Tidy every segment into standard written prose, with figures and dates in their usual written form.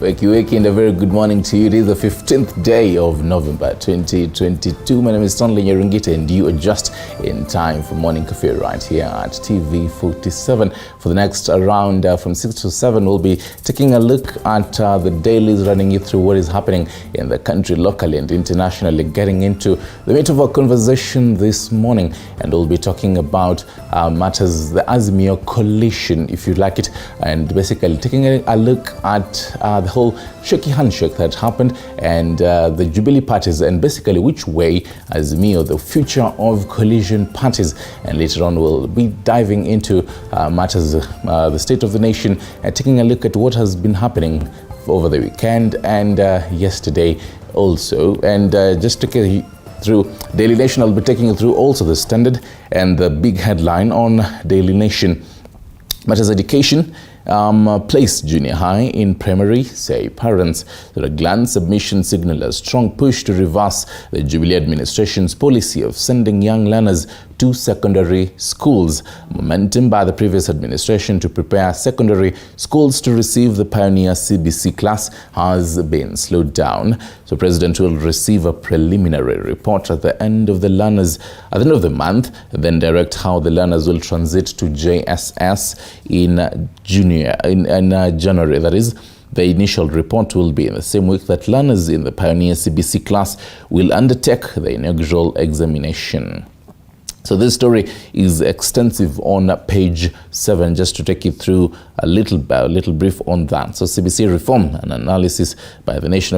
Wakey and a very good morning to you. It is the 15th day of November 2022. My name is Stanley Nyerungita and you are just in time for Morning Cafe right here at TV 47. For the next round from 6 to 7, we'll be taking a look at the dailies, running you through what is happening in the country locally and internationally, getting into the meat of our conversation this morning. And we'll be talking about matters, the Azimio coalition, if you like it, and basically taking a look at the whole shaky handshake that happened and the Jubilee parties, and basically which way Azimio, the future of coalition parties. And later on we'll be diving into matters, the state of the nation, and taking a look at what has been happening over the weekend and yesterday also. And just to get through Daily Nation, I'll be taking you through also the Standard and the big headline on Daily Nation. Matters education, place junior high in primary, say parents. The glance submission signal a strong push to reverse the Jubilee administration's policy of sending young learners to secondary schools. Momentum by the previous administration to prepare secondary schools to receive the pioneer CBC class has been slowed down. So President will receive a preliminary report at the end of the month, then direct how the learners will transit to JSS in January. That is, the initial report will be in the same week that learners in the pioneer CBC class will undertake the inaugural examination. So this story is extensive on page 7, just to take you through a little brief on that. So CBC reform, an analysis by the nation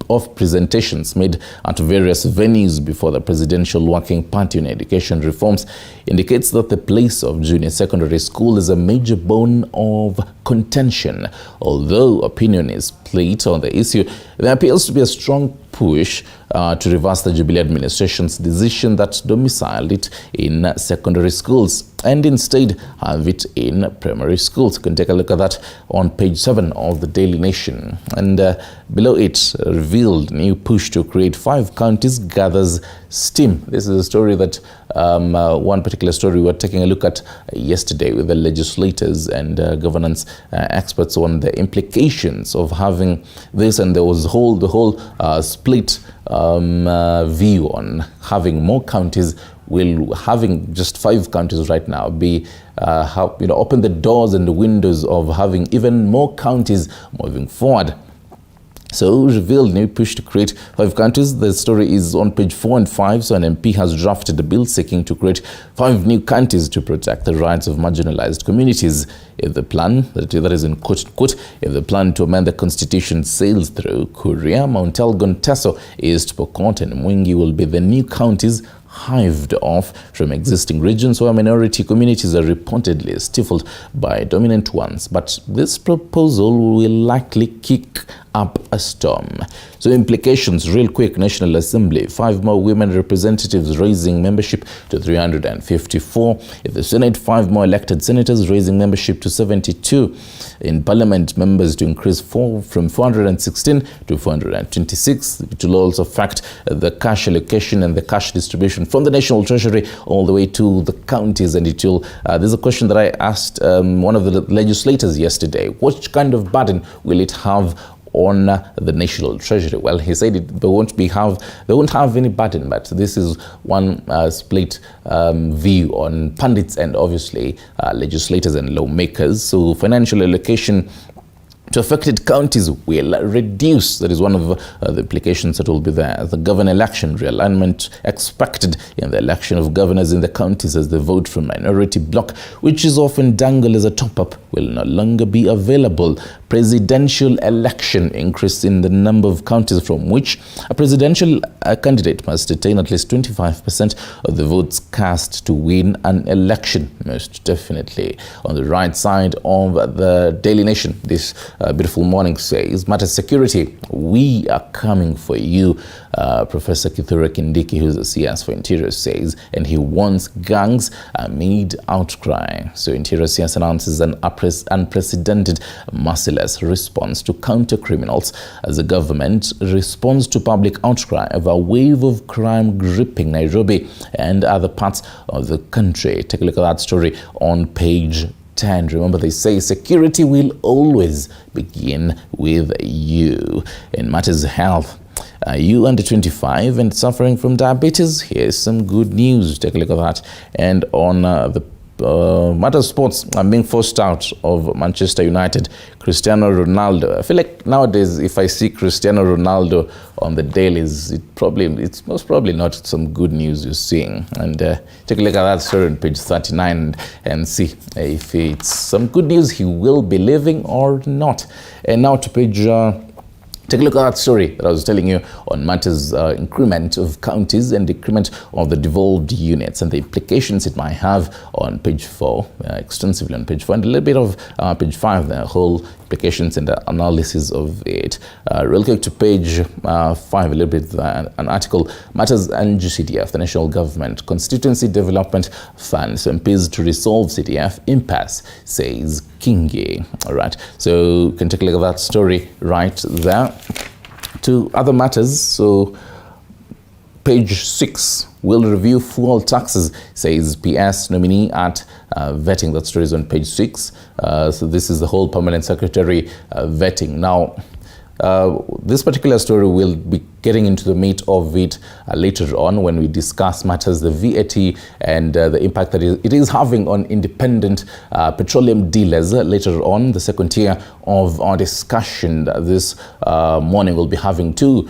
of presentations made at various venues before the Presidential Working Party on education reforms, indicates that the place of junior secondary school is a major bone of contention. Although opinion is split on the issue, there appears to be a strong push to reverse the Jubilee administration's decision that domiciled it in secondary schools and instead have it in primary schools. You can take a look at that on page 7 of the Daily Nation. And below it, revealed new push to create 5 counties gathers steam. This is a story that one particular story we were taking a look at yesterday with the legislators and governance experts on the implications of having this, and there was the whole split view on having more counties. Will having just 5 counties right now be open the doors and the windows of having even more counties moving forward? So revealed new push to create 5 counties. The story is on page 4 and 5. So an MP has drafted a bill seeking to create 5 new counties to protect the rights of marginalized communities. If the plan, that is in quote, if the plan to amend the constitution sails through, Kuria, Mount Elgon, Teso, East Pokot and Mwingi will be the new counties hived off from existing regions where minority communities are reportedly stifled by dominant ones. But this proposal will likely kick up a storm. So implications real quick: National Assembly, 5 more women representatives, raising membership to 354. In the Senate, 5 more elected senators, raising membership to 72. In Parliament, members to increase from 416 to 426. It will also affect the cash allocation and the cash distribution from the National Treasury all the way to the counties. And it will, there's a question that I asked one of the legislators yesterday: what kind of burden will it have on the National Treasury? Well, he said they won't have any burden, but this is one split view on pundits and obviously legislators and lawmakers. So financial allocation to affected counties will reduce. That is one of the implications that will be there. The governor election realignment expected in the election of governors in the counties, as the vote from minority bloc, which is often dangled as a top-up, will no longer be available. Presidential election increase in the number of counties from which a presidential candidate must attain at least 25% of the votes cast to win an election. Most definitely. On the right side of the Daily Nation, this beautiful morning says, matters security, we are coming for you. Professor Kithure Kindiki, who's the CS for Interior, says, and he warns gangs amid outcry. So Interior CS announces an unprecedented, merciless response to counter criminals as the government responds to public outcry of a wave of crime gripping Nairobi and other parts of the country. Take a look at that story on page 10. Remember, they say security will always begin with you. In matters of health, you under 25 and suffering from diabetes? Here's some good news. Take a look at that. And on the matter of sports, I'm being forced out of Manchester United. Cristiano Ronaldo. I feel like nowadays, if I see Cristiano Ronaldo on the dailies, it's most probably not some good news you're seeing. And take a look at that story on page 39 and see if it's some good news he will be leaving or not. And now to page take a look at that story that I was telling you on matters increment of counties and decrement of the devolved units and the implications it might have on page 4, extensively on page 4, and a little bit of page 5, the whole implications and the analysis of it. Real quick to page 5, a little bit, an article, matters and GCDF, the national government constituency development funds, MPs to resolve CDF impasse, says Kingi. All right, so you can take a look at that story right there. To other matters, so page 6 will review fuel taxes, says PS nominee at vetting. That story is on page 6. So this is the whole permanent secretary vetting. Now, this particular story will be getting into the meat of it later on when we discuss matters, the VAT and the impact that it is having on independent petroleum dealers. Later on, the second tier of our discussion this morning, will be having two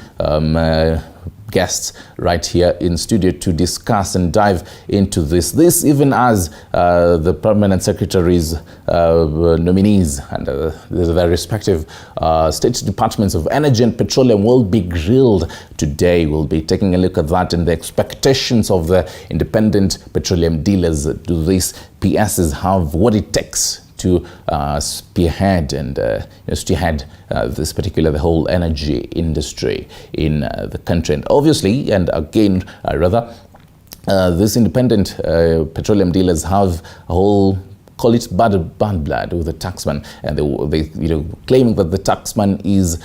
guests right here in studio to discuss and dive into this even as the permanent secretaries nominees and their respective state departments of energy and petroleum will be grilled today. We'll be taking a look at that and the expectations of the independent petroleum dealers. Do these PSs have what it takes to spearhead and this particular, the whole energy industry in the country? And obviously, and again, these independent petroleum dealers have a whole, call it bad blood with the taxman, and they claiming that the taxman is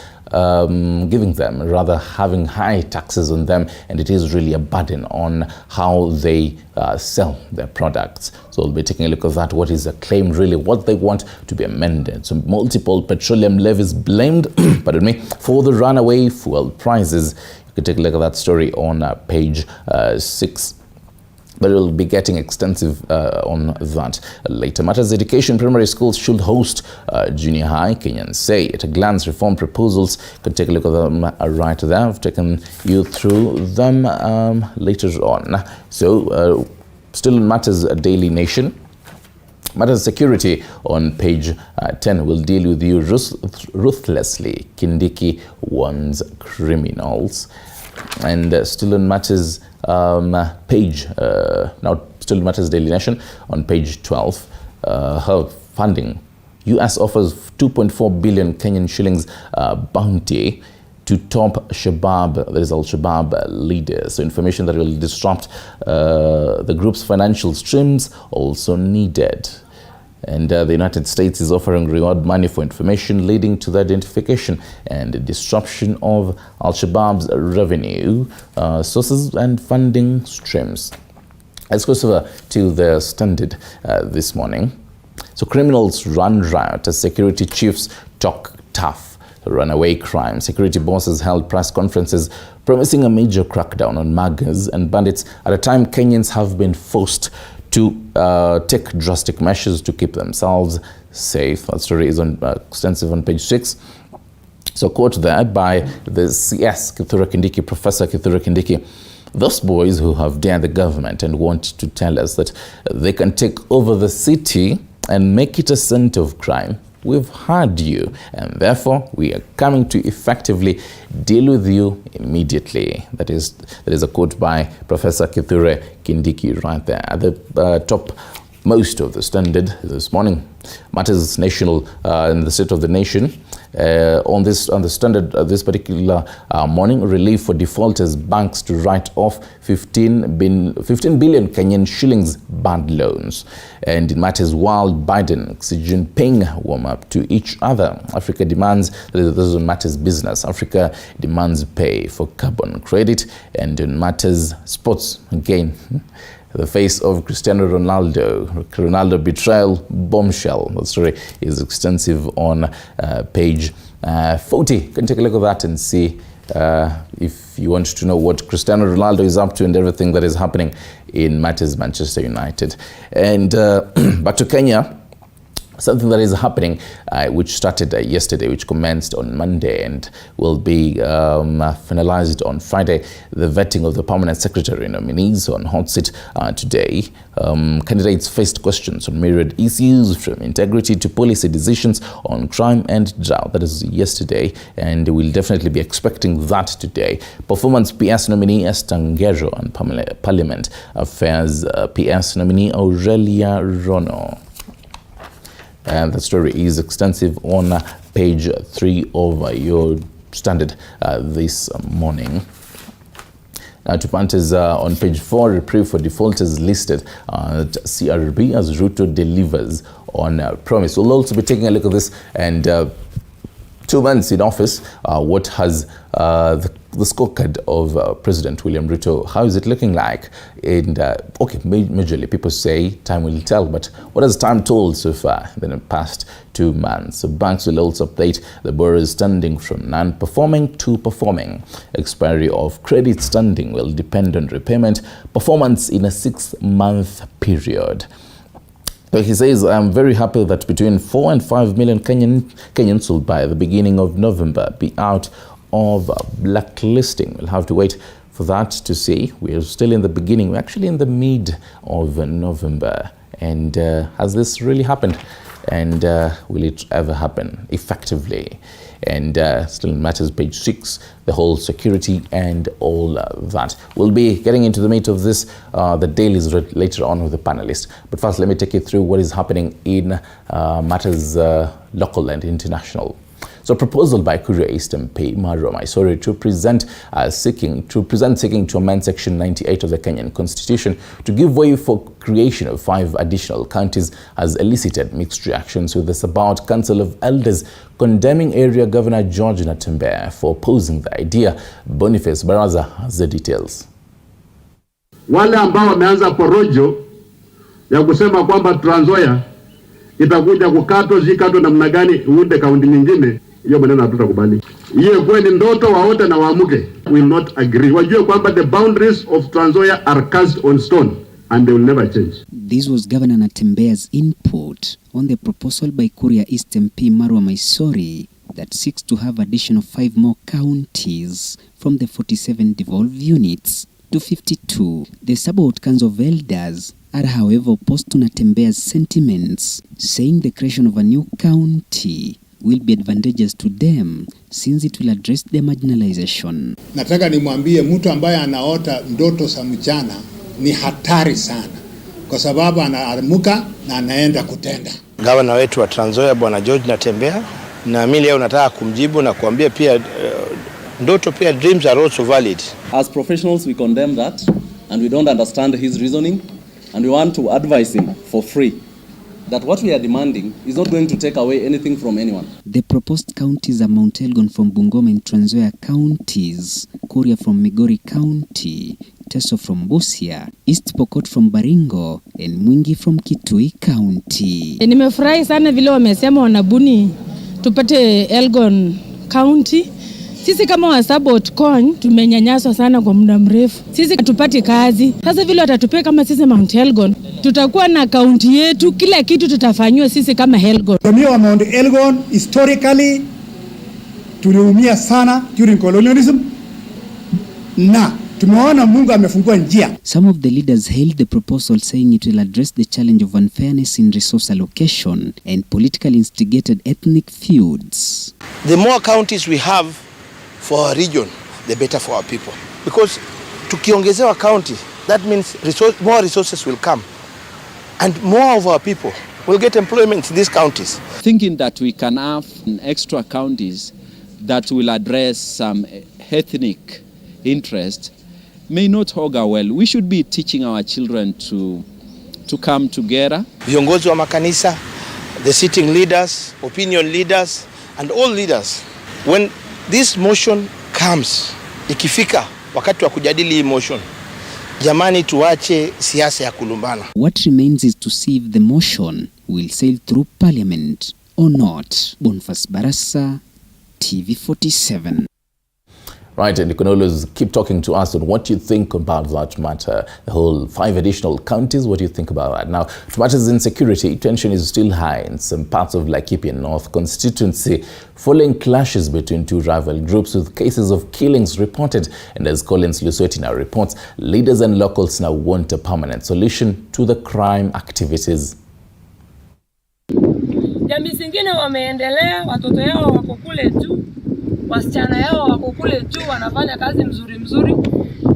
giving them, rather having high taxes on them, and it is really a burden on how they sell their products. So we'll be taking a look at that. What is the claim really? What they want to be amended? So multiple petroleum levies blamed, pardon me, for the runaway fuel prices. You can take a look at that story on page 6. But we'll be getting extensive on that later. Matters education, primary schools should host junior high, Kenyans say. At a glance, reform proposals, you can take a look at them right there. I've taken you through them later on. So, still in matters Daily Nation. Matters security on page 10 will deal with you ruthlessly. Kindiki warns criminals. And still in matters page, now still matters Daily Nation on page 12, health funding. US offers 2.4 billion Kenyan shillings bounty to top Shabab, that is Al-Shabaab leaders. So information that will disrupt the group's financial streams also needed. And the United States is offering reward money for information leading to the identification and disruption of Al-Shabaab's revenue sources and funding streams. Let's go over to the Standard this morning. So criminals run riot as security chiefs talk tough. Runaway crime. Security bosses held press conferences promising a major crackdown on muggers and bandits at a time Kenyans have been forced to take drastic measures to keep themselves safe. That story is on extensive on page 6. So quote there by the CS Kithure Kindiki, Professor Kithure Kindiki. Those boys who have dared the government and want to tell us that they can take over the city and make it a center of crime, we've heard you, and therefore we are coming to effectively deal with you immediately. That is a quote by Professor Kithure Kindiki right there at the top most of the Standard this morning. Matters national in the state of the nation. On the Standard this particular morning, relief for defaulters, banks to write off 15 billion Kenyan shillings bad loans. And it matters while Biden, Xi Jinping warm up to each other. Africa demands, this is on matters business, Africa demands pay for carbon credit. And in matters sports, again, the face of Cristiano Ronaldo. Ronaldo betrayal bombshell. The story is extensive on page 40. You can take a look at that and see if you want to know what Cristiano Ronaldo is up to and everything that is happening in matters Manchester United. And back to Kenya. Something that is happening, which started yesterday, which commenced on Monday and will be finalized on Friday. The vetting of the permanent secretary nominees on hot seat today. Candidates faced questions on myriad issues, from integrity to policy decisions on crime and drought. That is yesterday, and we'll definitely be expecting that today. Performance PS nominee Esther Ngero and Parliament Affairs PS nominee Aurelia Rono. And the story is extensive on page 3 of your Standard this morning. Now to Panthers on page 4, reprieve for defaulters listed at CRB as Ruto delivers on promise. We'll also be taking a look at this, and 2 months in office, what has the scorecard of President William Ruto, how is it looking like? And okay, majorly people say time will tell, but what has time told so far in the past 2 months? So banks will also update the borrowers standing from non-performing to performing. Expiry of credit standing will depend on repayment performance in a 6-month period. So he says, I'm very happy that between 4 and 5 million Kenyans will by the beginning of November be out of blacklisting. We'll have to wait for that to see. We're still in the beginning. We're actually in the mid of November. And has this really happened? And will it ever happen effectively? And still in matters, page 6, the whole security and all that. We'll be getting into the meat of this, the dailies later on with the panelists. But first, let me take you through what is happening in matters local and international. So, proposal by Kuria East MP Marwa Maisori to present seeking to amend Section 98 of the Kenyan Constitution to give way for creation of 5 additional counties has elicited mixed reactions, with the Sabaot Council of Elders condemning area Governor George Natembeya for opposing the idea. Boniface Baraza has the details. Wale ambao wameanza porojo ya kusema kwamba Trans Nzoia itakuja kukatwa zikatwa namna gani uende kaunti nyingine, hiyo maneno hatutakubali. Hiyo kweli ndoto waote na waamuke, will not agree. Wajue kwamba the boundaries of Trans Nzoia are cast on stone and they will never change. This was Governor Natembeya's input on the proposal by Kuria East MP Marwa Maisori that seeks to have addition of 5 more counties from the 47 devolved units to 52. The Sabaot Council of Elders are, however, opposed to Natembeya's sentiments, saying the creation of a new county will be advantageous to them since it will address their marginalization. Nataka nimwambie mtu ambaye anaota ndoto za mchana ni hatari sana, kwa sababu anaamuka na anaenda kutenda. Gavana wetu wa Trans Nzoia Bwana George Natembeya, na mimi leo nataka kumjibu na kuambia pia ndoto pia, dreams are also valid. As professionals we condemn that and we don't understand his reasoning, and we want to advise him for free that what we are demanding is not going to take away anything from anyone. The proposed counties are Mount Elgon from Bungoma and Trans Nzoia counties, Kuria from Migori County, Teso from Busia, East Pokot from Baringo, and Mwingi from Kitui County. Nimefurahi sana vile wamesema wanabuni tupate Elgon County. Sisi kama wa Sabaot Con tumenyanyaswa sana kwa muda mrefu. Sisi hatupati kazi. Sasa vile watatupea kama sisi Mount Elgon, tutakuwa na kaunti yetu, kila kitu tutafanywa sisi kama Elgon. Jamii wa Mount Elgon historically tuliumia sana during colonialism, na tumeona Mungu amefungua njia. Some of the leaders hailed the proposal, saying it will address the challenge of unfairness in resource allocation and politically instigated ethnic feuds. The more counties we have for our region, the better for our people. Because tukiongezewa county, that means more resources will come. And more of our people will get employment in these counties. Thinking that we can have extra counties that will address some ethnic interest may not augur well. We should be teaching our children to come together. Viongozi wa makanisa, the sitting leaders, opinion leaders, and all leaders, when this motion comes, ikifika wakati wa kujadili hii motion, Jamani, tuache siasa ya kulumbana. What remains is to see if the motion will sail through parliament or not. Boniface Barasa, TV47. Right, and you can always keep talking to us on what you think about that matter. The whole 5 additional counties, what do you think about that? Now, to matters insecurity, tension is still high in some parts of Laikipia North constituency following clashes between 2 rival groups with cases of killings reported. And as Collins Lusweti now reports, leaders and locals now want a permanent solution to the crime activities. Jamii zingine wameendelea, watoto yao wako kule tu, wasichana yao wako kule tu, wanafanya kazi mzuri.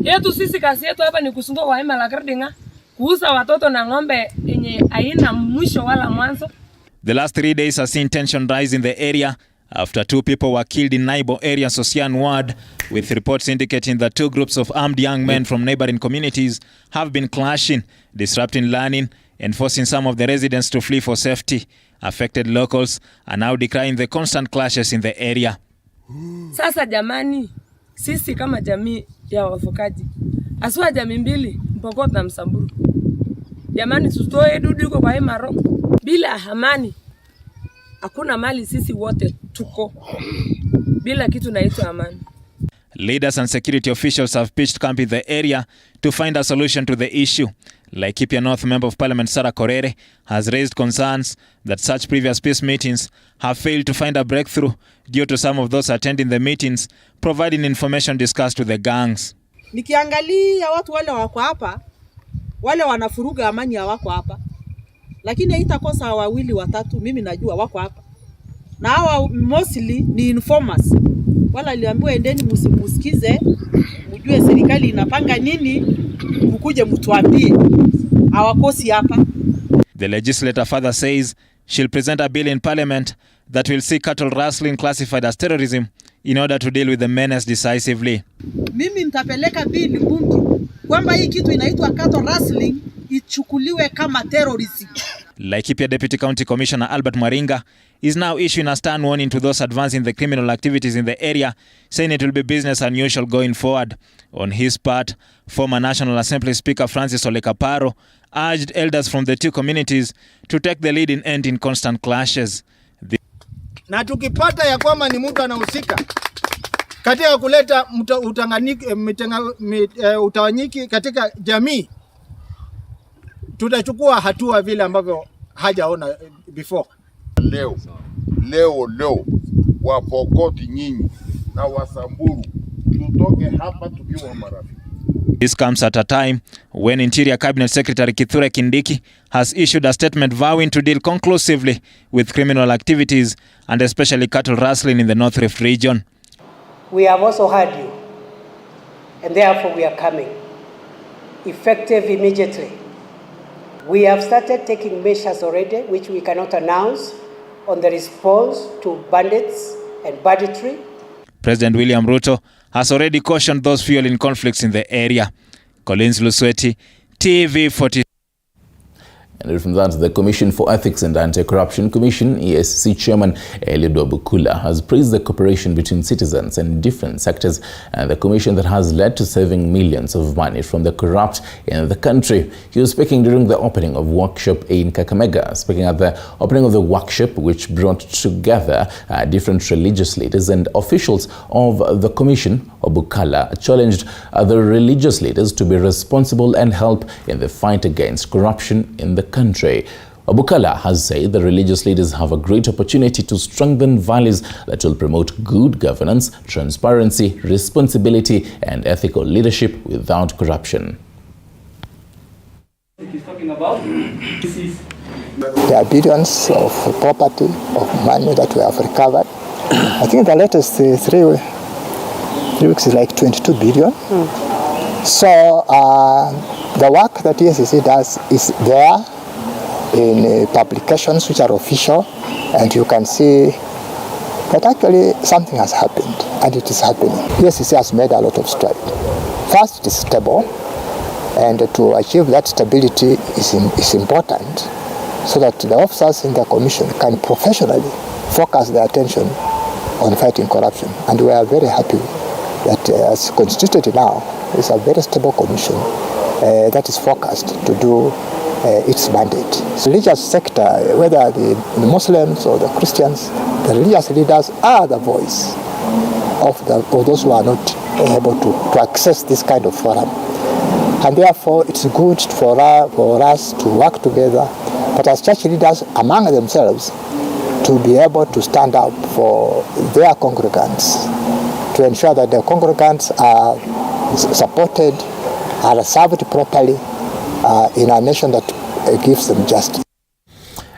Yetu sisi kazi yetu hapa ni kusumbua kwa hema la Kardinga, kuuza watoto na ng'ombe yenye haina mwisho wala mwanzo. The last 3 days has seen tension rise in the area after 2 people were killed in Naibo area Sosian ward, with reports indicating that 2 groups of armed young men from neighboring communities have been clashing, disrupting learning and forcing some of the residents to flee for safety. Affected locals are now decrying the constant clashes in the area. Sasa jamani, sisi kama jamii ya wafukaji, aswa jamii mbili, Mpokot na Msamburu. Jamani, tutoe dudu kwa hema ro. Bila amani hakuna mali, sisi wote tuko bila kitu naitwa amani. Leaders and security officials have pitched camp in the area to find a solution to the issue. Laikipia North Member of Parliament Sarah Korere has raised concerns that such previous peace meetings have failed to find a breakthrough due to some of those attending the meetings providing information discussed with the gangs. Nikiangalia watu wale wako hapa, wale wanafuruga amani ya wako hapa. Lakini haitakosa wawili watatu, mimi najua wako hapa. Na hawa mostly ni informers. Wala aliambiwa endeni msikize, mjue serikali inapanga nini, mkuje mtuambie. Hawakosi hapa. The legislator further says she'll present a bill in parliament that will see cattle rustling classified as terrorism in order to deal with the menace decisively. Mimi nitapeleka bill bunge kwamba hii kitu inaitwa cattle rustling ichukuliwe kama terrorism. Laikipia Deputy County Commissioner Albert Maringa is now issuing a stern warning to those advancing the criminal activities in the area, saying it will be business unusual going forward. On his part, former National Assembly Speaker Francis Ole Kaparo urged elders from the 2 communities to take the lead in ending constant clashes. Na tukipata ya kwamba ni mtu anahusika katika kuleta utawanyiki katika jamii, tutachukua hatua vile ambavyo hajaona before. Leo Wapokoti nyinyi na Wasamburu tutoke hapa tukiwa marafiki. This comes at a time when Interior Cabinet Secretary Kithure Kindiki has issued a statement vowing to deal conclusively with criminal activities and especially cattle rustling in the North Rift region. We have also heard you, and therefore we are coming effective immediately. We have started taking measures already, which we cannot announce, on the response to bandits and banditry. President William Ruto has already cautioned those fueling conflicts in the area. Collins Lusweti, TV47. And from that, the Commission for Ethics and Anti-Corruption Commission, ESC Chairman Eliud Wabukula, has praised the cooperation between citizens and different sectors and the commission that has led to saving millions of money from the corrupt in the country. He was speaking during the opening of workshop in Kakamega, speaking at the opening of the workshop, which brought together different religious leaders and officials of the commission. Wabukala challenged the religious leaders to be responsible and help in the fight against corruption in the country. Wabukala has said the religious leaders have a great opportunity to strengthen values that will promote good governance, transparency, responsibility, and ethical leadership without corruption. There are billions of property, of money that we have recovered. I think the latest 3 weeks is like 22 billion. So the work that ESC does is there in publications which are official, and you can see that actually something has happened, and it is happening. ESC has made a lot of strides. First, it is stable, and to achieve that stability is important, so that the officers in the commission can professionally focus their attention on fighting corruption. And we are very happy that as constituted now, it's a very stable commission that is focused to do its mandate. The religious sector, whether the Muslims or the Christians, the religious leaders are the voice of those who are not able to access this kind of forum. And therefore, it's good for us to work together, but as church leaders among themselves, to be able to stand up for their congregants, to ensure that the congregants are supported, are served properly in a nation that gives them justice.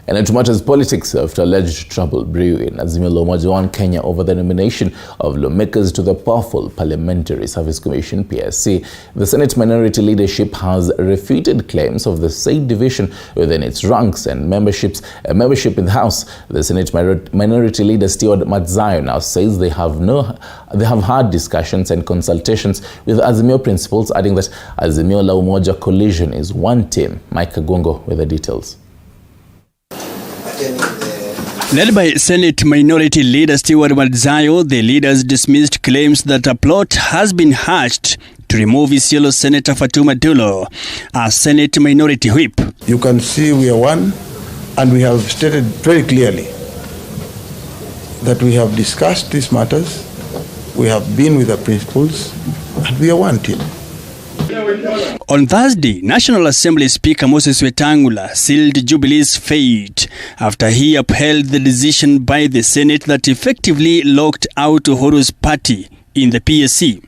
And into matters politics, after alleged trouble brewing Azimio la Umoja One Kenya over the nomination of lawmakers to the powerful Parliamentary Service Commission (PSC), the Senate minority leadership has refuted claims of the said division within its ranks and membership in the House. The Senate minority leader Stewart Madzayo now says they have had discussions and consultations with Azimio principals, adding that Azimio la Umoja coalition is one team. Mike Kagongo with the details. Led by Senate Minority Leader Stewart Madzayo, the leaders dismissed claims that a plot has been hatched to remove Isiolo Senator Fatuma Dulo as Senate Minority Whip. You can see we are one, and we have stated very clearly that we have discussed these matters, we have been with the principals, and we are one team. On Thursday, National Assembly Speaker Moses Wetangula sealed Jubilee's fate after he upheld the decision by the Senate that effectively locked out Uhuru's party in the PSC.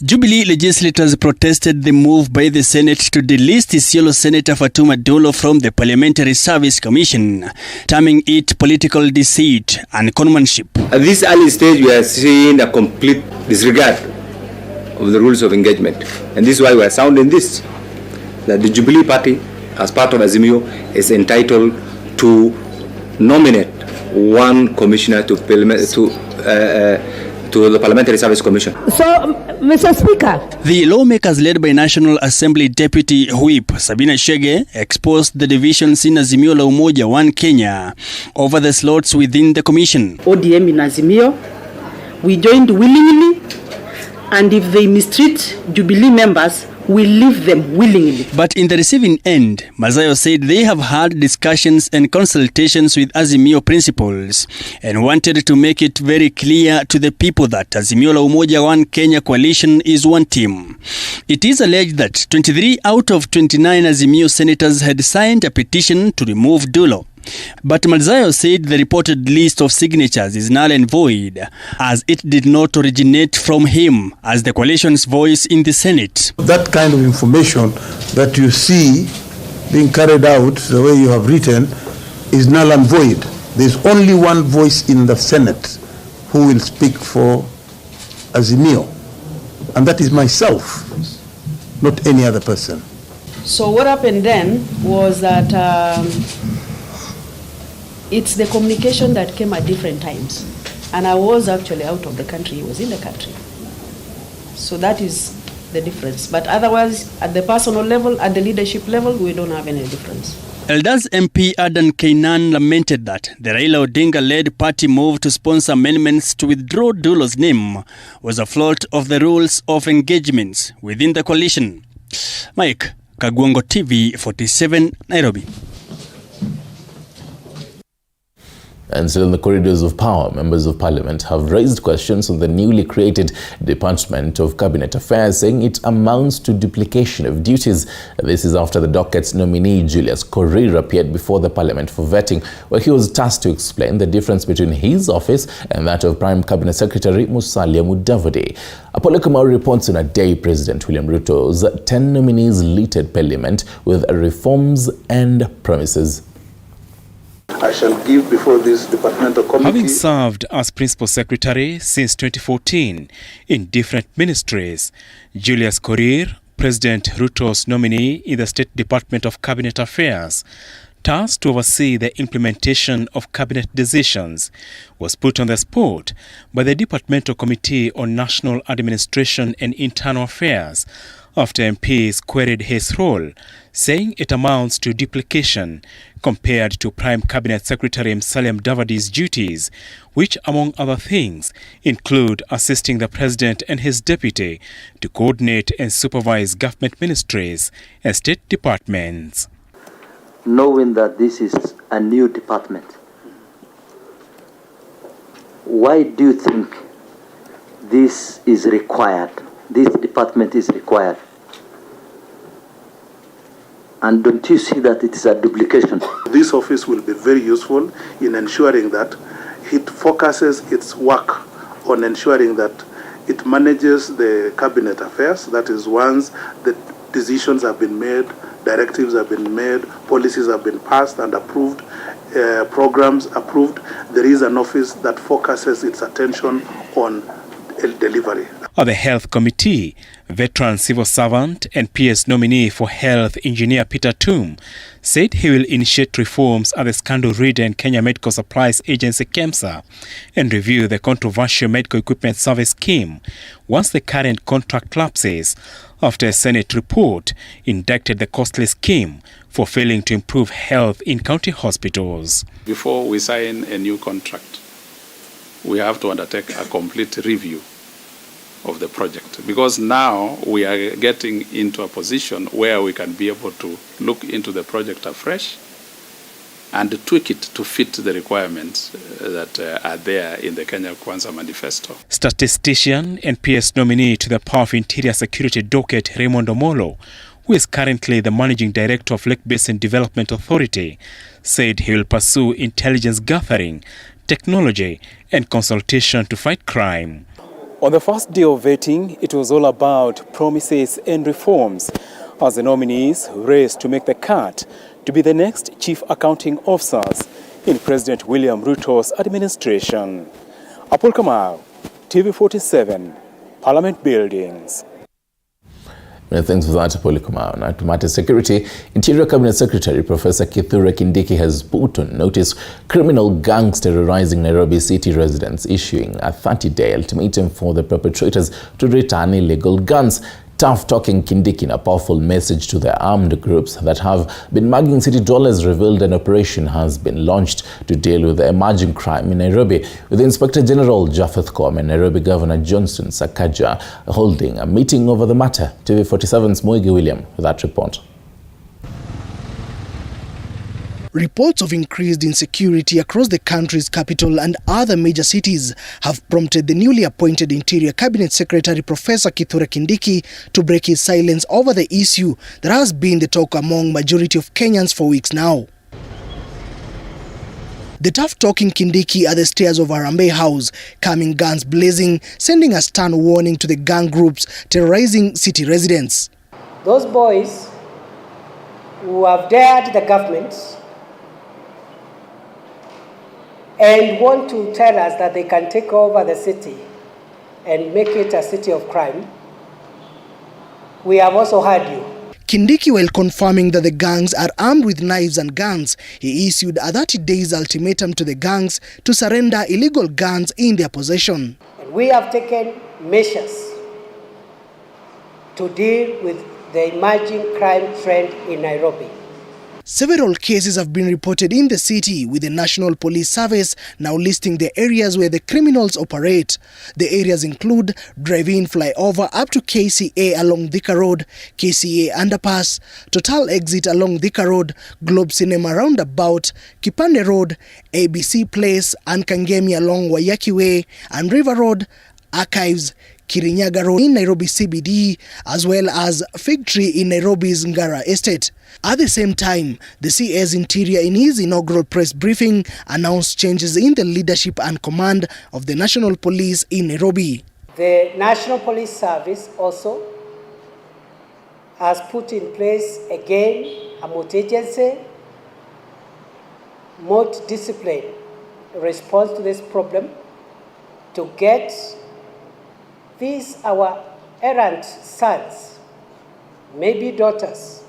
Jubilee legislators protested the move by the Senate to delist Isiolo Senator Fatuma Dulo from the Parliamentary Service Commission, terming it political deceit and conmanship. At this early stage, we are seeing a complete disregard of the rules of engagement. And this is why we are sounding this, that the Jubilee Party, as part of Azimio, is entitled to nominate one commissioner to the Parliamentary Service Commission. So, Mr. Speaker, the lawmakers led by National Assembly Deputy Whip Sabina Chege exposed the divisions in Azimio la Umoja One Kenya over the slots within the commission. ODM in Azimio, we joined willingly, and if they mistreat Jubilee members, we leave them willingly. But in the receiving end, Madzayo said they have had discussions and consultations with Azimio principals and wanted to make it very clear to the people that Azimio la Umoja One Kenya coalition is one team. It is alleged that 23 out of 29 Azimio senators had signed a petition to remove Dulo. But Madzayo said the reported list of signatures is null and void, as it did not originate from him as the coalition's voice in the Senate. That kind of information that you see being carried out the way you have written is null and void. There's only one voice in the Senate who will speak for Azimio, and that is myself, not any other person. So what happened then was that it's the communication that came at different times. And I was actually out of the country, he was in the country. So that is the difference. But otherwise, at the personal level, at the leadership level, we don't have any difference. Elders MP Adan Kainan lamented that the Raila Odinga-led party move to sponsor amendments to withdraw Dulo's name was a flaw of the rules of engagements within the coalition. Mike Kagongo, TV 47, Nairobi. And still in the corridors of power, members of parliament have raised questions on the newly created Department of Cabinet Affairs, saying it amounts to duplication of duties. This is after the docket's nominee Julius Korir appeared before the parliament for vetting, where he was tasked to explain the difference between his office and that of Prime Cabinet Secretary Musalia Mudavadi. Apollo Kamau reports on a day President William Ruto's 10 nominees littered parliament with reforms and promises. I shall give before this departmental committee. Having served as Principal Secretary since 2014 in different ministries, Julius Korir, President Ruto's nominee in the State Department of Cabinet Affairs, tasked to oversee the implementation of cabinet decisions, was put on the spot by the Departmental Committee on National Administration and Internal Affairs after MPs queried his role, saying it amounts to duplication compared to Prime Cabinet Secretary Musalia Mudavadi's duties, which, among other things, include assisting the President and his deputy to coordinate and supervise government ministries and state departments. Knowing that this is a new department, why do you think this is required? This department is required. And don't you see that it is a duplication? This office will be very useful in ensuring that it focuses its work on ensuring that it manages the cabinet affairs. That is, once the decisions have been made, directives have been made, policies have been passed and approved, programs approved, there is an office that focuses its attention on delivery. At the Health Committee, veteran civil servant and PS nominee for Health Engineer Peter Toom said he will initiate reforms at the scandal-ridden Kenya Medical Supplies Agency KEMSA and review the controversial medical equipment service scheme once the current contract lapses, after a Senate report indicted the costly scheme for failing to improve health in county hospitals. Before we sign a new contract, we have to undertake a complete review of the project, because now we are getting into a position where we can be able to look into the project afresh and tweak it to fit the requirements that are there in the Kenya Kwanza Manifesto. Statistician and PS nominee to the Power of Interior Security docket, Raymond Omolo, who is currently the Managing Director of Lake Basin Development Authority, said he will pursue intelligence gathering, technology and consultation to fight crime. On the first day of voting, it was all about promises and reforms as the nominees raced to make the cut to be the next chief accounting officers in President William Ruto's administration. Apol Kamau, TV47, Parliament Buildings. Many thanks for that, Polikumao. Now, to matter security, Interior Cabinet Secretary Professor Kithure Kindiki has put on notice criminal gangs terrorizing Nairobi city residents, issuing a 30-day ultimatum for the perpetrators to return illegal guns. Tough-talking Kindiki in a powerful message to the armed groups that have been mugging city dwellers revealed an operation has been launched to deal with the emerging crime in Nairobi, with Inspector General Japheth Koome and Nairobi Governor Johnson Sakaja holding a meeting over the matter. TV47's Moigi William with that report. Reports of increased insecurity across the country's capital and other major cities have prompted the newly appointed Interior Cabinet Secretary Professor Kithure Kindiki to break his silence over the issue that has been the talk among majority of Kenyans for weeks now. The tough-talking Kindiki at the stairs of Harambee House, coming guns blazing, sending a stern warning to the gang groups terrorizing city residents. Those boys who have dared the government and want to tell us that they can take over the city and make it a city of crime, we have also heard you. Kindiki, while confirming that the gangs are armed with knives and guns, he issued a 30-day ultimatum to the gangs to surrender illegal guns in their possession. And we have taken measures to deal with the emerging crime trend in Nairobi. Several cases have been reported in the city, with the National Police Service now listing the areas where the criminals operate. The areas include drive-in flyover up to KCA along Thika Road, KCA Underpass, Total Exit along Thika Road, Globe Cinema Roundabout, Kipande Road, ABC Place, and Kangemi along Wayaki Way, and River Road, Archives, Kirinyaga Road in Nairobi CBD, as well as Fig Tree in Nairobi's Ngara Estate. At the same time, the CS Interior in his inaugural press briefing announced changes in the leadership and command of the National Police in Nairobi. The National Police Service also has put in place again a multi-agency, multi-discipline response to this problem to get these our errant sons, maybe daughters,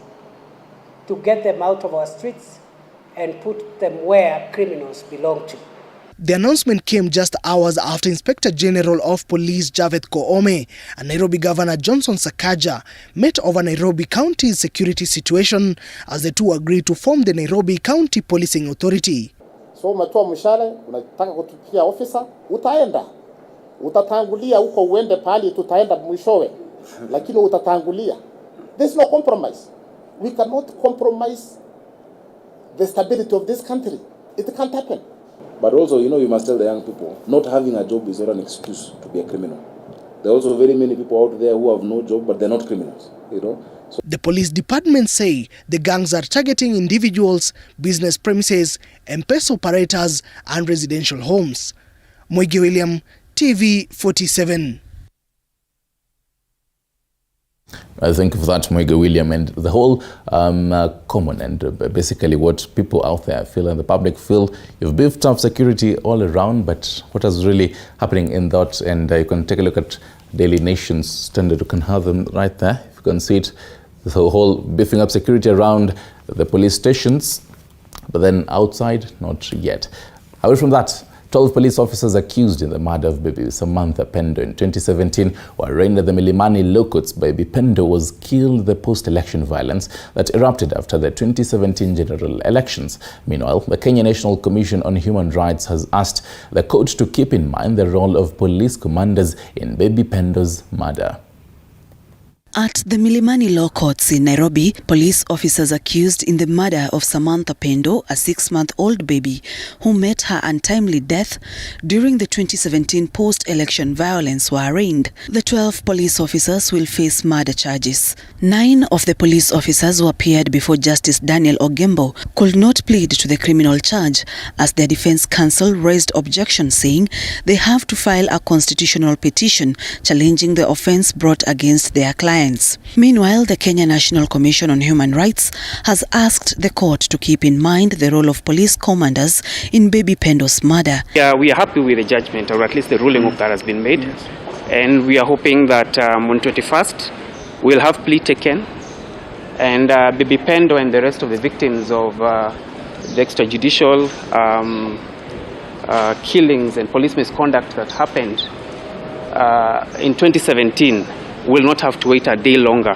to get them out of our streets and put them where criminals belong to. The announcement came just hours after Inspector General of Police Javed Koome and Nairobi Governor Johnson Sakaja met over Nairobi County's security situation as the two agreed to form the Nairobi County Policing Authority. So umetoa mshale, unataka kutupikia officer, utaenda. Utatangulia huko uende pali tutaenda mwishowe. Lakini utatangulia. There's no compromise. We cannot compromise the stability of this country. It can't happen. But also, you must tell the young people, not having a job is not an excuse to be a criminal. There are also very many people out there who have no job, but they're not criminals, So the police department say the gangs are targeting individuals, business premises, M-Pesa operators, and residential homes. Mwigi William, TV 47. I think for that, Mwege William, and the whole common and basically what people out there feel and the public feel, you've beefed up security all around, but what is really happening in that? And you can take a look at Daily Nation's standard. You can have them right there. You can see it, the whole beefing up security around the police stations, but then outside, not yet. Away from that, 12 police officers accused in the murder of baby Samantha Pendo in 2017 were arraigned at the Milimani Low-Courts. Baby Pendo was killed the post-election violence that erupted after the 2017 general elections. Meanwhile, the Kenya National Commission on Human Rights has asked the court to keep in mind the role of police commanders in baby Pendo's murder. At the Milimani Law Courts in Nairobi, police officers accused in the murder of Samantha Pendo, a 6-month-old baby who met her untimely death during the 2017 post-election violence, were arraigned. The 12 police officers will face murder charges. 9 of the police officers who appeared before Justice Daniel Ogembo could not plead to the criminal charge, as their defense counsel raised objections saying they have to file a constitutional petition challenging the offense brought against their clients. Meanwhile, the Kenya National Commission on Human Rights has asked the court to keep in mind the role of police commanders in baby Pendo's murder. Yeah, we are happy with the judgment, or at least the ruling of that has been made, and we are hoping that on 21st we'll have plea taken, and baby Pendo and the rest of the victims of the extrajudicial killings and police misconduct that happened in 2017 will not have to wait a day longer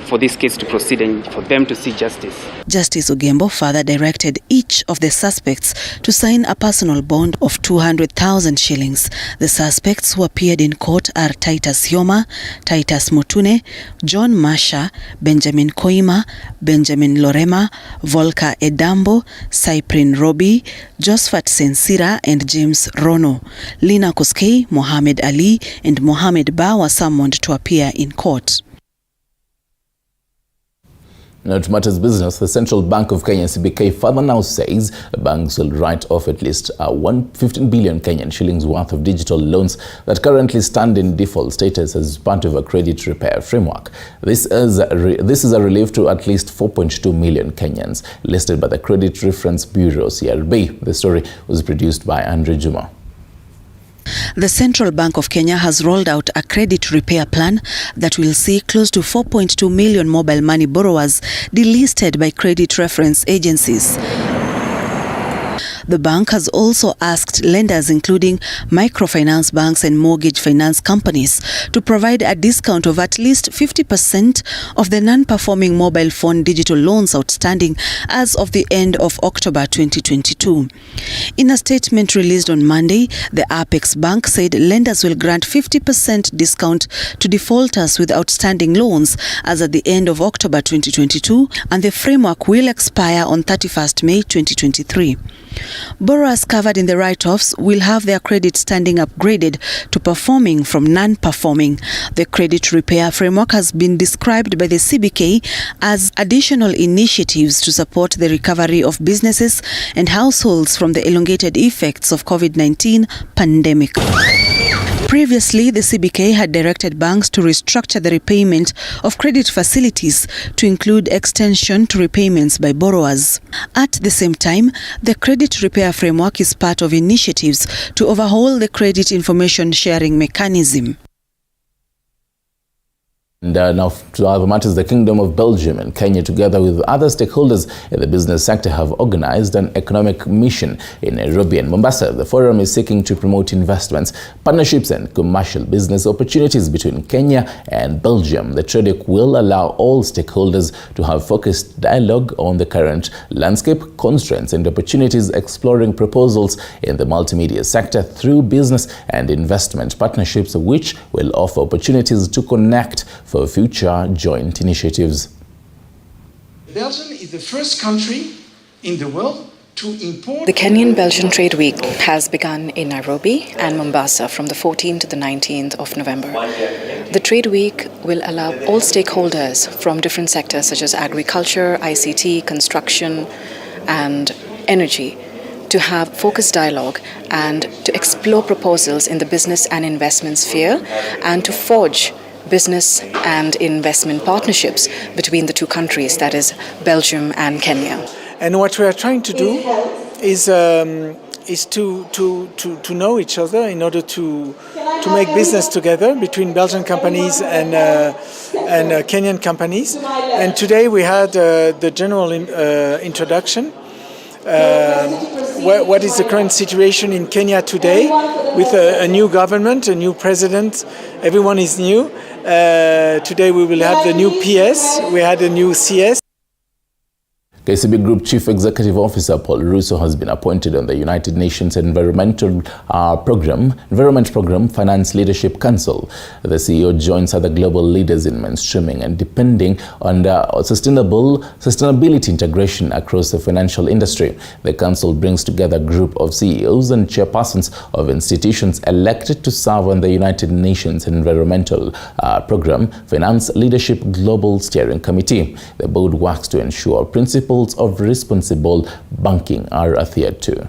for this case to proceed and for them to see justice. Justice Ogembo further directed each of the suspects to sign a personal bond of 200,000 shillings. The suspects who appeared in court are Titus Hioma, Titus Mutune, John Masha, Benjamin Koima, Benjamin Lorema, Volker Edambo, Cyprian Robi, Josephat Sensira, and James Rono. Lina Koskei, Mohamed Ali, and Mohamed Ba were summoned to appear in court. Now to matters business, the Central Bank of Kenya, CBK, further now says the banks will write off at least 15 billion Kenyan shillings worth of digital loans that currently stand in default status as part of a credit repair framework. This is a relief to at least 4.2 million Kenyans listed by the Credit Reference Bureau, CRB. The story was produced by Andre Juma. The Central Bank of Kenya has rolled out a credit repair plan that will see close to 4.2 million mobile money borrowers delisted by credit reference agencies. The bank has also asked lenders, including microfinance banks and mortgage finance companies, to provide a discount of at least 50% of the non-performing mobile phone digital loans outstanding as of the end of October 2022. In a statement released on Monday, the Apex Bank said lenders will grant 50% discount to defaulters with outstanding loans as at the end of October 2022, and the framework will expire on 31st May 2023. Borrowers covered in the write-offs will have their credit standing upgraded to performing from non-performing. The credit repair framework has been described by the CBK as additional initiatives to support the recovery of businesses and households from the elongated effects of COVID-19 pandemic. Previously, the CBK had directed banks to restructure the repayment of credit facilities to include extension to repayments by borrowers. At the same time, the credit repair framework is part of initiatives to overhaul the credit information sharing mechanism. And now to other matters, the Kingdom of Belgium and Kenya, together with other stakeholders in the business sector, have organized an economic mission in Nairobi and Mombasa. The forum is seeking to promote investments, partnerships and commercial business opportunities between Kenya and Belgium. The trade week will allow all stakeholders to have focused dialogue on the current landscape, constraints and opportunities, exploring proposals in the multimedia sector through business and investment partnerships, which will offer opportunities to connect for future joint initiatives. Belgium is the first country in the world to import... The Kenyan-Belgian Trade Week has begun in Nairobi and Mombasa from the 14th to the 19th of November. The Trade Week will allow all stakeholders from different sectors such as agriculture, ICT, construction and energy to have focused dialogue and to explore proposals in the business and investment sphere and to forge business and investment partnerships between the two countries, that is Belgium and Kenya. And what we are trying to do is to know each other in order to make business together between Belgian companies and Kenyan companies. And today we had the general introduction. What is the current situation in Kenya today with a new government, a new president, everyone is new. Today we will have the new PS, we had a new CS. KCB Group Chief Executive Officer Paul Russo has been appointed on the United Nations Environment Program Finance Leadership Council. The CEO joins other global leaders in mainstreaming and depending on sustainability integration across the financial industry. The council brings together a group of CEOs and chairpersons of institutions elected to serve on the United Nations Environmental Program Finance Leadership Global Steering Committee. The board works to ensure principles of responsible banking are adhered to.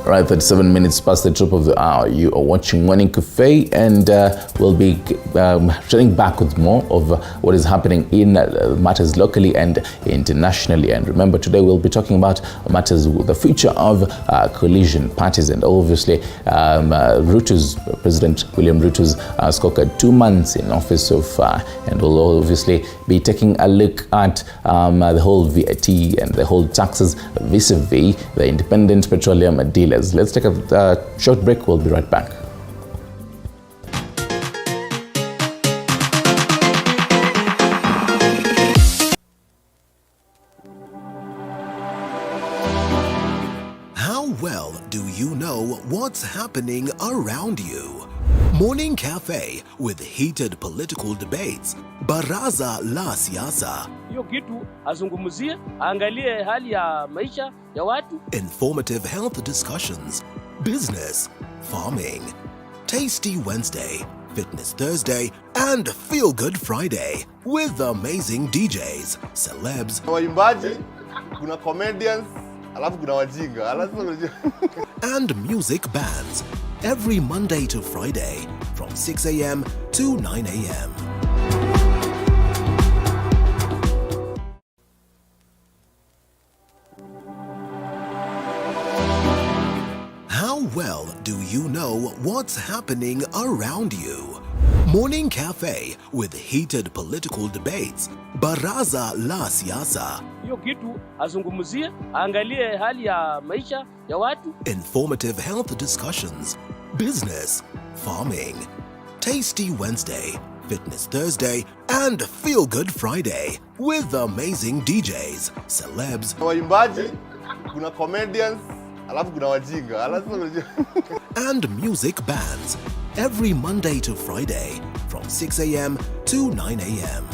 Right, 37 minutes past the top of the hour. You are watching Morning Cafe, and we'll be turning back with more of what is happening in matters locally and internationally. And remember, today we'll be talking about matters with the future of coalition parties, and obviously President William Ruto's scored 2 months in office so far, and we'll obviously be taking a look at the whole VAT and the whole taxes vis-a-vis the independent petroleum dealers. Let's take a short break. We'll be right back. How well do you know what's happening around you? Morning Cafe with heated political debates. Baraza la siasa. Hiyo kitu azungumzie, angalie hali ya maisha ya watu. Informative health discussions. Business, farming. Tasty Wednesday, Fitness Thursday, and Feel Good Friday with amazing DJs, celebs, waimbaji, kuna comedians, alafu kuna wajinga, and music bands every Monday to Friday from 6 a.m. to 9 a.m. How well do you know what's happening around you? Morning Cafe with heated political debates. Baraza la siasa. Hiyo kitu azungumzie, angalie hali ya maisha ya watu. Informative health discussions. Business, farming. Tasty Wednesday, Fitness Thursday, and Feel Good Friday with amazing DJs, celebs, waimbaji, kuna comedians, alafu kuna wajinga, and music bands every Monday to Friday from 6 a.m. to 9 a.m.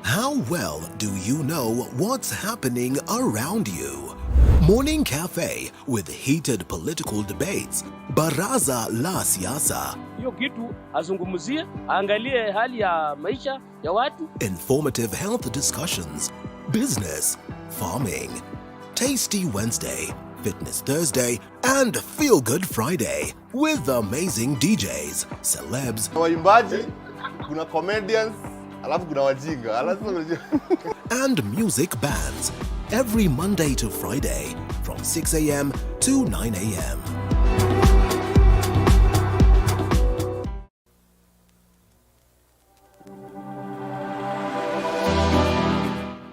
How well do you know what's happening around you? Morning Cafe with heated political debates. Baraza la Siasa. Hiyo kitu azungumzie, angalie hali ya maisha ya watu. Informative health discussions. Business, farming. Tasty Wednesday, Fitness Thursday, and Feel Good Friday with amazing DJs, celebs, waimbaji, kuna comedians, alafu kuna wajinga. and music bands every Monday to Friday from 6 a.m. to 9 a.m.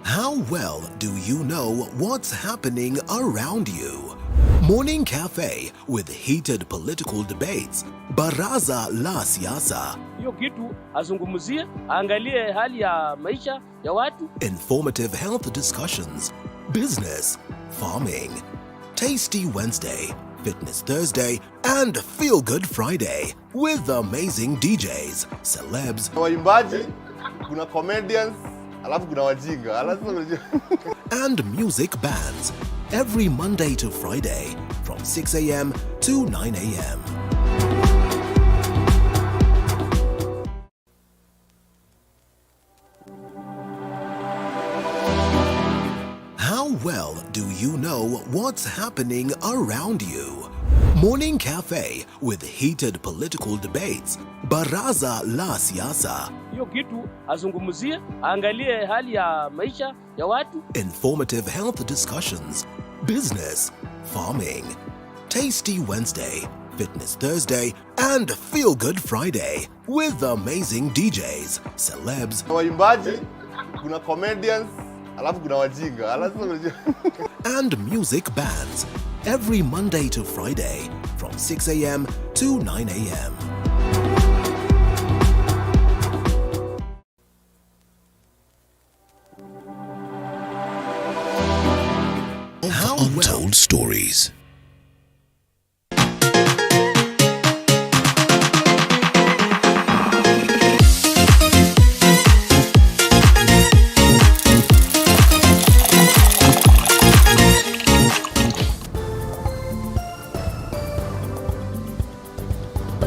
How well do you know what's happening around you? Morning Cafe with heated political debates. Baraza la Siasa. Hiyo kitu azungumzie, angalie hali ya maisha ya watu. Informative health discussions. Business, farming. Tasty Wednesday, Fitness Thursday, and Feel Good Friday with amazing DJs, celebs, waimbaji, kuna comedians, alafu kuna wajinga. and music bands every Monday to Friday from 6 a.m. to 9 a.m. How well do you know what's happening around you? Morning Cafe with heated political debates. Baraza la Siasa. Hiyo kitu azungumzie, angalie hali ya maisha ya watu. Informative health discussions. Business, farming. Tasty Wednesday, Fitness Thursday, and Feel Good Friday with amazing DJs, celebs, waimbaji, kuna comedians, alafu kuna wajinga. and music bands every Monday to Friday from 6 a.m. to 9 a.m. Untold stories.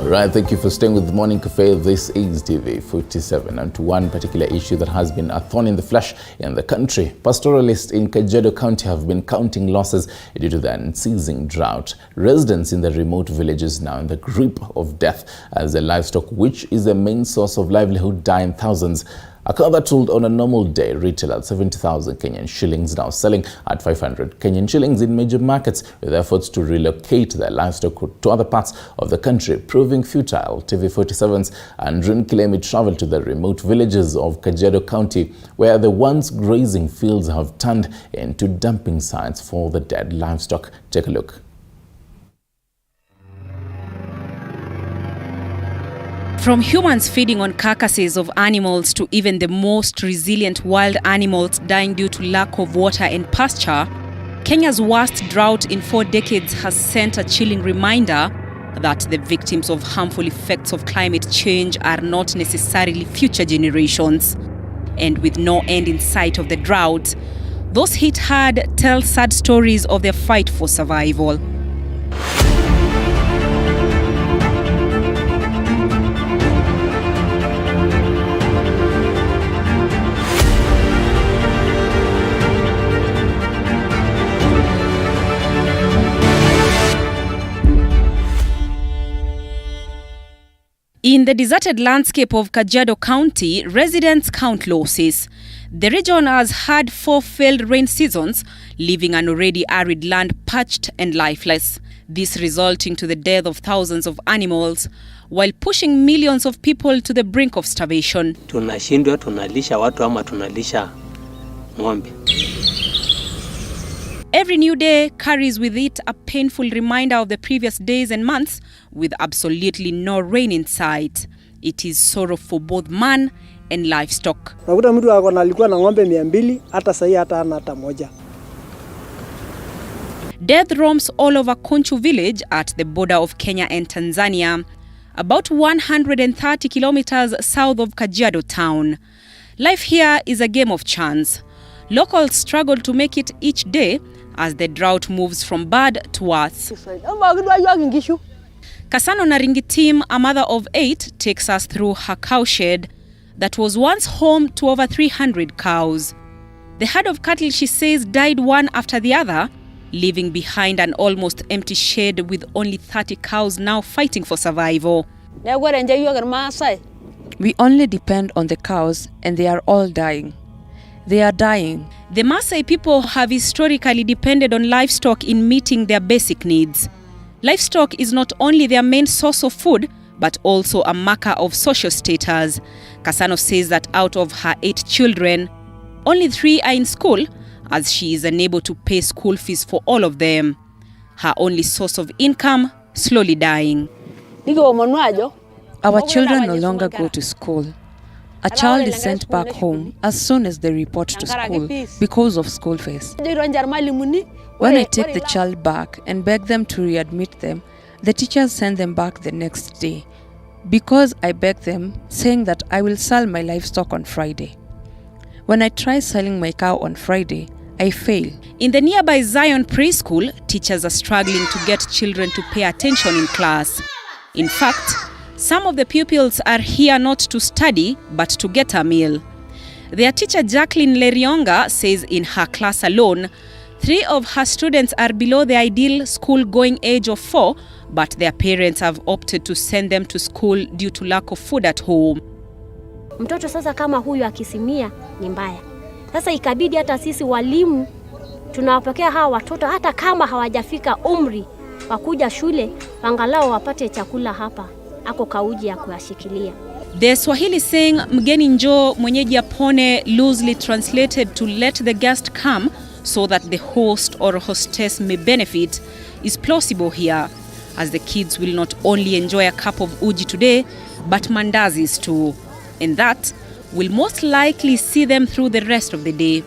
Right, thank you for staying with the Morning Cafe. This is TV 47, and to one particular issue that has been a thorn in the flesh in the country. Pastoralists in Kajiado County have been counting losses due to the unceasing drought. Residents in the remote villages now in the grip of death as the livestock, which is the main source of livelihood, die in thousands. A cow that sold on a normal day retail at 70,000 Kenyan shillings, now selling at 500 Kenyan shillings in major markets, with efforts to relocate their livestock to other parts of the country proving futile. TV47's Andrin Kilemi traveled to the remote villages of Kajiado County, where the once grazing fields have turned into dumping sites for the dead livestock. Take a look. From humans feeding on carcasses of animals to even the most resilient wild animals dying due to lack of water and pasture, Kenya's worst drought in 4 decades has sent a chilling reminder that the victims of harmful effects of climate change are not necessarily future generations. And with no end in sight of the drought, those hit hard tell sad stories of their fight for survival. In the deserted landscape of Kajiado County, residents count losses. The region has had 4 failed rain seasons, leaving an already arid land parched and lifeless. This resulting to the death of thousands of animals, while pushing millions of people to the brink of starvation. Tunashindwa tunalisha watu ama tunalisha ng'ombe. Every new day carries with it a painful reminder of the previous days and months with absolutely no rain in sight. It is sorrow for both man and livestock. Nakuta mtu alikuwa na ng'ombe 200 hata sasa hata hana hata moja. Death roams all over Konchu village at the border of Kenya and Tanzania, about 130 kilometers south of Kajiado town. Life here is a game of chance. Locals struggle to make it each day as the drought moves from bad to worse. Kasano Naringi team, a mother of 8, takes us through her cow shed that was once home to over 300 cows. The herd of cattle, she says, died one after the other, leaving behind an almost empty shed with only 30 cows now fighting for survival. We only depend on the cows and they are all dying. They are dying. The Maasai people have historically depended on livestock in meeting their basic needs. Livestock is not only their main source of food, but also a marker of social status. Kasano says that out of her 8 children, only 3 are in school, as she is unable to pay school fees for all of them. Her only source of income slowly dying. Our children no longer go to school. A child is sent back home as soon as they report to school because of school fees. When I take the child back and beg them to readmit them, the teachers send them back the next day because I beg them, saying that I will sell my livestock on Friday. When I try selling my cow on Friday, I fail. In the nearby Zion preschool, teachers are struggling to get children to pay attention in class. In fact, some of the pupils are here not to study, but to get a meal. Their teacher Jacqueline Lerionga says in her class alone, 3 of her students are below the ideal school-going age of 4, but their parents have opted to send them to school due to lack of food at home. Mtoto sasa kama huyu akisimia ni mbaya. Sasa ikabidi hata sisi walimu tunawapokea hawa watoto hata kama hawajafika umri wa kuja shule, angalau wapate chakula hapa. Ako kauji ya kuyashikilia. The Swahili saying mgeni njoo mwenyeji apone, loosely translated to let the guest come so that the host or hostess may benefit, is plausible here, as the kids will not only enjoy a cup of uji today, but mandazis too. And that will most likely see them through the rest of the day.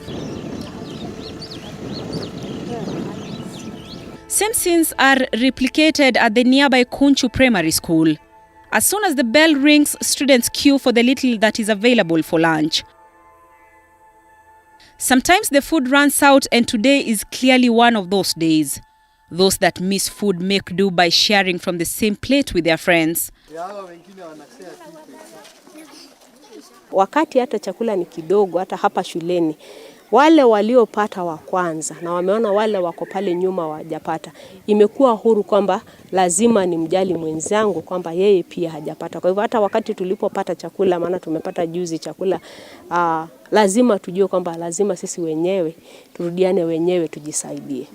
Same scenes are replicated at the nearby Kunchu Primary School. As soon as the bell rings, students queue for the little that is available for lunch. Sometimes the food runs out, and today is clearly one of those days. Those that miss food make do by sharing from the same plate with their friends. Wakati hata chakula ni kidogo, hata hapa shuleni, wale waliopata wa kwanza na wameona wale wako pale nyuma wajapata, imekuwa huru kwamba lazima nimjali mwenzangu kwamba yeye pia hajapata. Kwa hivyo hata wakati tulipopata chakula, maana tumepata juzi chakula, lazima tujue kwamba lazima sisi wenyewe turudiane wenyewe tujisaidie.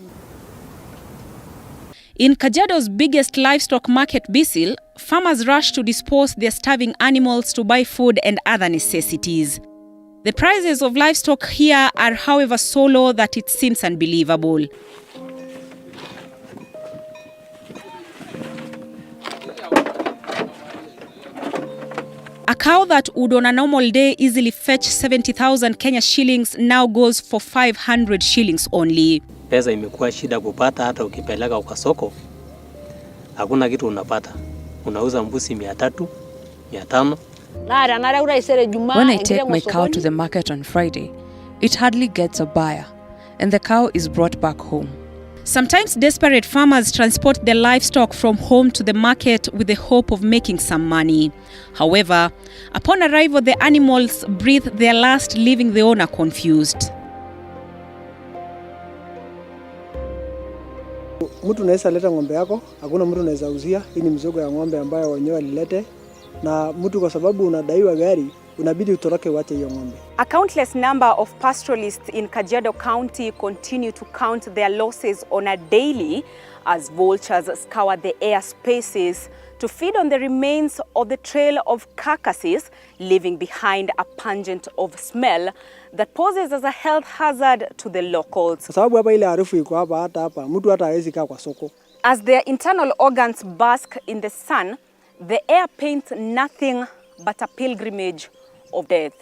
In Kajiado's biggest livestock market, Bisil, farmers rush to dispose their starving animals to buy food and other necessities. The prices of livestock here are, however, so low that it seems unbelievable. A cow that would on a normal day easily fetch 70,000 Kenya shillings now goes for 500 shillings only. Pesa imekuwa shida kupata, hata ukipeleka kwa soko hakuna kitu unapata. Unauza mbuzi 300, 500. When I take my cow to the market on Friday, it hardly gets a buyer, and the cow is brought back home. Sometimes desperate farmers transport their livestock from home to the market with the hope of making some money. However, upon arrival, the animals breathe their last, leaving the owner confused. Mtu anaweza leta ng'ombe yako, hakuna mtu anaweza uzia. Hii ni mzigo ya ng'ombe ambayo wenyewe walilete, na mtu kwa sababu unadaiwa gari, unabidi utoroke uache hiyo ng'ombe. A countless number of pastoralists in Kajiado County continue to count their losses on a daily as vultures scour the air spaces to feed on the remains of the trail of carcasses, leaving behind a pungent of smell that poses as a health hazard to the locals. Kwa sababu hapa ile harufu iko hapa, mtu hata hawezi kaa kwa soko. As their internal organs bask in the sun, the air paints nothing but a pilgrimage of death.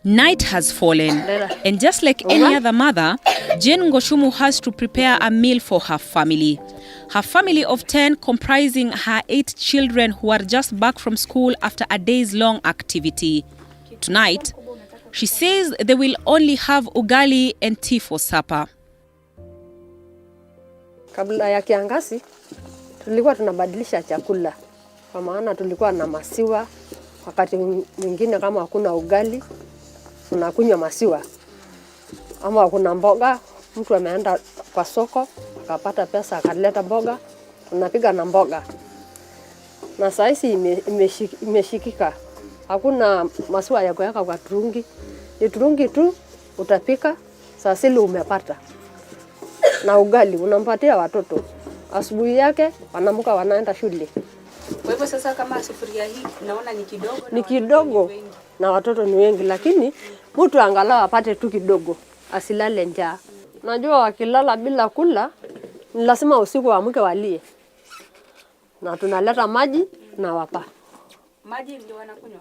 Night has fallen, and just like any other mother, Jane Ngoshumu has to prepare a meal for her family. Her family of 10, comprising her 8 children who are just back from school after a day's-long activity. Tonight, she says they will only have ugali and tea for supper. Kabla ya kiangazi, tulikuwa tunabadilisha chakula. Kwa maana tulikuwa na maziwa, wakati mwingine kama hakuna ugali, tunakunywa maziwa. Ama hakuna mboga, mtu ameenda kwa soko, akapata pesa, akaleta mboga, tunapiga na mboga. Na saizi imeshikika. Hakuna maziwa ya kuweka kwa turungi. Ni turungi tu utapika, saa zile umepata. Na ugali unampatia watoto. Asubuhi yake wanaamka wanaenda shule. Kwa hivyo sasa kama sufuria hii naona ni kidogo. Ni kidogo na watoto ni wengi, lakini mtu angalau apate tu kidogo, asilale njaa. Najua wakilala bila kula ni lazima usiku waamke walie. Na tunaleta maji na wapa. Maji ndio wanakunywa?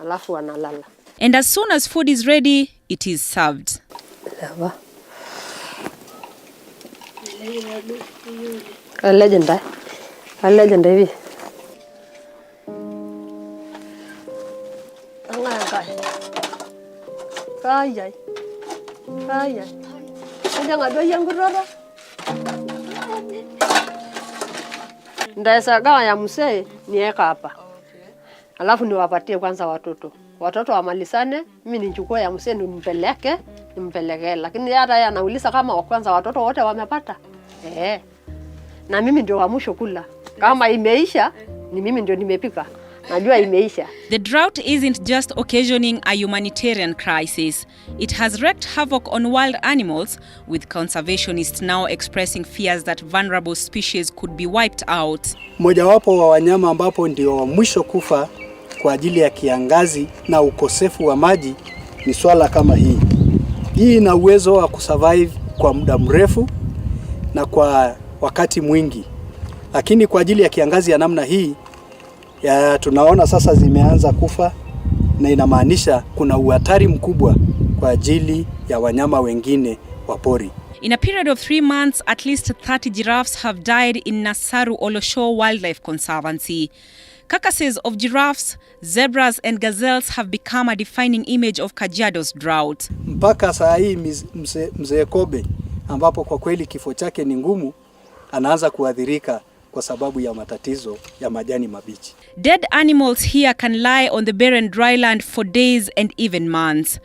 Alafu wanalala. And as soon as food is ready, it is served. Legend hivi. Kaya. Ndio ngado yangu rora. Ndaesa gawa ya msee niweka hapa. Alafu niwapatie kwanza watoto. Watoto wamalisane, mimi nichukue ya msee nimpeleke, lakini hata yeye anauliza kama wa kwanza watoto wote wamepata. Na mimi ndio wa mwisho kula. Kama imeisha, ni mimi ndio nimepika. Najua imeisha. The drought isn't just occasioning a humanitarian crisis. It has wreaked havoc on wild animals, with conservationists now expressing fears that vulnerable species could be wiped out. Mojawapo wa wanyama ambapo ndio wa mwisho kufa kwa ajili ya kiangazi na ukosefu wa maji ni swala kama hii. Hii ina uwezo wa kusurvive kwa muda mrefu na kwa wakati mwingi. Lakini kwa ajili ya kiangazi ya namna hii tunaona sasa zimeanza kufa, na inamaanisha kuna uhatari mkubwa kwa ajili ya wanyama wengine wa pori. In a period of 3 months, at least 30 giraffes have died in Nasaru Olosho Wildlife Conservancy. Carcasses of giraffes, zebras and gazelles have become a defining image of Kajiado's drought. Mpaka saa hii mzee Kobe, ambapo kwa kweli kifo chake ni ngumu, anaanza kuadhirika kwa sababu ya matatizo ya majani mabichi. Dead animals here can lie on the barren dryland for days and even months.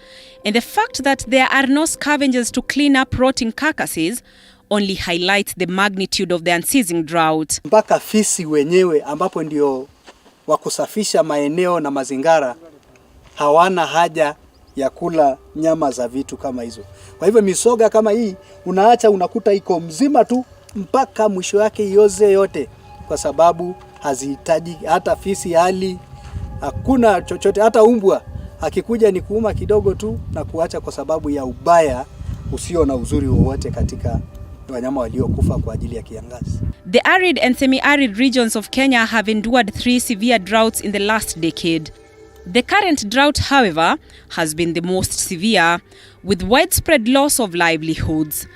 And the fact that there are no scavengers to clean up rotting carcasses only highlights the magnitude of the unceasing drought. Mpaka fisi wenyewe ambapo ndio wa kusafisha maeneo na mazingara hawana haja ya kula nyama za vitu kama hizo. Kwa hivyo misoga kama hii unaacha unakuta iko mzima tu mpaka mwisho yake ioze yote, kwa sababu hazihitaji hata fisi hali, hakuna chochote. Hata umbwa akikuja ni kuuma kidogo tu na kuacha kwa sababu ya ubaya usio na uzuri wowote katika wanyama waliokufa kwa ajili ya kiangazi. The arid and semi-arid regions of Kenya have endured 3 severe droughts in the last decade. The current drought, however, has been the most severe, with widespread loss of livelihoods.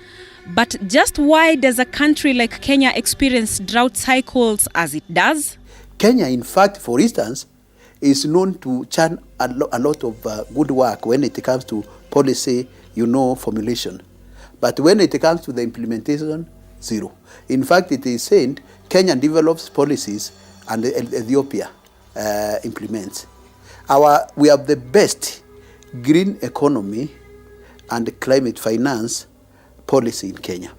But just why does a country like Kenya experience drought cycles as it does? Kenya, in fact, for instance, is known to churn a lot of good work when it comes to policy, formulation. But when it comes to the implementation, zero. In fact, it is said Kenya develops policies and Ethiopia implements. We have the best green economy and climate finance policy in Kenya.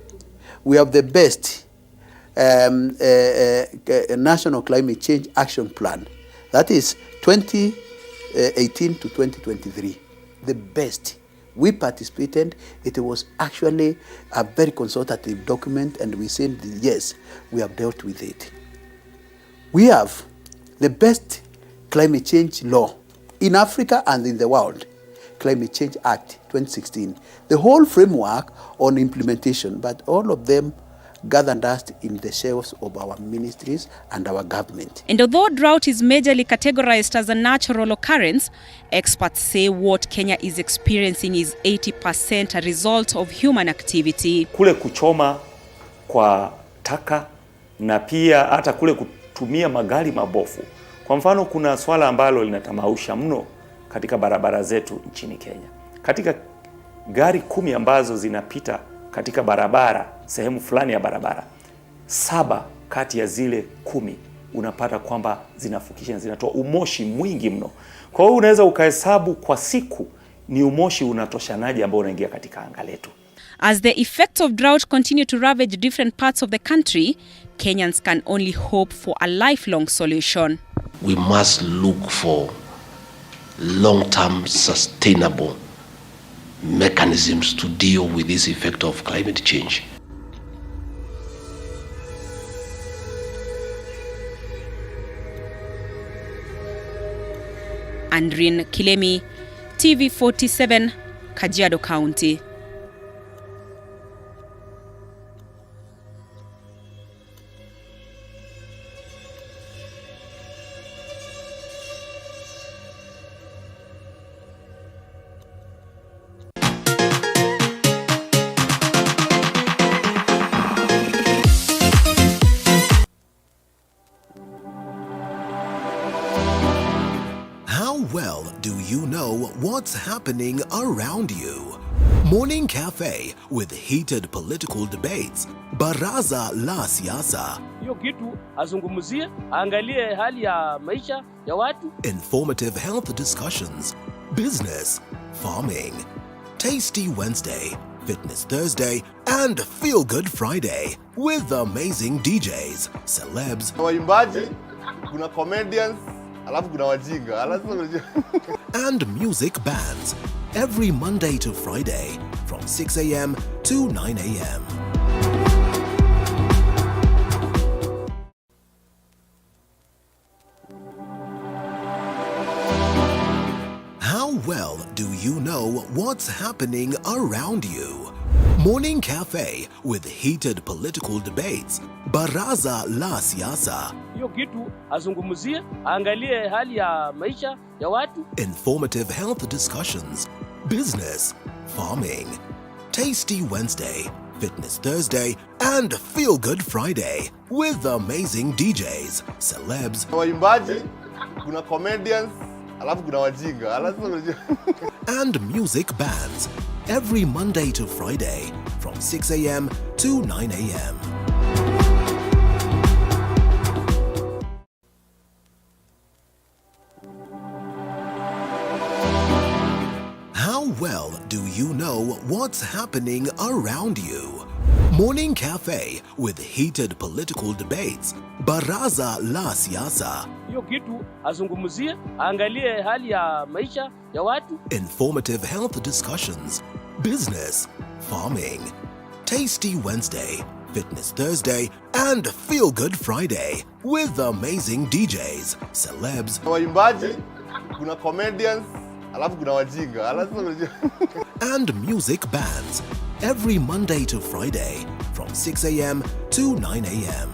We have the best national climate change action plan. That is 2018 to 2023. The best. We participated. It was actually a very consultative document, and we said, yes, we have dealt with it. We have the best climate change law in Africa and in the world. Climate Change Act 2016. The whole framework on implementation, but all of them gather dust in the shelves of our ministries and our government. And although drought is majorly categorized as a natural occurrence, experts say what Kenya is experiencing is 80% a result of human activity. Kule kuchoma kwa taka na pia hata kule kutumia magari mabofu. Kwa mfano kuna swala ambalo linatamausha mno katika barabara zetu nchini Kenya. Katika gari 10 ambazo zinapita katika barabara, sehemu fulani ya barabara, 7 kati ya zile 10 unapata kwamba zinafukisha, zinatoa umoshi mwingi mno. Kwa hiyo unaweza ukahesabu kwa siku ni umoshi unatoshanaje ambao unaingia katika anga letu. As the effects of drought continue to ravage different parts of the country, Kenyans can only hope for a lifelong solution. We must look for long-term sustainable mechanisms to deal with this effect of climate change. Andrin Kilemi, TV47, Kajiado County. Well, do you know what's happening around you? Morning Cafe with heated political debates. Baraza la Siasa. Hiyo kitu azungumzie, angalie hali ya maisha ya watu. Informative health discussions. Business, farming. Tasty Wednesday, Fitness Thursday, and Feel Good Friday with amazing DJs, celebs, waimbaji, kuna comedians, alafu kuna wajinga, and music bands every Monday to Friday from 6 a.m. to 9 a.m. How well do you know what's happening around you? Morning Cafe with heated political debates. Baraza la Siasa. Hiyo kitu azungumzie, angalie hali ya maisha ya watu. Informative health discussions. Business, farming. Tasty Wednesday, Fitness Thursday, and Feel Good Friday with amazing DJs, celebs, waimbaji, kuna comedians, alafu kuna wajinga, and music bands every Monday to Friday from 6 a.m. to 9 a.m. How well do you know what's happening around you? Morning Cafe with heated political debates. Baraza la Siasa. Hiyo kitu azungumzie, angalie hali ya maisha ya watu. Informative health discussions. Business, farming. Tasty Wednesday, Fitness Thursday, and Feel Good Friday with amazing DJs, celebs, waimbaji, kuna comedians, alafu kuna wajinga, and music bands every Monday to Friday from 6 a.m. to 9 a.m.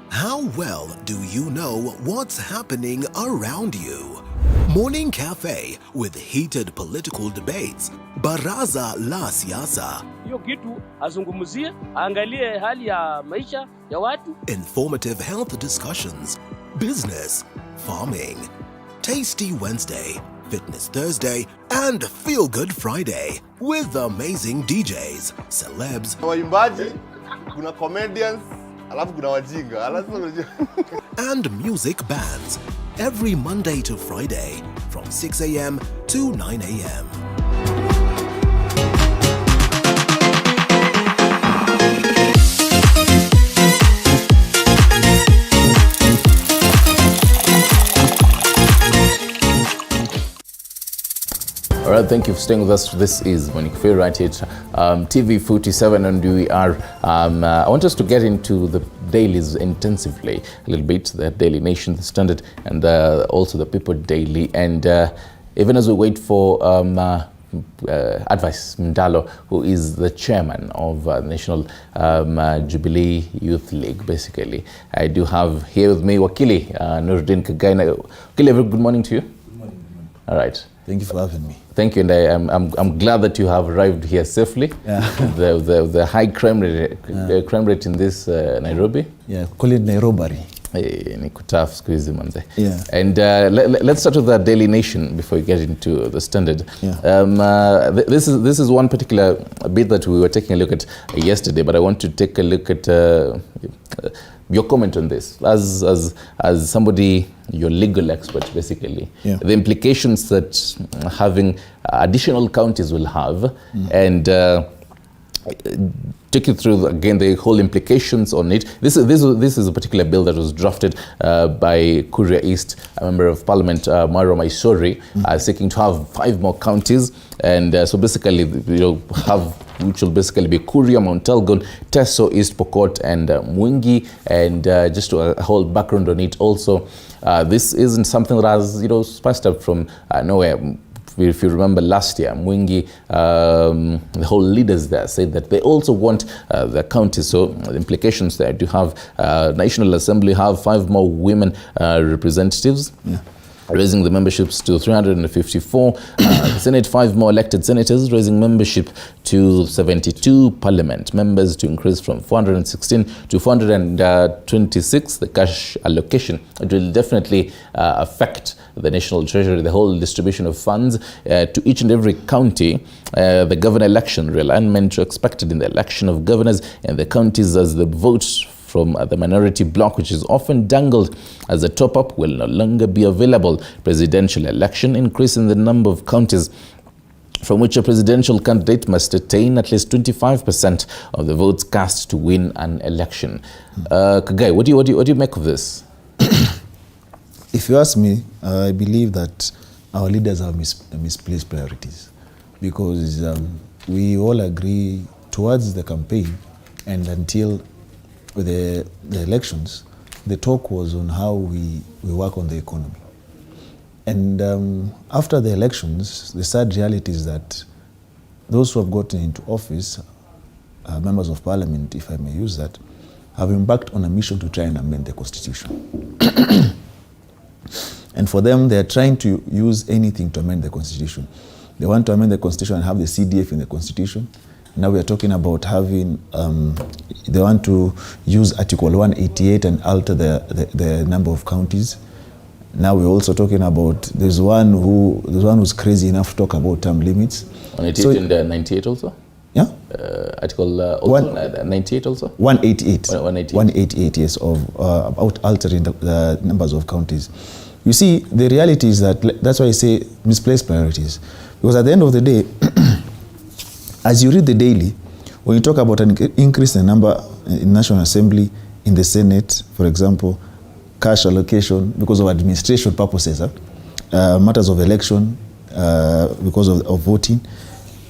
How well do you know what's happening around you? Morning Cafe with heated political debates. Baraza la Siasa. Hiyo kitu azungumzie, angalie hali ya maisha ya watu. Informative health discussions. Business, farming. Tasty Wednesday, Fitness Thursday, and Feel Good Friday with amazing DJs, celebs, waimbaji, kuna comedians, alafu kuna wajinga, and music bands every Monday to Friday from 6 a.m. to 9 a.m. All right, thank you for staying with us. This is Morning Cafe right here at TV 47, and we are, I want us to get into the dailies intensively a little bit, the Daily Nation, the Standard, and also the People Daily. And even as we wait for Advice Mdalo, who is the chairman of National Jubilee Youth League, basically, I do have here with me Wakili Nuruddin Kagaina. Wakili, very good morning to you. Good morning. All right. Thank you for having me. Thank you, and I'm glad that you have arrived here safely. Yeah. the high crime rate in this Nairobi. Yeah, call it Nairobi. Ni kutaf siku hizi manze. Yeah. And let's start with the Daily Nation before we get into the Standard. Yeah. This is one particular bit that we were taking a look at yesterday, but I want to take a look at your comment on this as somebody, your legal expert, basically. Yeah. The implications that having additional counties will have, and take you through again the whole implications on it. This is a particular bill that was drafted by Kuria East, a member of Parliament, Maro Maisori, seeking to have 5 more counties, and so basically, which will basically be Kuria, Mount Elgon, Teso, East Pokot, and Mwingi. And just a whole background on it also, this isn't something that has spiced up from nowhere. If you remember last year, Mwingi, the whole leaders there said that they also want the county. So the implications there, to have National Assembly have 5 more women representatives. Yeah. Raising the memberships to 354. The Senate, 5 more elected senators, raising membership to 72. Parliament members to increase from 416 to 426. The cash allocation, it will definitely affect the national treasury, the whole distribution of funds to each and every county. The governor election, realignment expected in the election of governors and the counties as the votes from the minority bloc, which is often dangled as a top-up, will no longer be available. Presidential election, increase in the number of counties from which a presidential candidate must attain at least 25% of the votes cast to win an election. Kagai, what do you make of this? If you ask me, I believe that our leaders have misplaced priorities, because we all agree towards the campaign and until the elections, the talk was on how we work on the economy. And after the elections, the sad reality is that those who have gotten into office, members of parliament, if I may use that, have embarked on a mission to try and amend the constitution. And for them, they are trying to use anything to amend the constitution. They want to amend the constitution and have the CDF in the constitution. Now we are talking about having, they want to use Article 188 and alter the number of counties. Now we're also talking about, there's one who's crazy enough to talk about term limits. 188 and 98 also? Yeah? Article 98 also? 188. 188. 188, yes, about altering the numbers of counties. You see, the reality is that's why I say misplaced priorities. Because at the end of the day, as you read the Daily, when you talk about an increase in number in National Assembly, in the Senate, for example, cash allocation because of administration purposes, matters of election because of voting,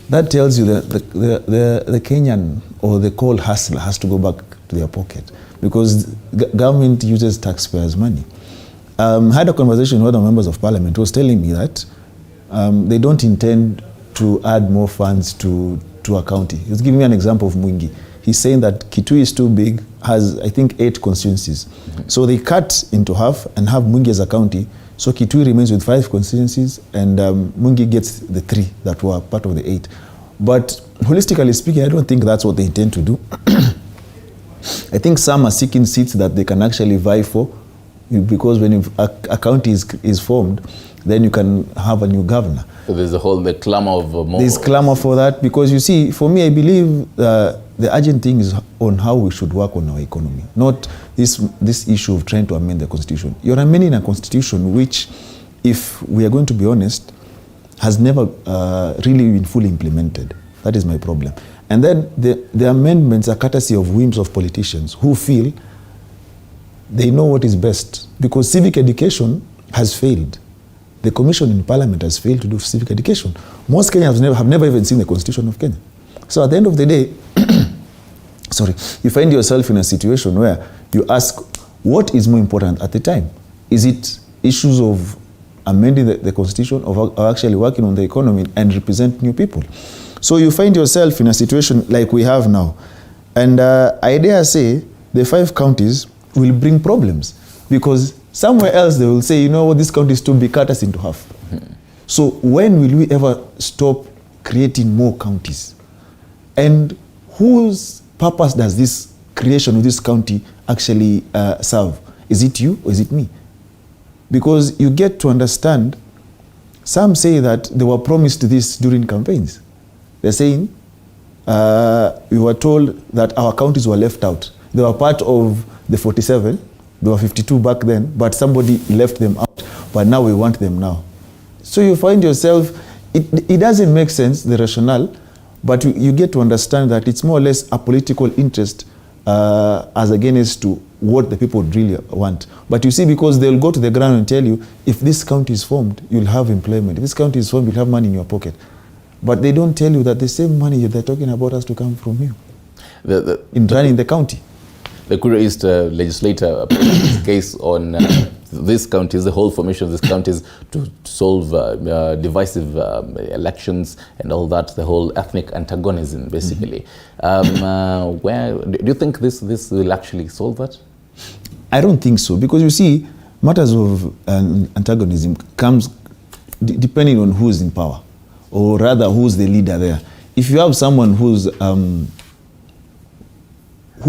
that tells you that the Kenyan or the coal hustler has to go back to their pocket, because government uses taxpayers' money. I had a conversation with one of the members of parliament who was telling me that they don't intend to add more funds to a county. He was giving me an example of Mwingi. He's saying that Kitui is too big, has I think 8 constituencies. So they cut into half and have Mwingi as a county. So Kitui remains with 5 constituencies and Mwingi gets the 3 that were part of the 8. But holistically speaking, I don't think that's what they intend to do. I think some are seeking seats that they can actually vie for, because when a county is formed, then you can have a new governor. So there's the clamor of more. There's clamor for that, because you see, for me, I believe the urgent thing is on how we should work on our economy, not this issue of trying to amend the constitution. You're amending a constitution which, if we are going to be honest, has never really been fully implemented. That is my problem. And then the amendments are courtesy of whims of politicians who feel they know what is best, because civic education has failed. the commission in parliament has failed to do civic education. Most Kenyans have never even seen the constitution of Kenya. So at the end of the day, you find yourself in a situation where you ask, what is more important at the time? Is it issues of amending the constitution or actually working on the economy and represent new people? So you find yourself in a situation like we have now. And I dare say the 5 counties will bring problems, because somewhere else they will say, you know what, this county is too big, cut us into half. So when will we ever stop creating more counties? And whose purpose does this creation of this county actually serve? Is it you or is it me? Because you get to understand, some say that they were promised this during campaigns. They're saying, we were told that our counties were left out. They were part of the 47, there were 52 back then, but somebody left them out, but now we want them now. So you find yourself, it doesn't make sense, the rationale, but you get to understand that it's more or less a political interest as against to what the people really want. But you see, because they'll go to the ground and tell you, if this county is formed, you'll have employment. If this county is formed, you'll have money in your pocket. But they don't tell you that the same money they're talking about has to come from you in running the county. The Kura East legislator put this case on these counties, the whole formation of these counties, to solve divisive elections and all that, the whole ethnic antagonism, basically. Where do you think this will actually solve that? I don't think so, because you see, matters of antagonism comes depending on who's in power, or rather who's the leader there. If you have someone who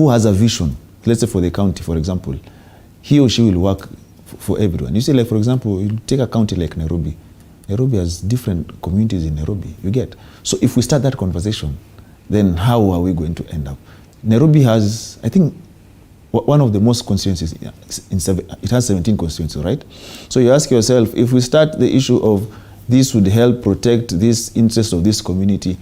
has a vision, let's say for the county, for example, he or she will work for everyone. You see, like, for example, you take a county like Nairobi. Nairobi has different communities in Nairobi, you get. So if we start that conversation, then how are we going to end up? Nairobi has, I think, one of the most constituencies, it has 17 constituencies, right? So you ask yourself, if we start the issue of this would help protect this interest of this community,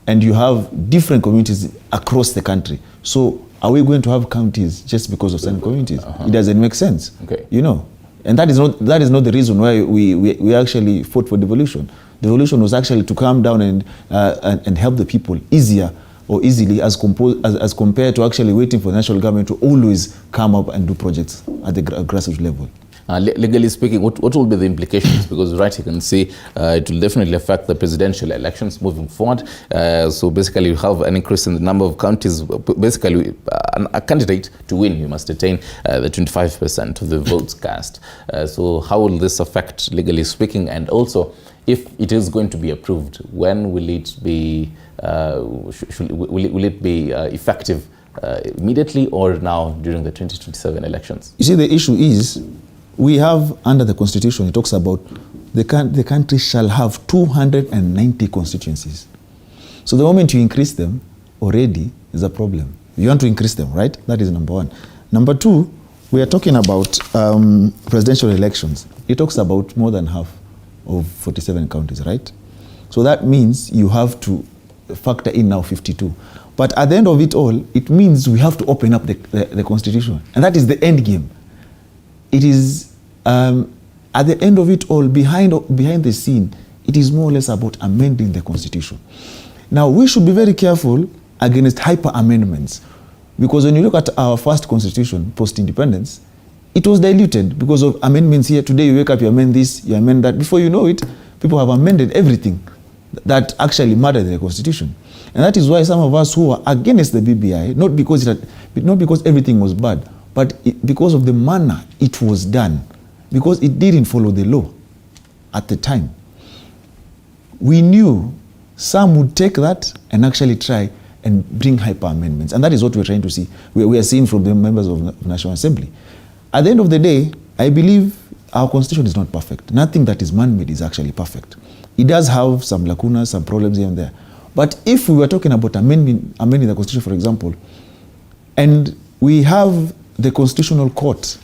and you have different communities across the country, so are we going to have counties just because of certain communities? It doesn't make sense, you know. And that is not the reason why we actually fought for devolution. Devolution was actually to come down and help the people easily as compared to actually waiting for the national government to always come up and do projects at the grassroots level. Legally speaking, what will be the implications? Because right, you can see it will definitely affect the presidential elections moving forward. So basically, you have an increase in the number of counties. Basically, a candidate to win, you must attain the 25% of the votes cast. So how will this affect, legally speaking? And also, if it is going to be approved, when will it be? Will it be effective immediately, or now during the 2027 elections? You see, the issue is, we have, under the constitution, it talks about the country shall have 290 constituencies. So the moment you increase them, already is a problem. You want to increase them, right? That is number one. Number two, we are talking about presidential elections. It talks about more than half of 47 counties, right? So that means you have to factor in now 52. But at the end of it all, it means we have to open up the constitution. And that is the end game. It is, at the end of it all, behind the scene, it is more or less about amending the constitution. Now, we should be very careful against hyper amendments, because when you look at our first constitution, post-independence, it was diluted because of amendments here. Today, you wake up, you amend this, you amend that. Before you know it, people have amended everything that actually mattered in the constitution. And that is why some of us who are against the BBI, not because everything was bad, but because of the manner it was done, because it didn't follow the law at the time. We knew some would take that and actually try and bring hyper amendments. And that is what we're trying to see. We are seeing from the members of the National Assembly. At the end of the day, I believe our constitution is not perfect. Nothing that is man-made is actually perfect. It does have some lacunas, some problems here and there. But if we were talking about amending the constitution, for example, and we have the Constitutional Court,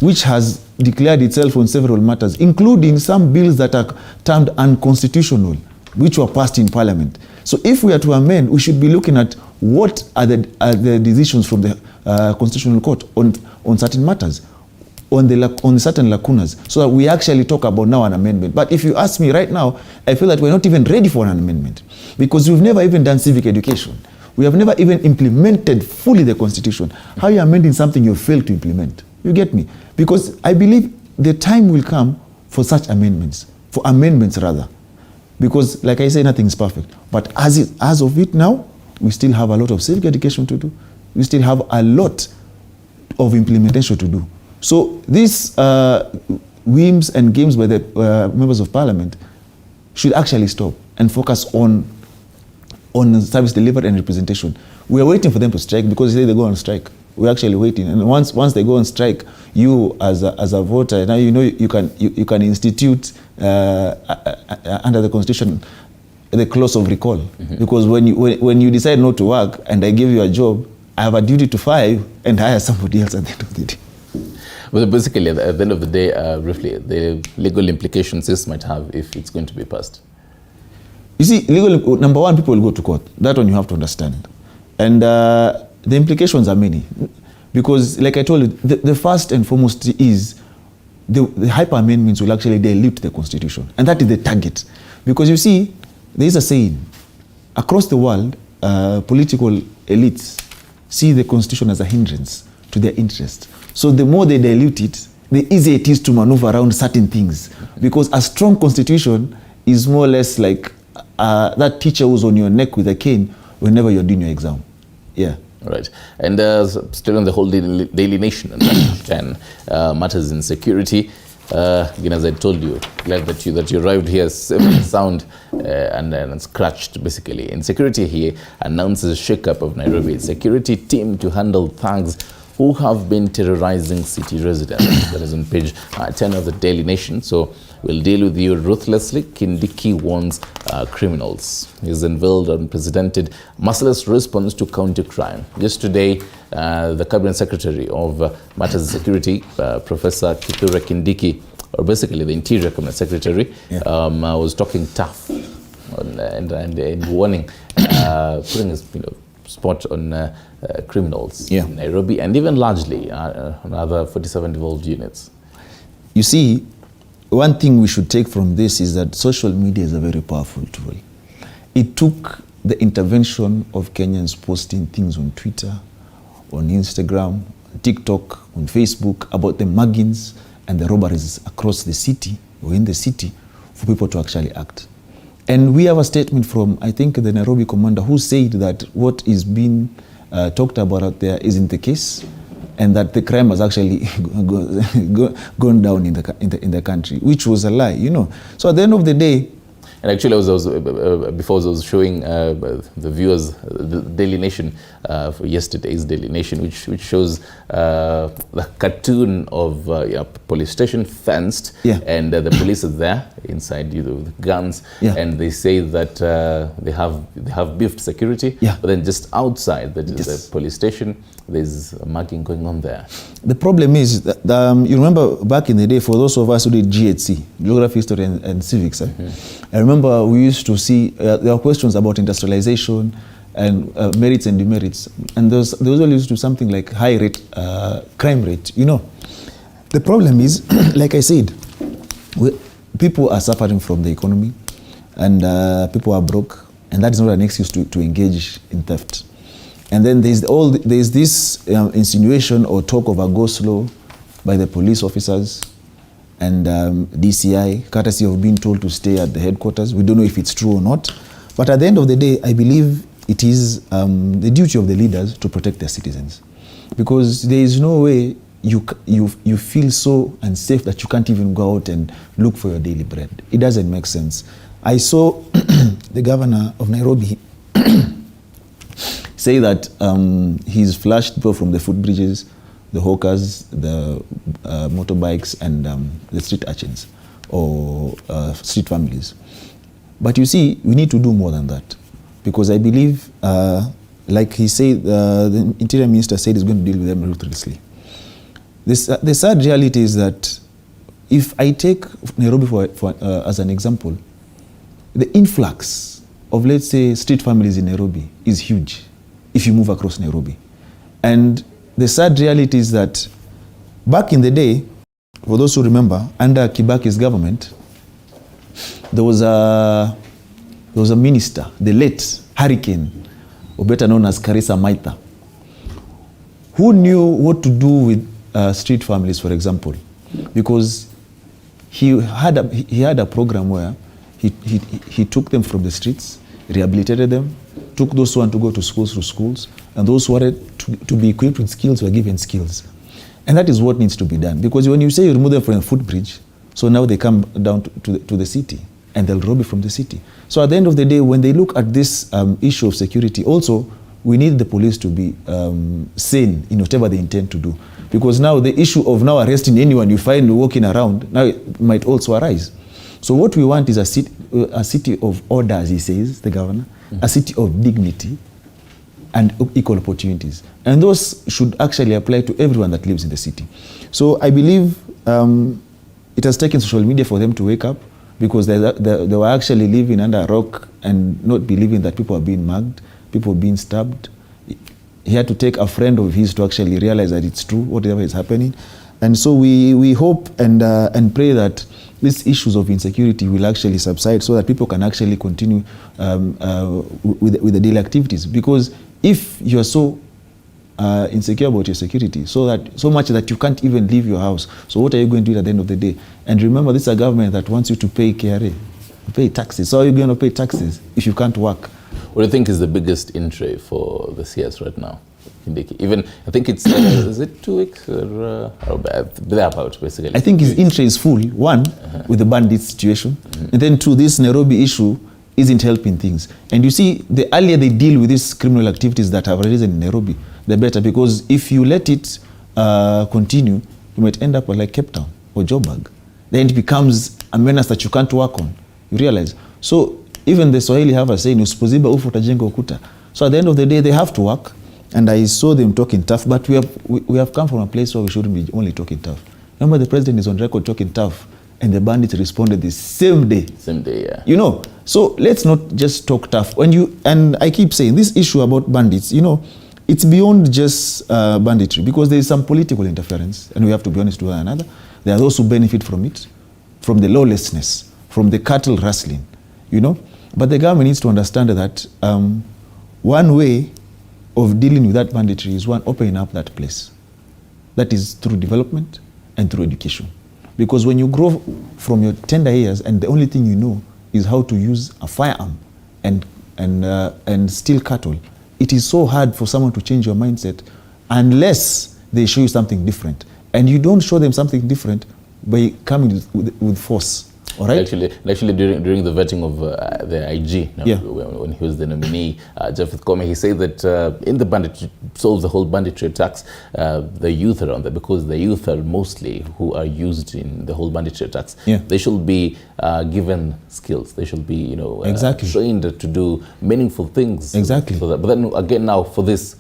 which has declared itself on several matters, including some bills that are termed unconstitutional, which were passed in Parliament. So if we are to amend, we should be looking at what are the decisions from the Constitutional Court on certain matters. on the certain lacunas, so that we actually talk about now an amendment. But if you ask me right now, I feel that we're not even ready for an amendment, because we've never even done civic education. We have never even implemented fully the Constitution. How are you amending something you failed to implement? You get me? Because I believe the time will come for such amendments, rather. Because, like I say, nothing is perfect. But as of it now, we still have a lot of civic education to do. We still have a lot of implementation to do. So these whims and games by the members of parliament should actually stop and focus on service delivery and representation. We are waiting for them to strike, because they go on strike. We're actually waiting, and once they go on strike, you as a voter, now you can institute under the Constitution the clause of recall, because when you decide not to work and I give you a job, I have a duty to fire you and hire somebody else at the end of the day. Well, basically, at the end of the day, briefly, the legal implications this might have if it's going to be passed. You see, number one, people will go to court. That one you have to understand. And the implications are many. Because, like I told you, the first and foremost is the hyper amendments will actually dilute the Constitution. And that is the target. Because you see, there is a saying, across the world, political elites see the Constitution as a hindrance to their interest. So the more they dilute it, the easier it is to maneuver around certain things. Because a strong Constitution is more or less like that teacher who's on your neck with a cane whenever you're doing your exam. Yeah. Right. And still on the whole Daily Nation and matters in security. Again, as I told you, glad that you arrived here safe and sound and scratched, basically. Insecurity here announces shake-up of Nairobi security team to handle thugs who have been terrorizing city residents. That is on page 10 of the Daily Nation. So we'll deal with you ruthlessly. Kindiki warns criminals. He's unveiled unprecedented merciless response to counter crime. Just today, the Cabinet Secretary of Matters of Security, Professor Kithure Kindiki, or basically the Interior Cabinet Secretary, was talking tough and warning, putting his spot on criminals in Nairobi and even largely on other 47 devolved units. You see, one thing we should take from this is that social media is a very powerful tool. It took the intervention of Kenyans posting things on Twitter, on Instagram, TikTok, on Facebook about the muggings and the robberies across the city or in the city for people to actually act. And we have a statement from, I think, the Nairobi commander who said that what is being talked about out there isn't the case, and that the crime has actually gone down in the country, which was a lie, So at the end of the day, and actually, before I was showing the viewers the Daily Nation for yesterday's Daily Nation, which shows the cartoon of a police station fenced, and the police are there inside with guns, and they say that they have beefed security, but then just outside the police station, there's a mugging going on there. The problem is that you remember back in the day, for those of us who did GHC, Geography, History, and Civics. I remember we used to see there were questions about industrialization and merits and demerits, and they also used to something like high rate, crime rate. The problem is, like I said, people are suffering from the economy, and people are broke, and that is not an excuse to engage in theft. And then there's this insinuation or talk of a go-slow by the police officers and DCI, courtesy of being told to stay at the headquarters. We don't know if it's true or not. But at the end of the day, I believe it is the duty of the leaders to protect their citizens. Because there is no way you feel so unsafe that you can't even go out and look for your daily bread. It doesn't make sense. I saw the governor of Nairobi say that he's flushed people from the footbridges, the hawkers, the motorbikes, and the street urchins or street families. But you see, we need to do more than that, because I believe, like he said, the Interior Minister said he's going to deal with them ruthlessly. The sad reality is that if I take Nairobi as an example, the influx of, let's say, street families in Nairobi is huge if you move across Nairobi. And the sad reality is that back in the day, for those who remember, under Kibaki's government, there was a minister, the late Hurricane, or better known as Karisa Maitha, who knew what to do with street families, for example, because he had a program where he took them from the streets, rehabilitated them, took those who want to go to schools, and those who wanted to be equipped with skills were given skills. And that is what needs to be done. Because when you say you remove them from a footbridge, so now they come down to the city, and they'll rob you from the city. So at the end of the day, when they look at this issue of security, also, we need the police to be sane in whatever they intend to do. Because now the issue of now arresting anyone you find walking around, now it might also arise. So what we want is a city of order, as he says, the governor, a city of dignity and equal opportunities. And those should actually apply to everyone that lives in the city. So I believe it has taken social media for them to wake up, because they were actually living under a rock and not believing that people are being mugged, people are being stabbed. He had to take a friend of his to actually realize that it's true, whatever is happening. And so we hope and pray that these issues of insecurity will actually subside, so that people can actually continue with the daily activities. Because if you're so insecure about your security, so much that you can't even leave your house, so what are you going to do at the end of the day? And remember, this is a government that wants you to pay KRA, pay taxes. So how are you going to pay taxes if you can't work? What do you think is the biggest in-tray for the CS right now? Even, I think it's, is it 2 weeks or thereabout, basically? I think his in-tray is full. One, with the bandit situation. And then two, this Nairobi issue isn't helping things. And you see, the earlier they deal with these criminal activities that have arisen in Nairobi, the better. Because if you let it continue, you might end up like Cape Town or Joburg. Then it becomes a menace that you can't work on. You realize? So even the Swahili have a saying, usipoziba ufu utajenga ukuta. So at the end of the day, they have to work. And I saw them talking tough, but we have come from a place where we shouldn't be only talking tough. Remember, the president is on record talking tough, and the bandits responded the same day. Same day, yeah. You know, so let's not just talk tough. And I keep saying, this issue about bandits, you know, it's beyond just banditry, because there is some political interference, and we have to be honest with one another. There are those who benefit from it, from the lawlessness, from the cattle rustling, you know. But the government needs to understand that one way of dealing with that banditry is one, opening up that place. That is through development and through education. Because when you grow from your tender years and the only thing you know is how to use a firearm and steal cattle, it is so hard for someone to change your mindset unless they show you something different. And you don't show them something different by coming with force. All right. Actually, during the vetting of the IG, when he was the nominee, Jeffrey Kome, he said that in the banditry, solves the whole banditry attacks, the youth around there, because the youth are mostly who are used in the whole banditry attacks. They should be given skills. They should be, you know, trained to do meaningful things. Exactly. So that, but then again, now for this,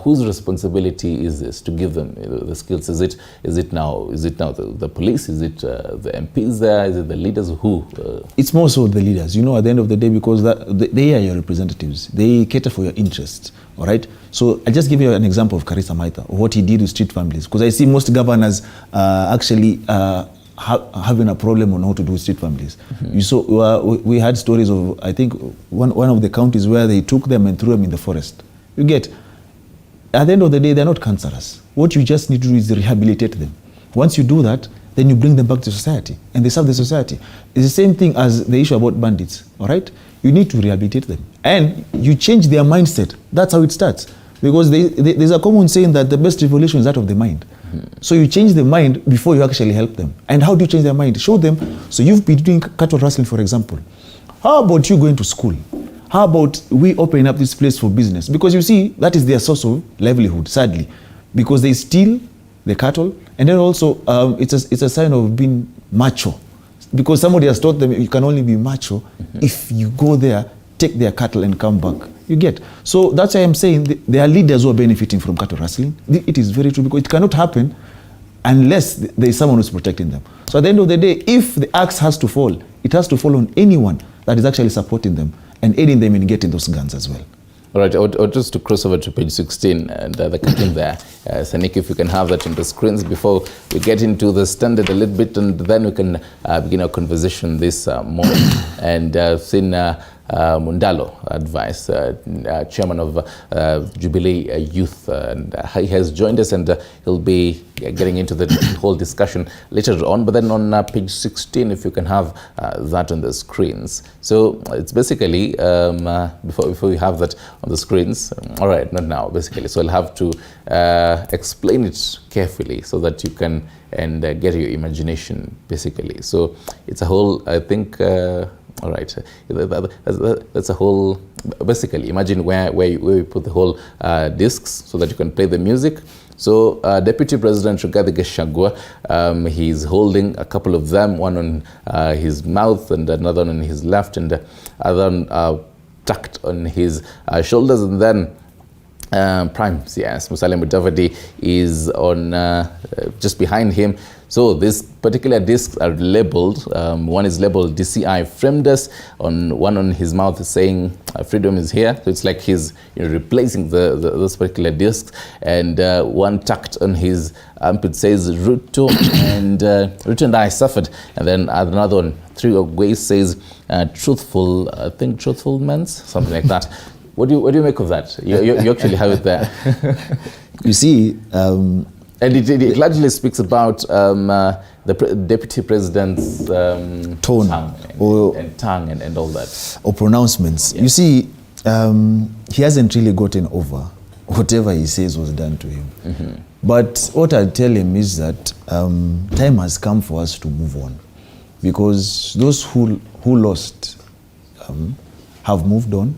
whose responsibility is this to give them the skills? Is it now the police? Is it the MPs there? Is it the leaders? Who? It's more so the leaders. You know, at the end of the day, because they are your representatives. They cater for your interests. All right. So I just give you an example of Karisa Maitha, of what he did with street families. Because I see most governors actually having a problem on how to do with street families. You saw we had stories of, I think, one of the counties where they took them and threw them in the forest. You get. At the end of the day, they're not cancerous. What you just need to do is rehabilitate them. Once you do that, then you bring them back to society, and they serve the society. It's the same thing as the issue about bandits, all right? You need to rehabilitate them, and you change their mindset. That's how it starts. Because there's a common saying that the best revolution is that of the mind. So you change the mind before you actually help them. And how do you change their mind? Show them. So you've been doing cattle rustling, for example. How about you going to school? How about we open up this place for business? Because you see, that is their source of livelihood, sadly. Because they steal the cattle, and then also it's a sign of being macho. Because somebody has taught them you can only be macho if you go there, take their cattle and come back. You get? So that's why I'm saying there are leaders who are benefiting from cattle rustling. It is very true, because it cannot happen unless there is someone who's protecting them. So at the end of the day, if the axe has to fall, it has to fall on anyone that is actually supporting them and aiding them in getting those guns as well. All right, or just to cross over to page 16 and the cartoon there. Sanik, if you can have that on the screens before we get into the standard a little bit, and then we can begin our conversation this morning. And seen Mundalo advice, chairman of Jubilee Youth, and he has joined us, and he'll be getting into the whole discussion later on. But then on page 16, if you can have that on the screens. So it's basically, before we have that on the screens, all right, not now, basically. So I'll have to explain it carefully so that you can get your imagination, basically. So it's a whole, I think, all right, that's a whole, basically, imagine where we put the whole discs so that you can play the music. So Deputy President Rigathi Gachagua, he's holding a couple of them, one on his mouth and another one on his left, and other one tucked on his shoulders. And then Prime CS Musalia Mudavadi is on just behind him. So these particular discs are labeled. One is labeled DCI framed us. One on his mouth is saying freedom is here. So it's like he's replacing those particular discs. And one tucked on his armpit says Ruto and I suffered. And then another one, 3 ways says truthful. I think truthful means something like that. What do you make of that? You actually have it there. You see. And it largely speaks about the deputy president's tone tongue and all that. Or pronouncements. Yeah. You see, he hasn't really gotten over whatever he says was done to him. Mm-hmm. But what I'll tell him is that time has come for us to move on. Because those who lost have moved on.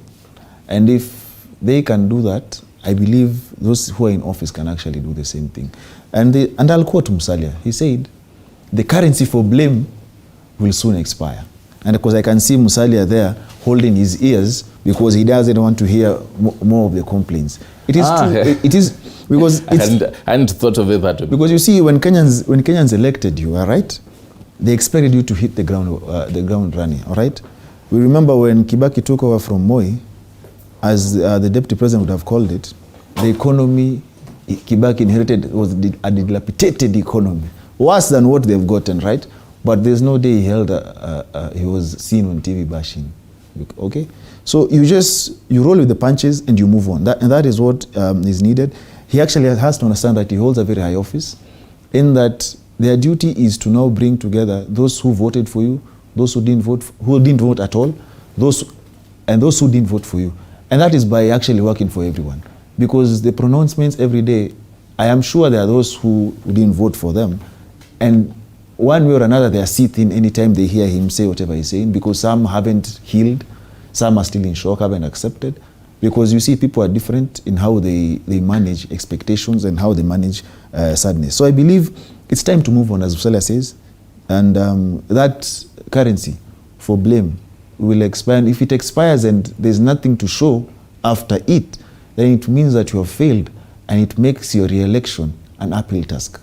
And if they can do that, I believe those who are in office can actually do the same thing. And I'll quote Musalia. He said, the currency for blame will soon expire. And because I can see Musalia there holding his ears because he doesn't want to hear more of the complaints. It is true. It is because it's, I hadn't thought of it that way. Because you see, when Kenyans elected you, all right, they expected you to hit the ground running, all right. We remember when Kibaki took over from Moi, as the deputy president would have called it, the economy Kibaki inherited was a dilapidated economy, worse than what they've gotten, right? But there's no day he was seen on TV bashing. Okay, so you roll with the punches and you move on. And that is what is needed. He actually has to understand that he holds a very high office, in that their duty is to now bring together those who voted for you, those who didn't vote at all, those who didn't vote for you. And that is by actually working for everyone. Because the pronouncements every day, I am sure there are those who didn't vote for them. And one way or another, they are sitting anytime they hear him say whatever he's saying, because some haven't healed, some are still in shock, haven't accepted. Because you see, people are different in how they manage expectations and how they manage sadness. So I believe it's time to move on, as Musalia says. And that currency for blame will expire. If it expires and there's nothing to show after it, then it means that you have failed, and it makes your re-election an uphill task.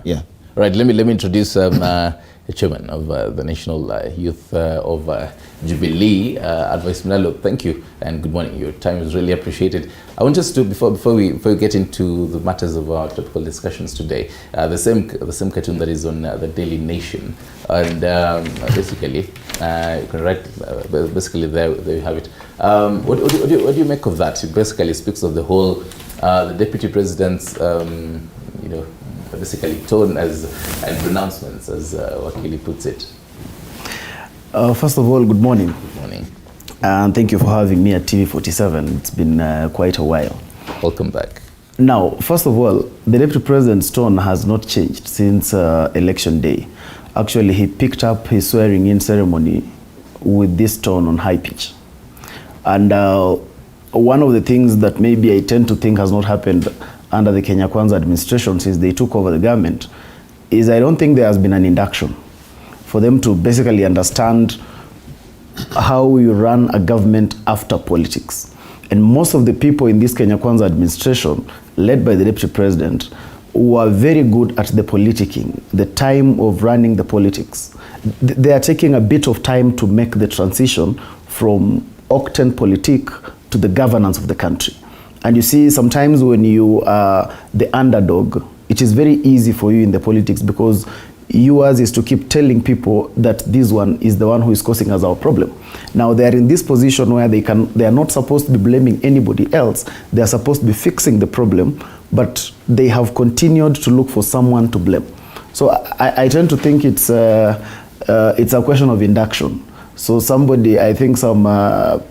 Yeah. Right. Let me introduce the chairman of the National Youth of Jubilee, Advice Mnalo. Thank you and good morning. Your time is really appreciated. I want us to before we get into the matters of our topical discussions today, the same cartoon that is on the Daily Nation, and basically you can write basically there you have it. What do you make of that? It basically speaks of the whole the deputy president's basically tone and pronouncements, as Wakili puts it. First of all, good morning. Good morning. And thank you for having me at TV47. It's been quite a while. Welcome back. Now, first of all, the Deputy President's tone has not changed since election day. Actually, he picked up his swearing-in ceremony with this tone on high pitch. And one of the things that maybe I tend to think has not happened under the Kenya Kwanza administration since they took over the government is I don't think there has been an induction for them to basically understand how you run a government after politics. And most of the people in this Kenya Kwanza administration, led by the Deputy President, were very good at the politicking, the time of running the politics. They are taking a bit of time to make the transition from octane politique to the governance of the country. And you see, sometimes when you are the underdog, it is very easy for you in the politics because yours is to keep telling people that this one is the one who is causing us our problem. Now they are in this position where they are not supposed to be blaming anybody else. They are supposed to be fixing the problem, but they have continued to look for someone to blame. So I tend to think it's a question of induction. So somebody, I think some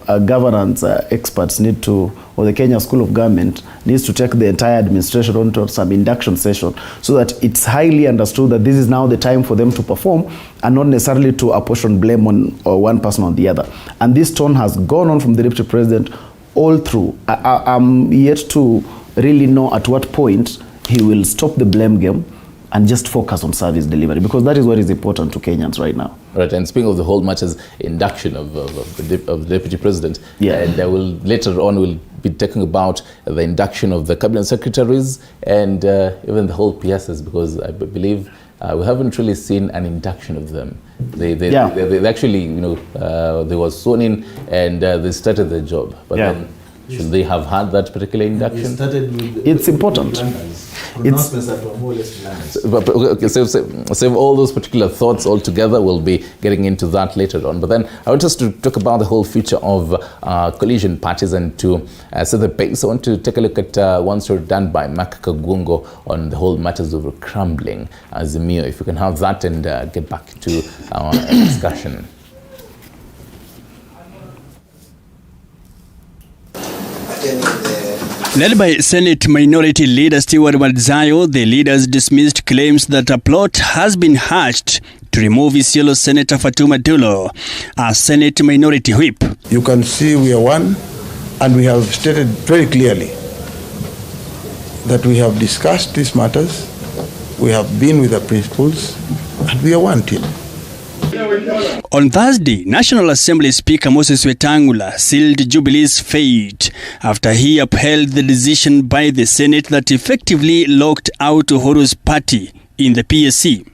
governance experts need to, or the Kenya School of Government needs to take the entire administration onto some induction session so that it's highly understood that this is now the time for them to perform and not necessarily to apportion blame on one person or the other. And this tone has gone on from the Deputy President all through. I'm yet to really know at what point he will stop the blame game and just focus on service delivery, because that is what is important to Kenyans right now. Right, and speaking of the whole matters, induction of the Deputy President, and later on we'll be talking about the induction of the cabinet secretaries and even the whole PSs, because I believe we haven't really seen an induction of them. They actually, they were sworn in and they started their job, but then should they have had that particular induction? It's important. Save all those particular thoughts all together. We'll be getting into that later on. But then I want us to talk about the whole future of coalition parties, and to set the pace, I want to take a look at one story done by Mark Kagwongo on the whole matters of crumbling Azimio. If we can have that and get back to our discussion. Led by Senate Minority Leader Stewart Wadzayo, the leaders dismissed claims that a plot has been hatched to remove Isiolo Senator Fatuma Dulo as Senate Minority Whip. You can see we are one, and we have stated very clearly that we have discussed these matters, we have been with the principles, and we are one team. On Thursday, National Assembly Speaker Moses Wetangula sealed Jubilee's fate after he upheld the decision by the Senate that effectively locked out Uhuru's party in the PSC.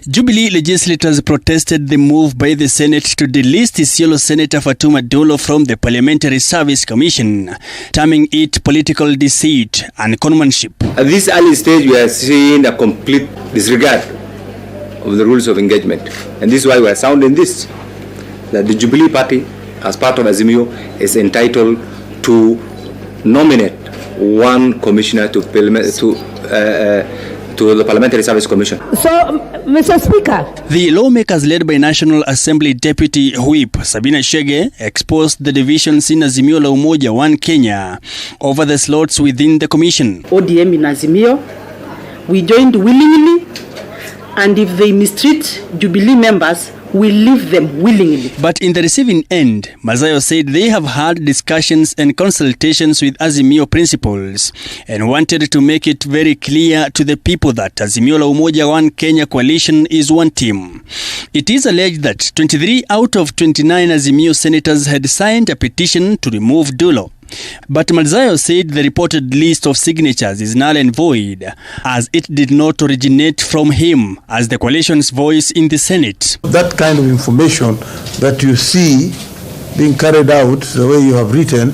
Jubilee legislators protested the move by the Senate to delist Isiolo Senator Fatuma Dulo from the Parliamentary Service Commission, terming it political deceit and conmanship. At this early stage, we are seeing a complete disregard of the rules of engagement. And this is why we are sounding this, that the Jubilee Party, as part of Azimio, is entitled to nominate one commissioner to the Parliamentary Service Commission. So, Mr. Speaker, the lawmakers led by National Assembly Deputy Whip Sabina Chege exposed the divisions in Azimio la Umoja One Kenya over the slots within the commission. ODM in Azimio, we joined willingly, and if they mistreat Jubilee members, we leave them willingly. But in the receiving end, Mazayo said they have had discussions and consultations with Azimio principals and wanted to make it very clear to the people that Azimio la Umoja One Kenya coalition is one team. It is alleged that 23 out of 29 Azimio senators had signed a petition to remove Dulo. But Mazayo said the reported list of signatures is null and void, as it did not originate from him as the coalition's voice in the Senate. That kind of information that you see being carried out the way you have written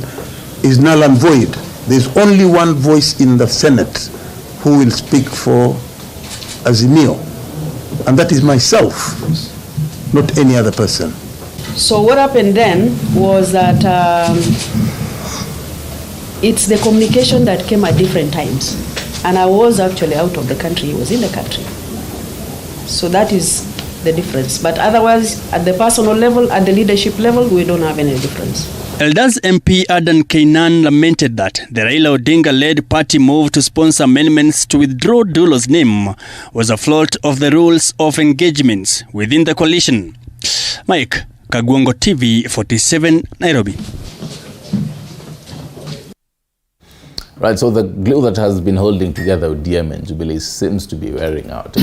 is null and void. There's only one voice in the Senate who will speak for Azimio, and that is myself, not any other person. So what happened then was that it's the communication that came at different times. And I was actually out of the country, he was in the country. So that is the difference. But otherwise, at the personal level, at the leadership level, we don't have any difference. Elders MP Adan Kainan lamented that the Raila Odinga-led party move to sponsor amendments to withdraw Dulo's name was a flaw of the rules of engagements within the coalition. Mike Kagwongo, TV 47, Nairobi. Right, so the glue that has been holding together ODM and Jubilee seems to be wearing out.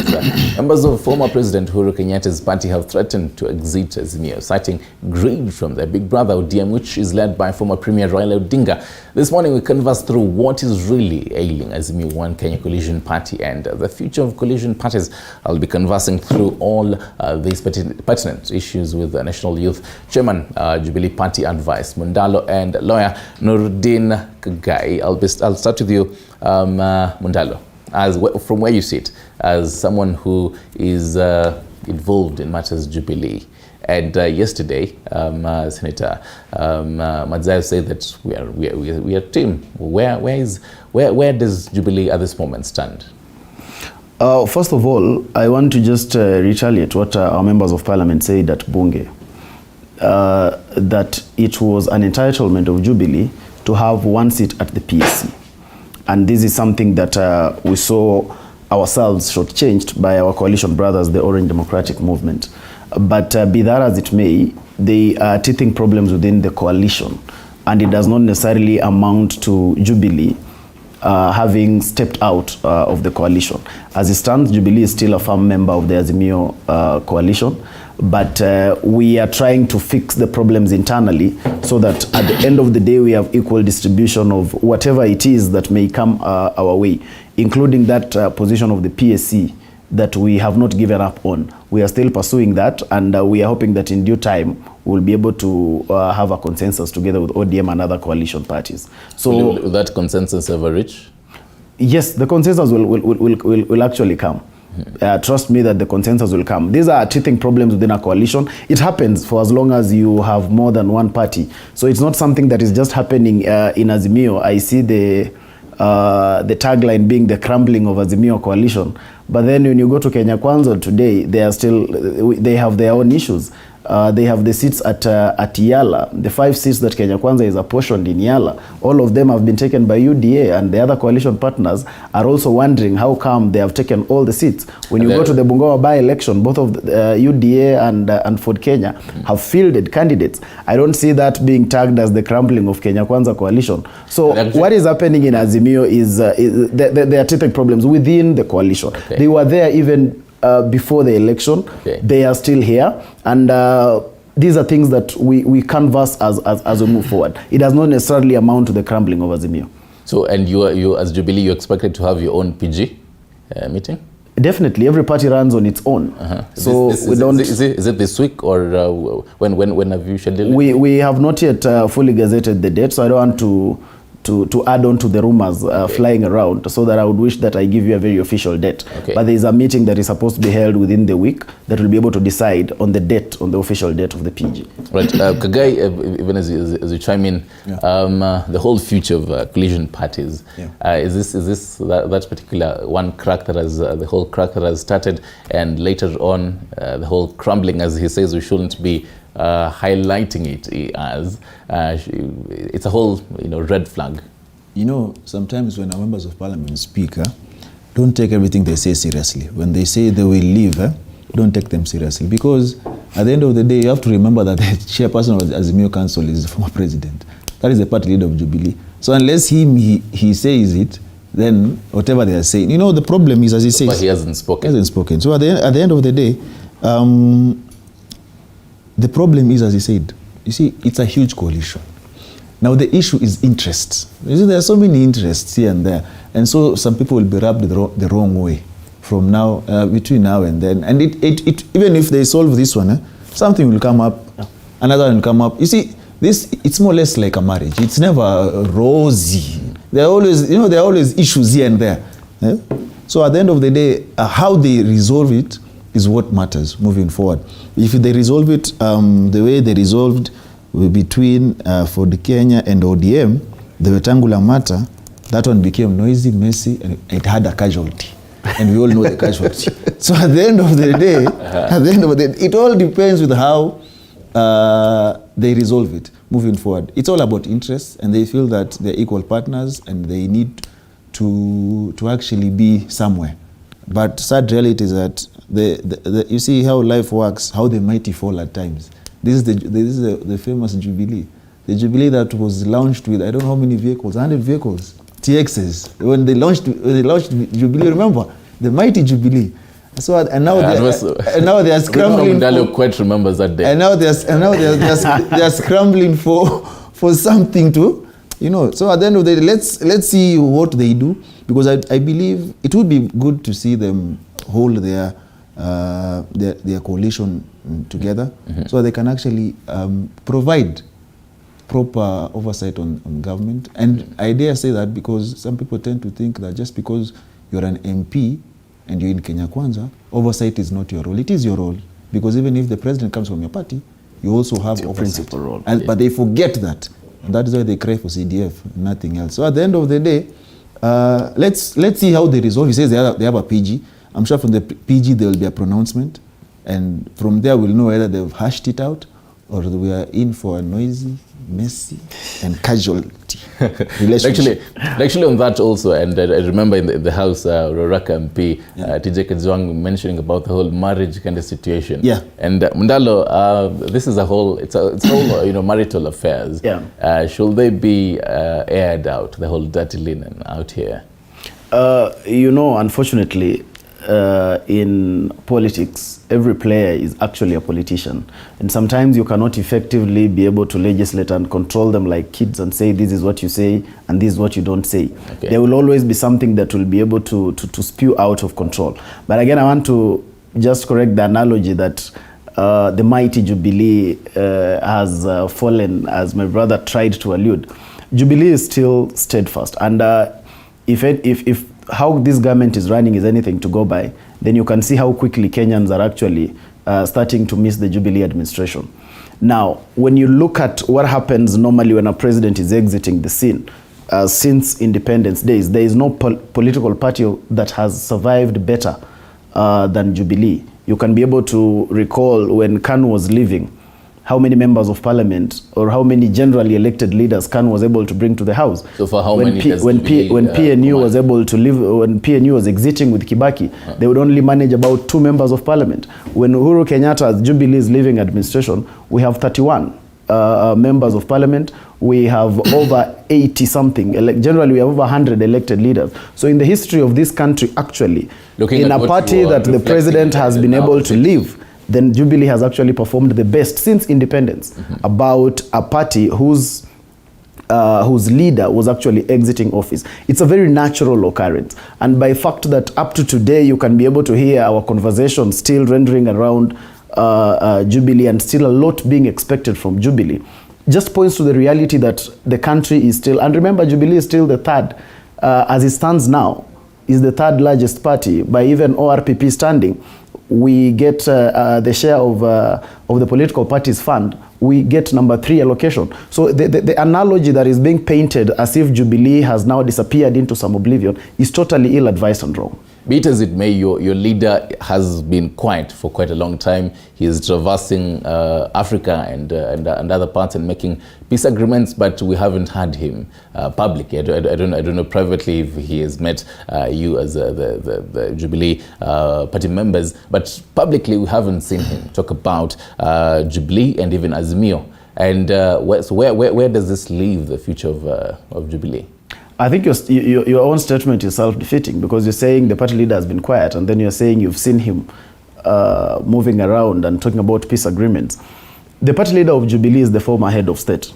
Members of former President Uhuru Kenyatta's party have threatened to exit Azimio, citing greed from their big brother ODM, which is led by former Premier Raila Odinga. This morning we conversed through what is really ailing Azimio One Kenya Coalition Party and the future of coalition parties. I'll be conversing through all these pertinent issues with the National Youth Chairman, Jubilee Party Advice, Mundalo, and lawyer Nuruddin Kagai. I'll start with you, Mundalo, from where you sit, as someone who is involved in matters Jubilee. And yesterday, Senator Madzayo said that we are a team. Where does Jubilee at this moment stand? First of all, I want to just retaliate what our members of parliament said at Bunge, that it was an entitlement of Jubilee to have one seat at the PSC. And this is something that we saw ourselves shortchanged by our coalition brothers, the Orange Democratic Movement. But be that as it may, they are teething problems within the coalition, and it does not necessarily amount to Jubilee having stepped out of the coalition. As it stands, Jubilee is still a firm member of the Azimio coalition, but we are trying to fix the problems internally so that at the end of the day we have equal distribution of whatever it is that may come our way, including that position of the PSC that we have not given up on. We are still pursuing that, and we are hoping that in due time we'll be able to have a consensus together with ODM and other coalition parties. So will that consensus ever reach? Yes, the consensus will actually come. Trust me that the consensus will come. These are teething problems within a coalition. It happens for as long as you have more than one party. So it's not something that is just happening in Azimio. I see the tagline being the crumbling of Azimio coalition. But then when you go to Kenya Kwanza today, they have their own issues. They have the seats at Yala. The 5 seats that Kenya Kwanza is apportioned in Yala, all of them have been taken by UDA, and the other coalition partners are also wondering how come they have taken all the seats. When you go to the Bungoma by-election, both of UDA and Ford Kenya have fielded candidates. I don't see that being tagged as the crumbling of Kenya Kwanza coalition. So what is happening in Azimio is there are teething problems within the coalition. Okay. They were there even before the election. Okay. They are still here, and these are things that we canvass as we move forward. It does not necessarily amount to the crumbling of Azimio. So, and you as Jubilee, you expected to have your own PG meeting? Definitely, every party runs on its own. So is it this week, or when have you scheduled it? We have not yet fully gazetted the date, so I don't want to add on to the rumors flying around, so that I would wish that I give you a very official date. Okay. But there is a meeting that is supposed to be held within the week that will be able to decide on the date, on the official date of the PG. Right, Kagai, even as you chime in, the whole future of coalition parties, is this that particular one crack that has the whole crack that has started, and later on the whole crumbling, as he says, we shouldn't be highlighting it as it's a whole red flag. Sometimes when our members of parliament speak, don't take everything they say seriously. When they say they will leave, don't take them seriously, because at the end of the day you have to remember that the chairperson of the Azimio Council is the former president. That is the party leader of Jubilee. So unless he says it, then whatever they are saying, the problem is, as he says, but he hasn't spoken. So at the end of the day, the problem is, as he said, you see, it's a huge coalition. Now the issue is interests. You see, there are so many interests here and there, and so some people will be rubbed the wrong way from now, between now and then. And it even if they solve this one, something will come up, another one will come up. You see, it's more or less like a marriage. It's never rosy. There are always issues here and there. So at the end of the day, how they resolve it is what matters moving forward. If they resolve it the way they resolved between Ford Kenya and ODM, the Wetangula matter, that one became noisy, messy, and it had a casualty. And we all know the casualty. So at the end of the day, it all depends with how they resolve it moving forward. It's all about interests, and they feel that they're equal partners and they need to actually be somewhere. But sad reality is that you see how life works, how the mighty fall at times. This is the famous Jubilee. The Jubilee that was launched with, I don't know how many vehicles, 100 vehicles. TXs when they launched Jubilee. Remember the mighty Jubilee. So and now they are scrambling. Ndalo quite remembers that day. And now they are scrambling for something to, you know. So at the end of the day, let's see what they do, because I believe it would be good to see them hold their coalition together, so they can actually provide proper oversight on government. And I dare say that because some people tend to think that just because you're an MP and you're in Kenya Kwanza, oversight is not your role. It is your role, because even if the president comes from your party, you also have oversight. Principal role. But they forget that. And that is why they cry for CDF, nothing else. So at the end of the day, let's see how they resolve. He says they have a PG. I'm sure from the PG there will be a pronouncement, and from there we'll know whether they've hashed it out or we are in for a noisy, messy, and casualty relationship. Actually, on that also, and I remember in the House, Roraka MP, TJ Kedzwang mentioning about the whole marriage kind of situation. Yeah. And Mndalo, this is it's whole marital affairs. Yeah. Should they be aired out, the whole dirty linen out here? Unfortunately, in politics, every player is actually a politician, and sometimes you cannot effectively be able to legislate and control them like kids and say this is what you say and this is what you don't say. Okay. There will always be something that will be able to spew out of control. But again, I want to just correct the analogy that the mighty Jubilee has fallen, as my brother tried to allude. Jubilee is still steadfast, and if how this government is running is anything to go by, then you can see how quickly Kenyans are actually starting to miss the Jubilee administration. Now, when you look at what happens normally when a president is exiting the scene, since independence days, there is no political party that has survived better than Jubilee. You can be able to recall when Khan was leaving, how many members of parliament or how many generally elected leaders Khan was able to bring to the house. So for how when many when PNU was able to leave, when PNU was exiting with Kibaki, they would only manage about 2 members of parliament. When Uhuru Kenyatta's Jubilee is leaving administration, we have 31 members of parliament. We have over 80 something. Generally, we have over 100 elected leaders. So in the history of this country, actually, in a party that the president has been able to leave, then Jubilee has actually performed the best since independence, about a party whose leader was actually exiting office. It's a very natural occurrence. And by fact that up to today, you can be able to hear our conversation still rendering around Jubilee and still a lot being expected from Jubilee, just points to the reality that the country is still, and remember, Jubilee is still the third, as it stands now, is the third largest party by even ORPP standing. We get the share of the political parties fund, we get number 3 allocation. So the analogy that is being painted as if Jubilee has now disappeared into some oblivion is totally ill-advised and wrong. Be it as it may, your leader has been quiet for quite a long time. He is traversing Africa and other parts and making peace agreements, but we haven't had him publicly. I don't know privately if he has met you as the Jubilee party members, but publicly we haven't seen him talk about Jubilee and even Azimio. And where does this leave the future of Jubilee? I think your own statement is self-defeating, because you're saying the party leader has been quiet, and then you're saying you've seen him moving around and talking about peace agreements. The party leader of Jubilee is the former head of state.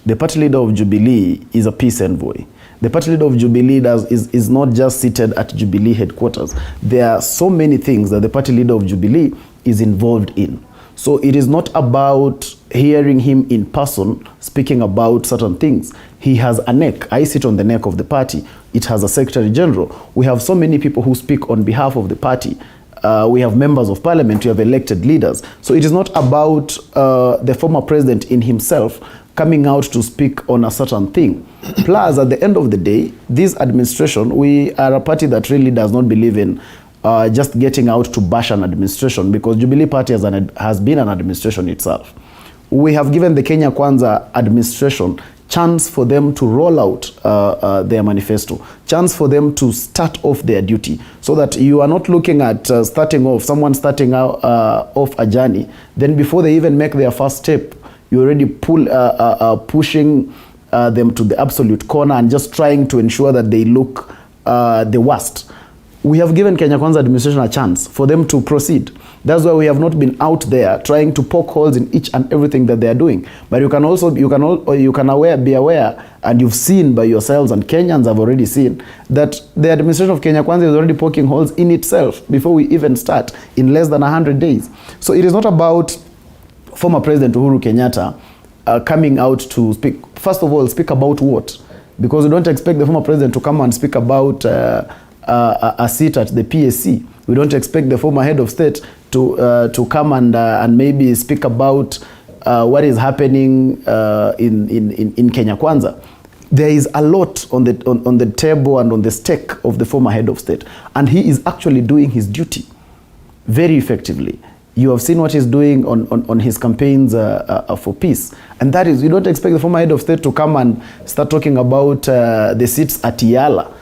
The party leader of Jubilee is a peace envoy. The party leader of Jubilee is not just seated at Jubilee headquarters. There are so many things that the party leader of Jubilee is involved in. So it is not about hearing him in person speaking about certain things. He has a neck. I sit on the neck of the party. It has a secretary general. We have so many people who speak on behalf of the party. We have members of parliament. We have elected leaders. So it is not about the former president in himself coming out to speak on a certain thing. Plus, at the end of the day, this administration, we are a party that really does not believe in just getting out to bash an administration, because Jubilee Party has been an administration itself. We have given the Kenya Kwanza administration chance for them to roll out their manifesto, chance for them to start off their duty, so that you are not looking at someone starting out off a journey, then before they even make their first step, you already pushing them to the absolute corner and just trying to ensure that they look the worst. We have given Kenya Kwanza administration a chance for them to proceed. That's why we have not been out there trying to poke holes in each and everything that they are doing. But you can also be aware, and you've seen by yourselves, and Kenyans have already seen, that the administration of Kenya Kwanza is already poking holes in itself before we even start in less than 100 days. So it is not about former President Uhuru Kenyatta coming out to speak. First of all, speak about what? Because we don't expect the former president to come and speak about a seat at the PSC. We don't expect the former head of state to come and maybe speak about what is happening in Kenya Kwanza. There is a lot on the table and on the stake of the former head of state, and he is actually doing his duty very effectively. You have seen what he's doing on his campaigns for peace. And that is, you don't expect the former head of state to come and start talking about the seats at Yala,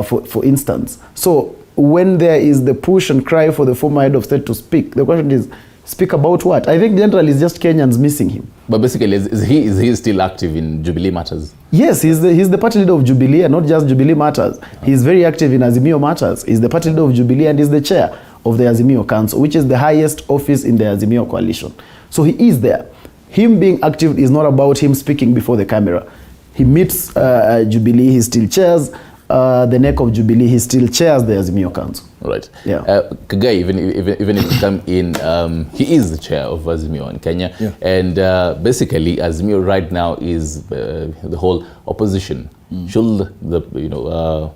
for instance. So when there is the push and cry for the former head of state to speak, the question is, speak about what? I think generally it's just Kenyans missing him. But basically, is he still active in Jubilee Matters? Yes, he's the party leader of Jubilee, and not just Jubilee Matters. He's very active in Azimio Matters. He's the party leader of Jubilee, and he's the chair of the Azimio Council, which is the highest office in the Azimio coalition. So he is there. Him being active is not about him speaking before the camera. He meets Jubilee, he still chairs the neck of Jubilee, he still chairs the Azimio Council. Right. Yeah. Kagai, even if you come in, he is the chair of Azimio in Kenya. Yeah. And basically, Azimio right now is the whole opposition. Should the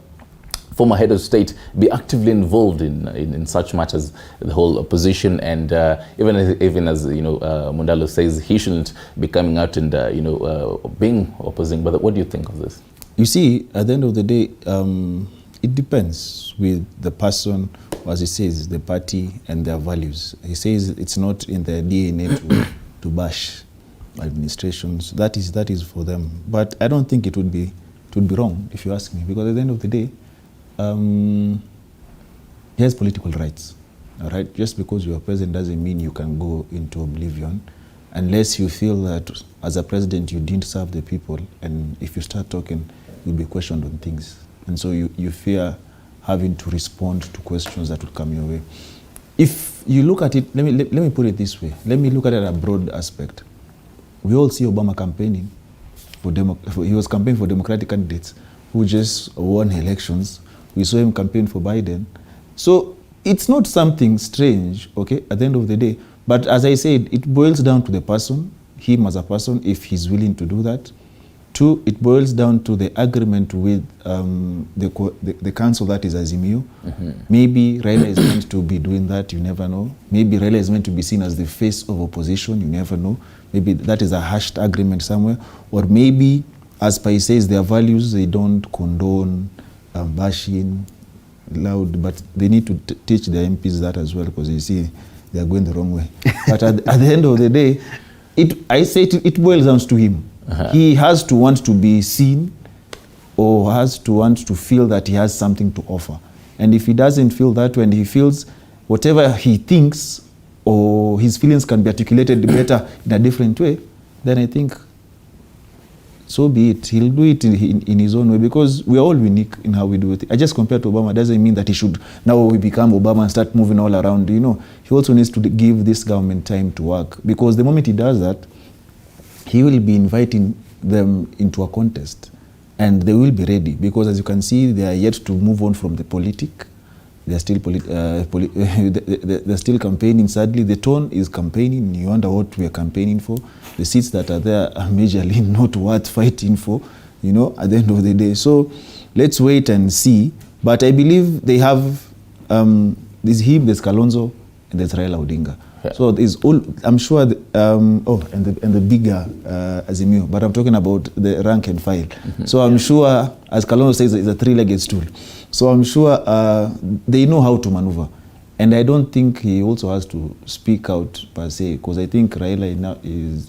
former head of state be actively involved in such matters, the whole opposition, and even as Mundalo says, he shouldn't be coming out and being opposing. But what do you think of this? You see, at the end of the day, it depends with the person, as he says, the party and their values. He says it's not in their DNA to bash administrations. That is for them. But I don't think it would be wrong, if you ask me, because at the end of the day, he has political rights. All right, just because you are president doesn't mean you can go into oblivion, unless you feel that as a president you didn't serve the people, and if you start talking, you'll be questioned on things, and so you fear having to respond to questions that would come your way. If you look at it, let me put it this way. Let me look at it at a broad aspect. We all see Obama campaigning he was campaigning for Democratic candidates who just won elections. We saw him campaign for Biden. So it's not something strange, okay, at the end of the day. But as I said, it boils down to the person, him as a person, if he's willing to do that. Two, it boils down to the agreement with the council that is Azimio. Maybe Raila is meant to be doing that, you never know. Maybe Raila is meant to be seen as the face of opposition, you never know. Maybe that is a hashed agreement somewhere. Or maybe, as Pai says, their values, they don't condone bashing loud, but they need to teach their MPs that as well, because you see, they are going the wrong way. But at the end of the day, it boils down to him. He has to want to be seen, or has to want to feel that he has something to offer. And if he doesn't feel that way, and he feels whatever he thinks or his feelings can be articulated better in a different way, then I think so be it. He'll do it in his own way, because we are all unique in how we do it. I just compared to Obama doesn't mean that he should now we become Obama and start moving all around. He also needs to give this government time to work, because the moment he does that, he will be inviting them into a contest, and they will be ready, because as you can see, they are yet to move on from the politic. They are still they're still campaigning. Sadly, the tone is campaigning. You wonder what we are campaigning for. The seats that are there are majorly not worth fighting for, at the end of the day. So let's wait and see. But I believe they have there's him, there's Kalonzo, and there's Raila Odinga. Yeah. So there's all, I'm sure, and the bigger Azimio, but I'm talking about the rank and file. So I'm sure, as Kalonzo says, it's a three-legged stool. So I'm sure they know how to maneuver. And I don't think he also has to speak out per se, because I think Raila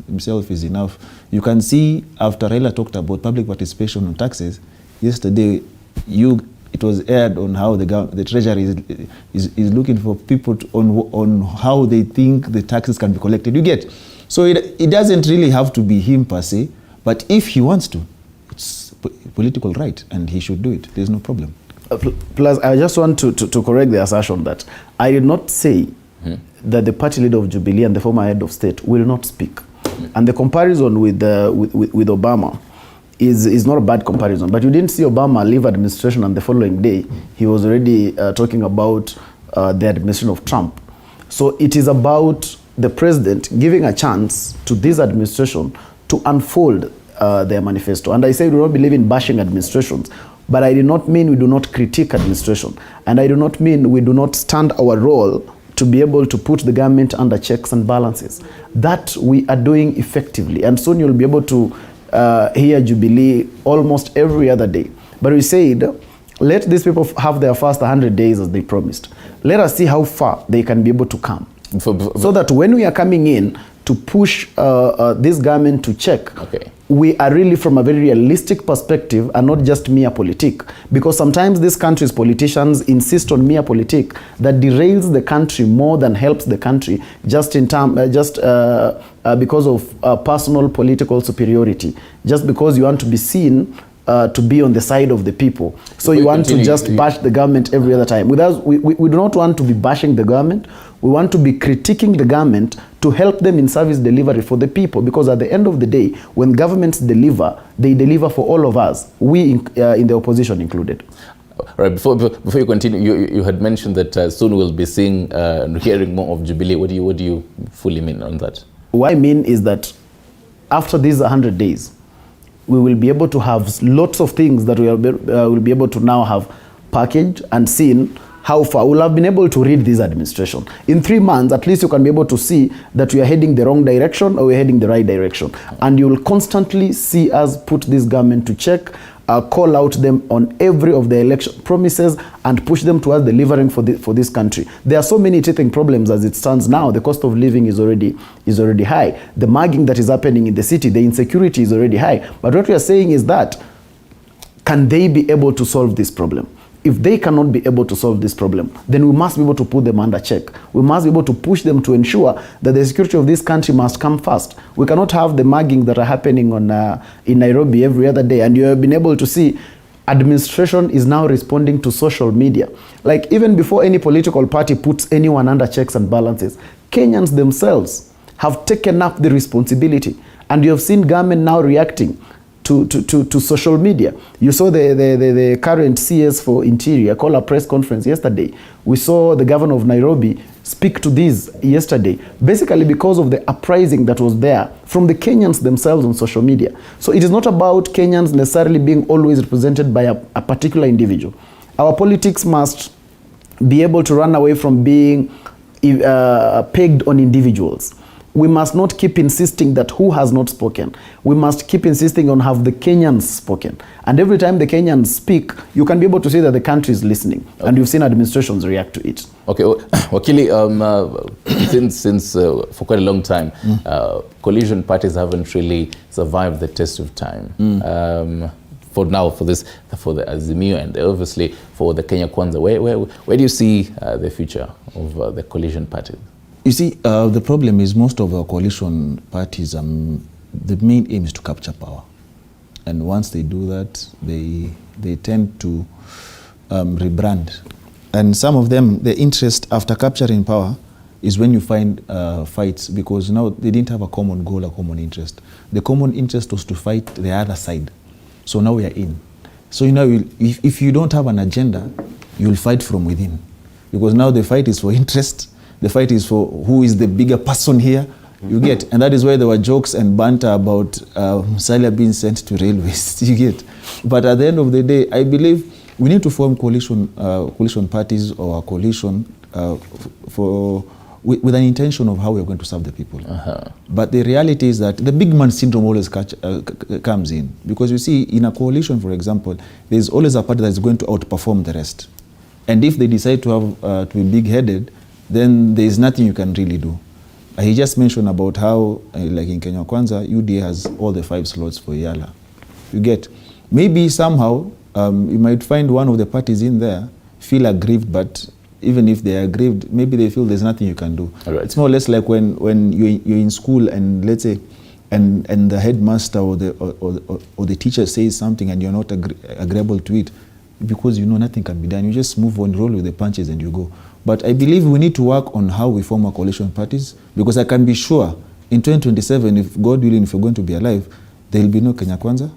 himself is enough. You can see after Raila talked about public participation on taxes, yesterday it was aired on how the Treasury is looking for people on how they think the taxes can be collected. You get? So it doesn't really have to be him per se, but if he wants to, political right, and he should do it. There's no problem. Plus, I just want to correct the assertion that I did not say that the party leader of Jubilee and the former head of state will not speak. And the comparison with Obama is not a bad comparison. But you didn't see Obama leave administration and the following day he was already talking about the administration of Trump. So it is about the president giving a chance to this administration to unfold their manifesto. And I say we do not believe in bashing administrations, but I do not mean we do not critique administration. And I do not mean we do not stand our role to be able to put the government under checks and balances. That we are doing effectively. And soon you'll be able to hear Jubilee almost every other day. But we said, let these people have their first 100 days as they promised. Let us see how far they can be able to come. So that when we are coming in to push this government to check, we are really from a very realistic perspective and not just mere politique. Because sometimes this country's politicians insist on mere politique that derails the country more than helps the country, just in because of personal political superiority, just because you want to be seen to be on the side of the people. So you want to just bash the government every other time. We do not want to be bashing the government. We want to be critiquing the government to help them in service delivery for the people. Because at the end of the day, when governments deliver, they deliver for all of us, we in the opposition included. All right, before you continue, you had mentioned that soon we'll be seeing and hearing more of Jubilee. What do you fully mean on that? What I mean is that after these 100 days, we will be able to have lots of things that we will be able to now have packaged and seen how far. We'll have been able to read this administration. In 3 months, at least you can be able to see that we are heading the wrong direction or we're heading the right direction. And you will constantly see us put this government to check, call out them on every of the election promises and push them towards delivering for this country. There are so many teething problems as it stands now. The cost of living is already high. The mugging that is happening in the city, the insecurity is already high. But what we are saying is that, can they be able to solve this problem? If they cannot be able to solve this problem, then we must be able to put them under check. We must be able to push them to ensure that the security of this country must come first. We cannot have the mugging that are happening in Nairobi every other day. And you have been able to see administration is now responding to social media. Like even before any political party puts anyone under checks and balances, Kenyans themselves have taken up the responsibility. And you have seen government now reacting to social media. You saw the current CS for Interior call a press conference yesterday. We saw the governor of Nairobi speak to this yesterday, basically because of the uprising that was there from the Kenyans themselves on social media. So it is not about Kenyans necessarily being always represented by a particular individual. Our politics must be able to run away from being pegged on individuals. We must not keep insisting that who has not spoken. We must keep insisting on have the Kenyans spoken. And every time the Kenyans speak, you can be able to see that the country is listening. Okay. And you've seen administrations react to it. Okay, Wakili, since for quite a long time, coalition parties haven't really survived the test of time. For now, for the Azimio and obviously for the Kenya Kwanza, where do you see the future of the coalition parties? You see, the problem is most of our coalition parties, the main aim is to capture power. And once they do that, they tend to rebrand. And some of them, the interest after capturing power is when you find fights, because now they didn't have a common goal, a common interest. The common interest was to fight the other side. So now we are in. So if you don't have an agenda, you'll fight from within. Because now the fight is for interest. The fight is for who is the bigger person here, you get. And that is why there were jokes and banter about Musalia being sent to railways, you get. But at the end of the day, I believe we need to form coalition parties or a coalition with an intention of how we're going to serve the people. But the reality is that the big man syndrome always comes in. Because you see, in a coalition, for example, there's always a party that is going to outperform the rest. And if they decide to be big-headed, then there is nothing you can really do. He just mentioned about how, like in Kenya Kwanza, UDA has all the 5 slots for Yala. You get. Maybe somehow, you might find one of the parties in there feel aggrieved, but even if they are aggrieved, maybe they feel there's nothing you can do. Right. It's more or less like when you're in school and let's say and the headmaster or the teacher says something and you're not agreeable to it, because you know nothing can be done, you just move on, roll with the punches and you go. But I believe we need to work on how we form our coalition parties, because I can be sure in 2027, if God willing, if we're going to be alive, there will be no Kenya Kwanza,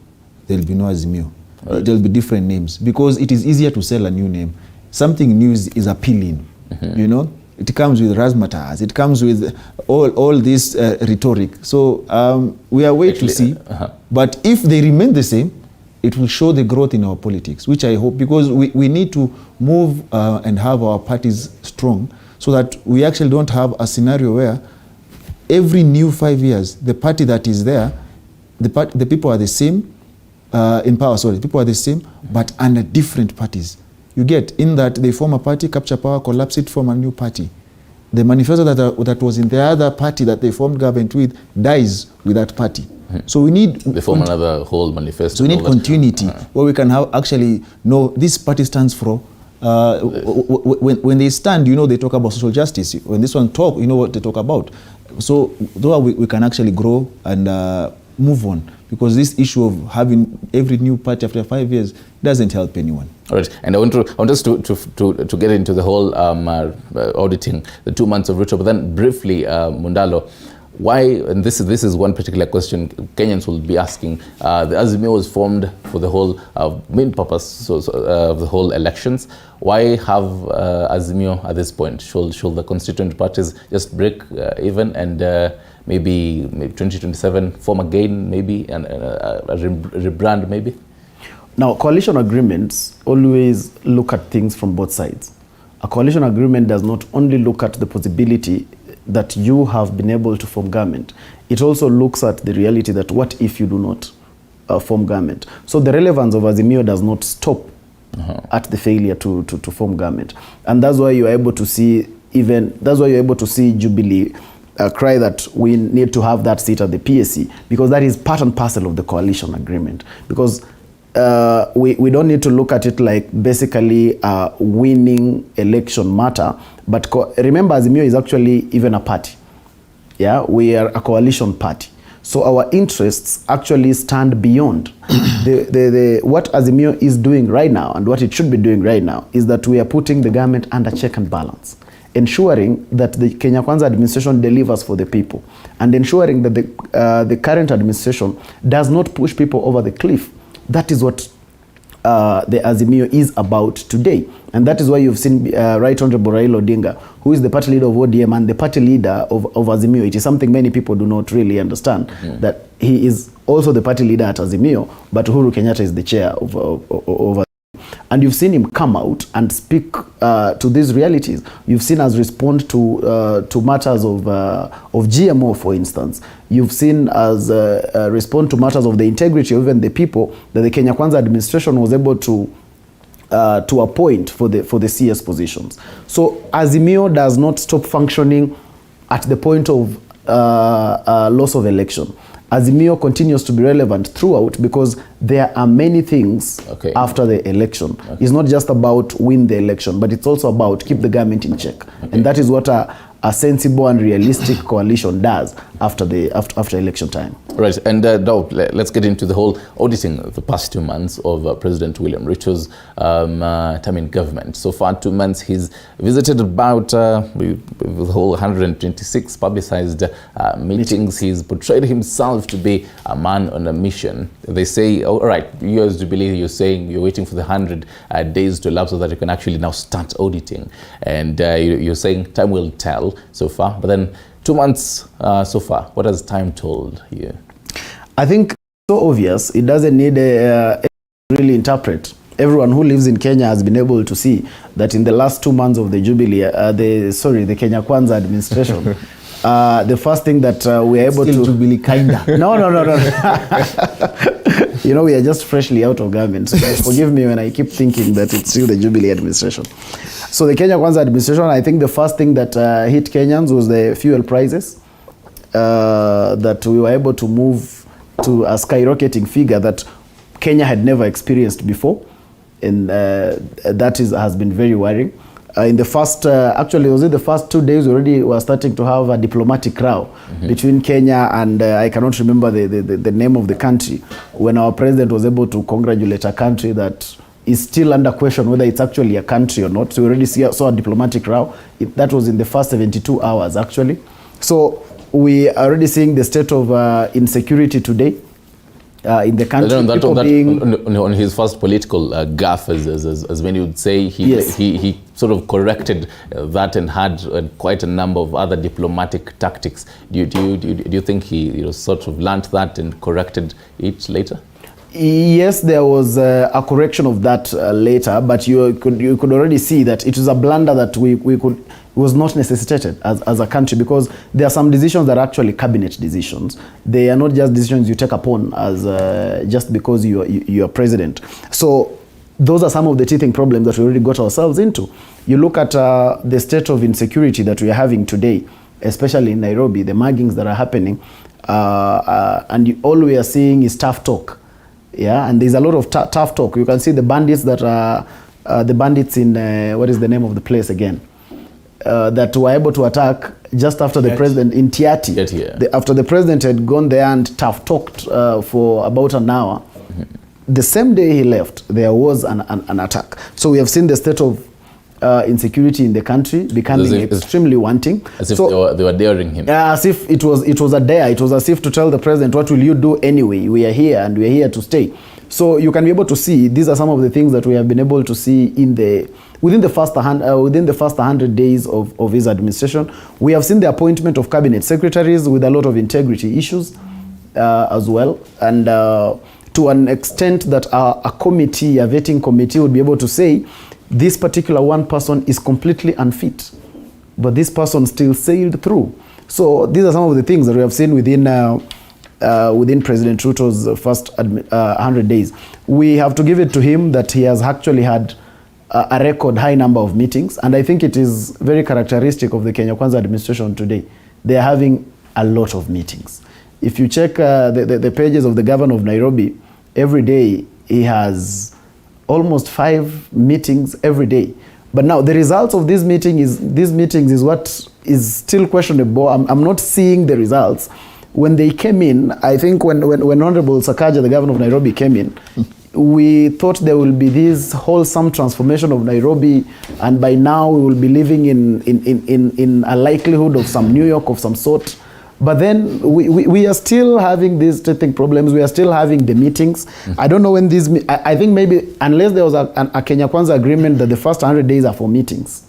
there will be no Azimio. Right. There will be different names, because it is easier to sell a new name. Something new is appealing, you know. It comes with razzmatazz. It comes with all this rhetoric. So we are waiting to see. But if they remain the same, it will show the growth in our politics, which I hope, because we need to move and have our parties strong, so that we actually don't have a scenario where every new 5 years, the party that is there, the people are the same in power. Sorry, people are the same, but under different parties. You get in that they form a party, capture power, collapse it, form a new party. The manifesto that was in the other party that they formed government with dies with that party. So we need... They form another whole manifesto. So we need continuity where we can have actually know this party stands for... when they stand, you know, they talk about social justice. When this one talk, you know what they talk about. So though we can actually grow and move on, because this issue of having every new party after 5 years doesn't help anyone. All right, and I want us to get into the whole auditing, the 2 months of ritual, but then briefly, Mundalo, why, and this is one particular question Kenyans will be asking, the Azimio was formed for the whole main purpose of the whole elections. Why have Azimio at this point? Should the constituent parties just break even and maybe 2027 form again, maybe, and a rebrand maybe? Now, coalition agreements always look at things from both sides. A coalition agreement does not only look at the possibility that you have been able to form government, it also looks at the reality that what if you do not form government. So the relevance of Azimio does not stop at the failure to form government. And that's why you're able to see Jubilee cry that we need to have that seat at the PSC, because that is part and parcel of the coalition agreement. Because we don't need to look at it like basically a winning election matter, but remember, Azimio is actually even a party. Yeah, we are a coalition party. So our interests actually stand beyond what Azimio is doing right now, and what it should be doing right now is that we are putting the government under check and balance, ensuring that the Kenya Kwanza administration delivers for the people, and ensuring that the current administration does not push people over the cliff. That is what the Azimio is about today. And that is why you've seen Right Honorable Raila Odinga, who is the party leader of ODM and the party leader of Azimio. It is something many people do not really understand, that he is also the party leader at Azimio, but Uhuru Kenyatta is the chair of Azimio. And you've seen him come out and speak to these realities. You've seen us respond to matters of GMO, for instance. You've seen us respond to matters of the integrity of even the people that the Kenya Kwanza administration was able to appoint for the CS positions. So Azimio does not stop functioning at the point of loss of election. Azimio continues to be relevant throughout, because there are many things after the election. It's not just about win the election, but it's also about keep the government in check. And that is what a sensible and realistic coalition does after election time. Right, and now let's get into the whole auditing of the past 2 months of President William Ruto's time in government. So far, 2 months, he's visited about the whole 126 publicized meetings. He's portrayed himself to be a man on a mission. They say, all right, you as Jubilee, you're saying you're waiting for the 100 days to elapse so that you can actually now start auditing. And you're saying time will tell so far, but then 2 months so far, what has time told you? I think it's so obvious, it doesn't need to really interpret. Everyone who lives in Kenya has been able to see that in the last 2 months of the Jubilee, the Kenya Kwanza administration, the first thing that we are able to... Jubilee kinda. No. You know, we are just freshly out of government. So forgive me when I keep thinking that it's still the Jubilee administration. So the Kenya Kwanza administration, I think the first thing that hit Kenyans was the fuel prices, that we were able to move to a skyrocketing figure that Kenya had never experienced before. And that has been very worrying. In the first, actually, was it the first 2 days already were starting to have a diplomatic row between Kenya and I cannot remember the name of the country, when our president was able to congratulate a country that is still under question whether it's actually a country or not. So we already saw a diplomatic row. That was in the first 72 hours, actually. So we are already seeing the state of insecurity today. In the country, on his first political gaffe, as many would say, he sort of corrected that and had quite a number of other diplomatic tactics. Do you think he sort of learnt that and corrected it later? Yes, there was a correction of that later, but you could already see that it was a blunder that was not necessitated as a country, because there are some decisions that are actually cabinet decisions. They are not just decisions you take upon as just because you're president. So those are some of the teething problems that we already got ourselves into. You look at the state of insecurity that we are having today, especially in Nairobi, the muggings that are happening, and all we are seeing is tough talk. Yeah, and there's a lot of tough talk. You can see the bandits that are the bandits in what is the name of the place again? That were able to attack just after the president in Tiati. After the president had gone there and tough talked for about an hour, the same day he left, there was an attack. So we have seen the state of insecurity in the country becoming extremely wanting. As if they were daring him. As if it was a dare. It was as if to tell the president, what will you do anyway? We are here and we are here to stay. So you can be able to see, these are some of the things that we have been able to see within the first 100 days of his administration. We have seen the appointment of cabinet secretaries with a lot of integrity issues as well. And to an extent that a committee, a vetting committee would be able to say, this particular one person is completely unfit, but this person still sailed through. So these are some of the things that we have seen within President Ruto's first 100 days. We have to give it to him that he has actually had a record high number of meetings, and I think it is very characteristic of the Kenya Kwanza administration today. They are having a lot of meetings. If you check the pages of the governor of Nairobi, every day he has almost 5 meetings every day. But now the results of these meetings is what is still questionable. I'm not seeing the results. When they came in, I think when Honorable Sakaja, the governor of Nairobi, came in, we thought there will be this wholesome transformation of Nairobi, and by now we will be living in a likelihood of some New York of some sort. But then we are still having these teething problems. We are still having the meetings. I don't know when these. I think maybe unless there was a Kenya Kwanza agreement that the first 100 days are for meetings,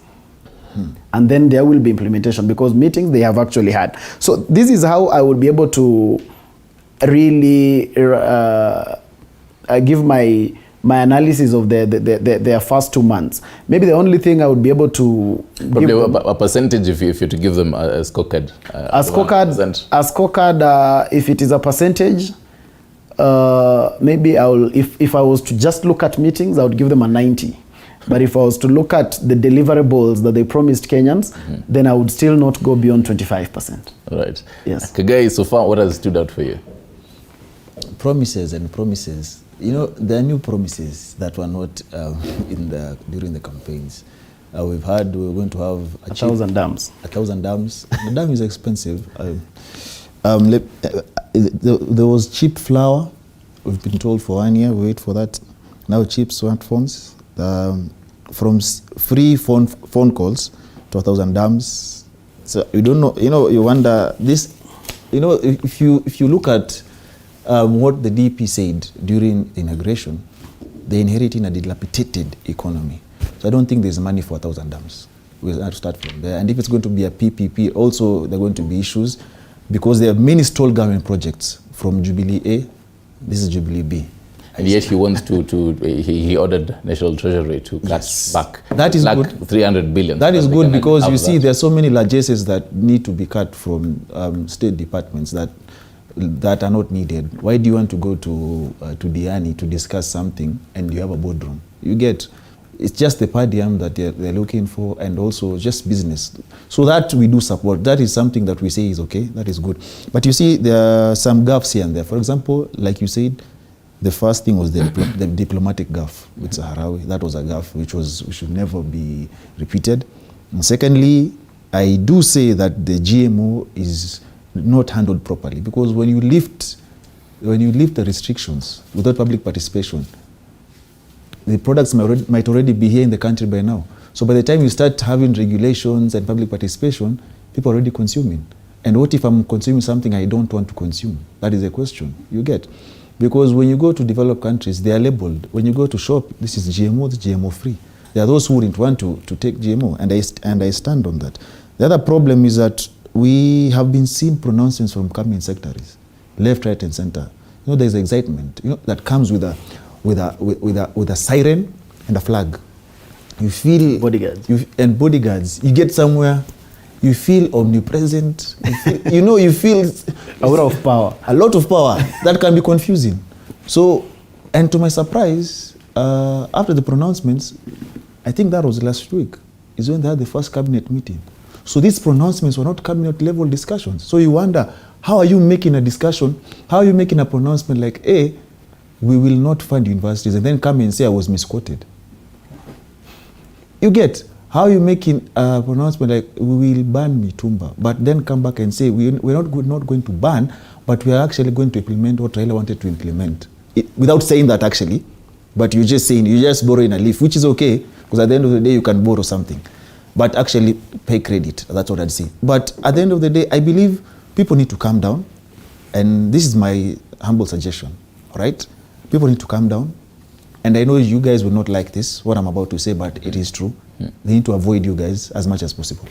and then there will be implementation, because meetings they have actually had. So this is how I would be able to really give my analysis of their first 2 months. Maybe the only thing I would be able to probably give a percentage if you're to give them a scorecard. A scorecard, if it is a percentage, maybe if I was to just look at meetings, I would give them a 90. But if I was to look at the deliverables that they promised Kenyans, then I would still not go beyond 25%. All right. Yes. Kagei, so far, what has stood out for you? Promises and promises. You know, there are new promises that were not during the campaigns. We're going to have 1,000 dams. 1,000 dams. The dam is expensive. There was cheap flour. We've been told for 1 year. We wait for that. Now cheap smartphones. From free phone calls to 1,000 dams. So you don't know. You know, you wonder this. You know, if you look at what the DP said during inauguration, they inherited a dilapidated economy. So I don't think there's money for 1,000 dams. We'll have to start from there. And if it's going to be a PPP, also there are going to be issues, because there are many stalled government projects from Jubilee A. This is Jubilee B. And yet he wants he ordered National Treasury to cut back. That is like good. 300 billion. That is good, because you see there are so many largesses that need to be cut from state departments that are not needed. Why do you want to go to Diani to discuss something and you have a boardroom? It's just the per diem that they're looking for, and also just business. So that we do support. That is something that we say is okay, that is good. But you see, there are some gaps here and there. For example, like you said, The first thing was the diplomatic gaffe with Sahrawi. That was a gaffe which should never be repeated. And secondly, I do say that the GMO is not handled properly, because when you lift the restrictions without public participation, the products might already be here in the country by now. So by the time you start having regulations and public participation, people are already consuming. And what if I'm consuming something I don't want to consume? That is a question you get. Because when you go to developed countries, they are labeled. When you go to shop, this is GMO, this is GMO free. There are those who wouldn't want to take GMO, and I stand on that. The other problem is that we have been seeing pronouncements from cabinet secretaries, left, right, and center. You know, there's excitement, you know, that comes with a siren and a flag. You feel bodyguards. Bodyguards. You get somewhere, you feel omnipresent. You feel a lot of power. A lot of power that can be confusing. So, and to my surprise, after the pronouncements, I think that was last week, is when they had the first cabinet meeting. So these pronouncements were not cabinet level discussions. So you wonder, how are you making a discussion? How are you making a pronouncement like, we will not fund universities, and then come and say I was misquoted? You get, how are you making a pronouncement like, we will ban Mitumba, but then come back and say we're not going to ban, but we are actually going to implement what Raila wanted to implement. Without saying that actually, but you're just saying, you're just borrowing a leaf, which is okay, because at the end of the day you can borrow something, but actually pay credit. That's what I'd say. But at the end of the day, I believe people need to calm down, and this is my humble suggestion, all right? People need to calm down, and I know you guys will not like this, what I'm about to say, but it is true. They need to avoid you guys as much as possible,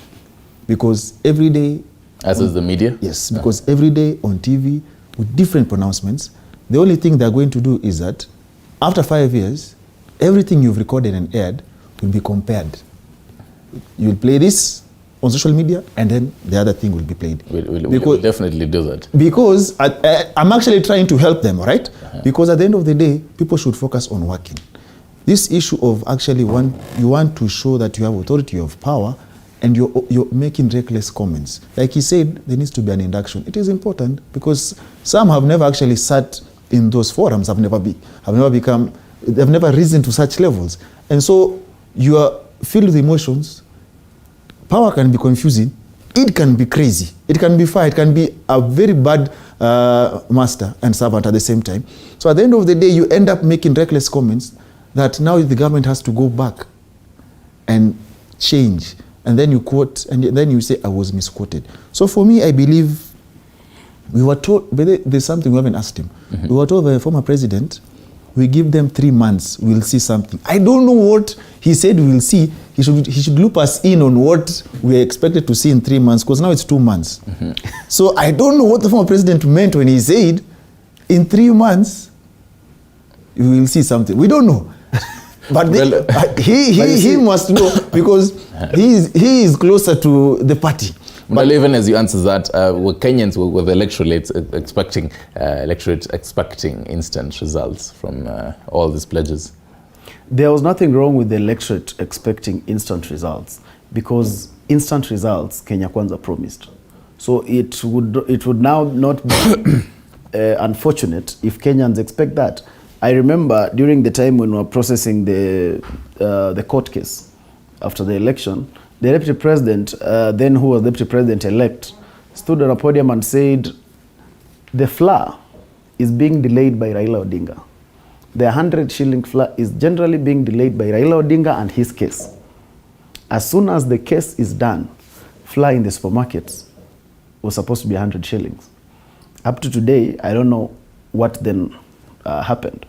because every day, as is the media? Yes, because every day on TV with different pronouncements, the only thing they're going to do is that after 5 years, everything you've recorded and aired will be compared. You'll play this on social media, and then the other thing will be played. We'll definitely do that. Because I'm actually trying to help them, right? Because at the end of the day, people should focus on working. This issue of actually you want to show that you have authority, you have power, and you're making reckless comments. Like he said, there needs to be an induction. It is important, because some have never actually sat in those forums, they've never risen to such levels. And so you are filled with emotions. Power can be confusing. It can be crazy. It can be fire. It can be a very bad master and servant at the same time. So at the end of the day, you end up making reckless comments that now the government has to go back and change. And then you quote, and then you say, I was misquoted. So for me, I believe we were told, but there's something we haven't asked him. We were told by the former president, we give them 3 months, we'll see something. I don't know what he said we'll see. He should loop us in on what we are expected to see in 3 months, because now it's 2 months. So I don't know what the former president meant when he said, in 3 months, we will see something. We don't know. But he must know, because he is closer to the party. But even as you answer that, were Kenyans with the electorate expecting instant results from all these pledges? There was nothing wrong with the electorate expecting instant results, because instant results Kenya Kwanza promised. So it would now not be unfortunate if Kenyans expect that. I remember during the time when we were processing the court case after the election, the deputy president, then who was deputy president-elect, stood on a podium and said, the flour is being delayed by Raila Odinga. The 100 shilling flour is generally being delayed by Raila Odinga and his case. As soon as the case is done, flour in the supermarkets was supposed to be 100 shillings. Up to today, I don't know what then happened.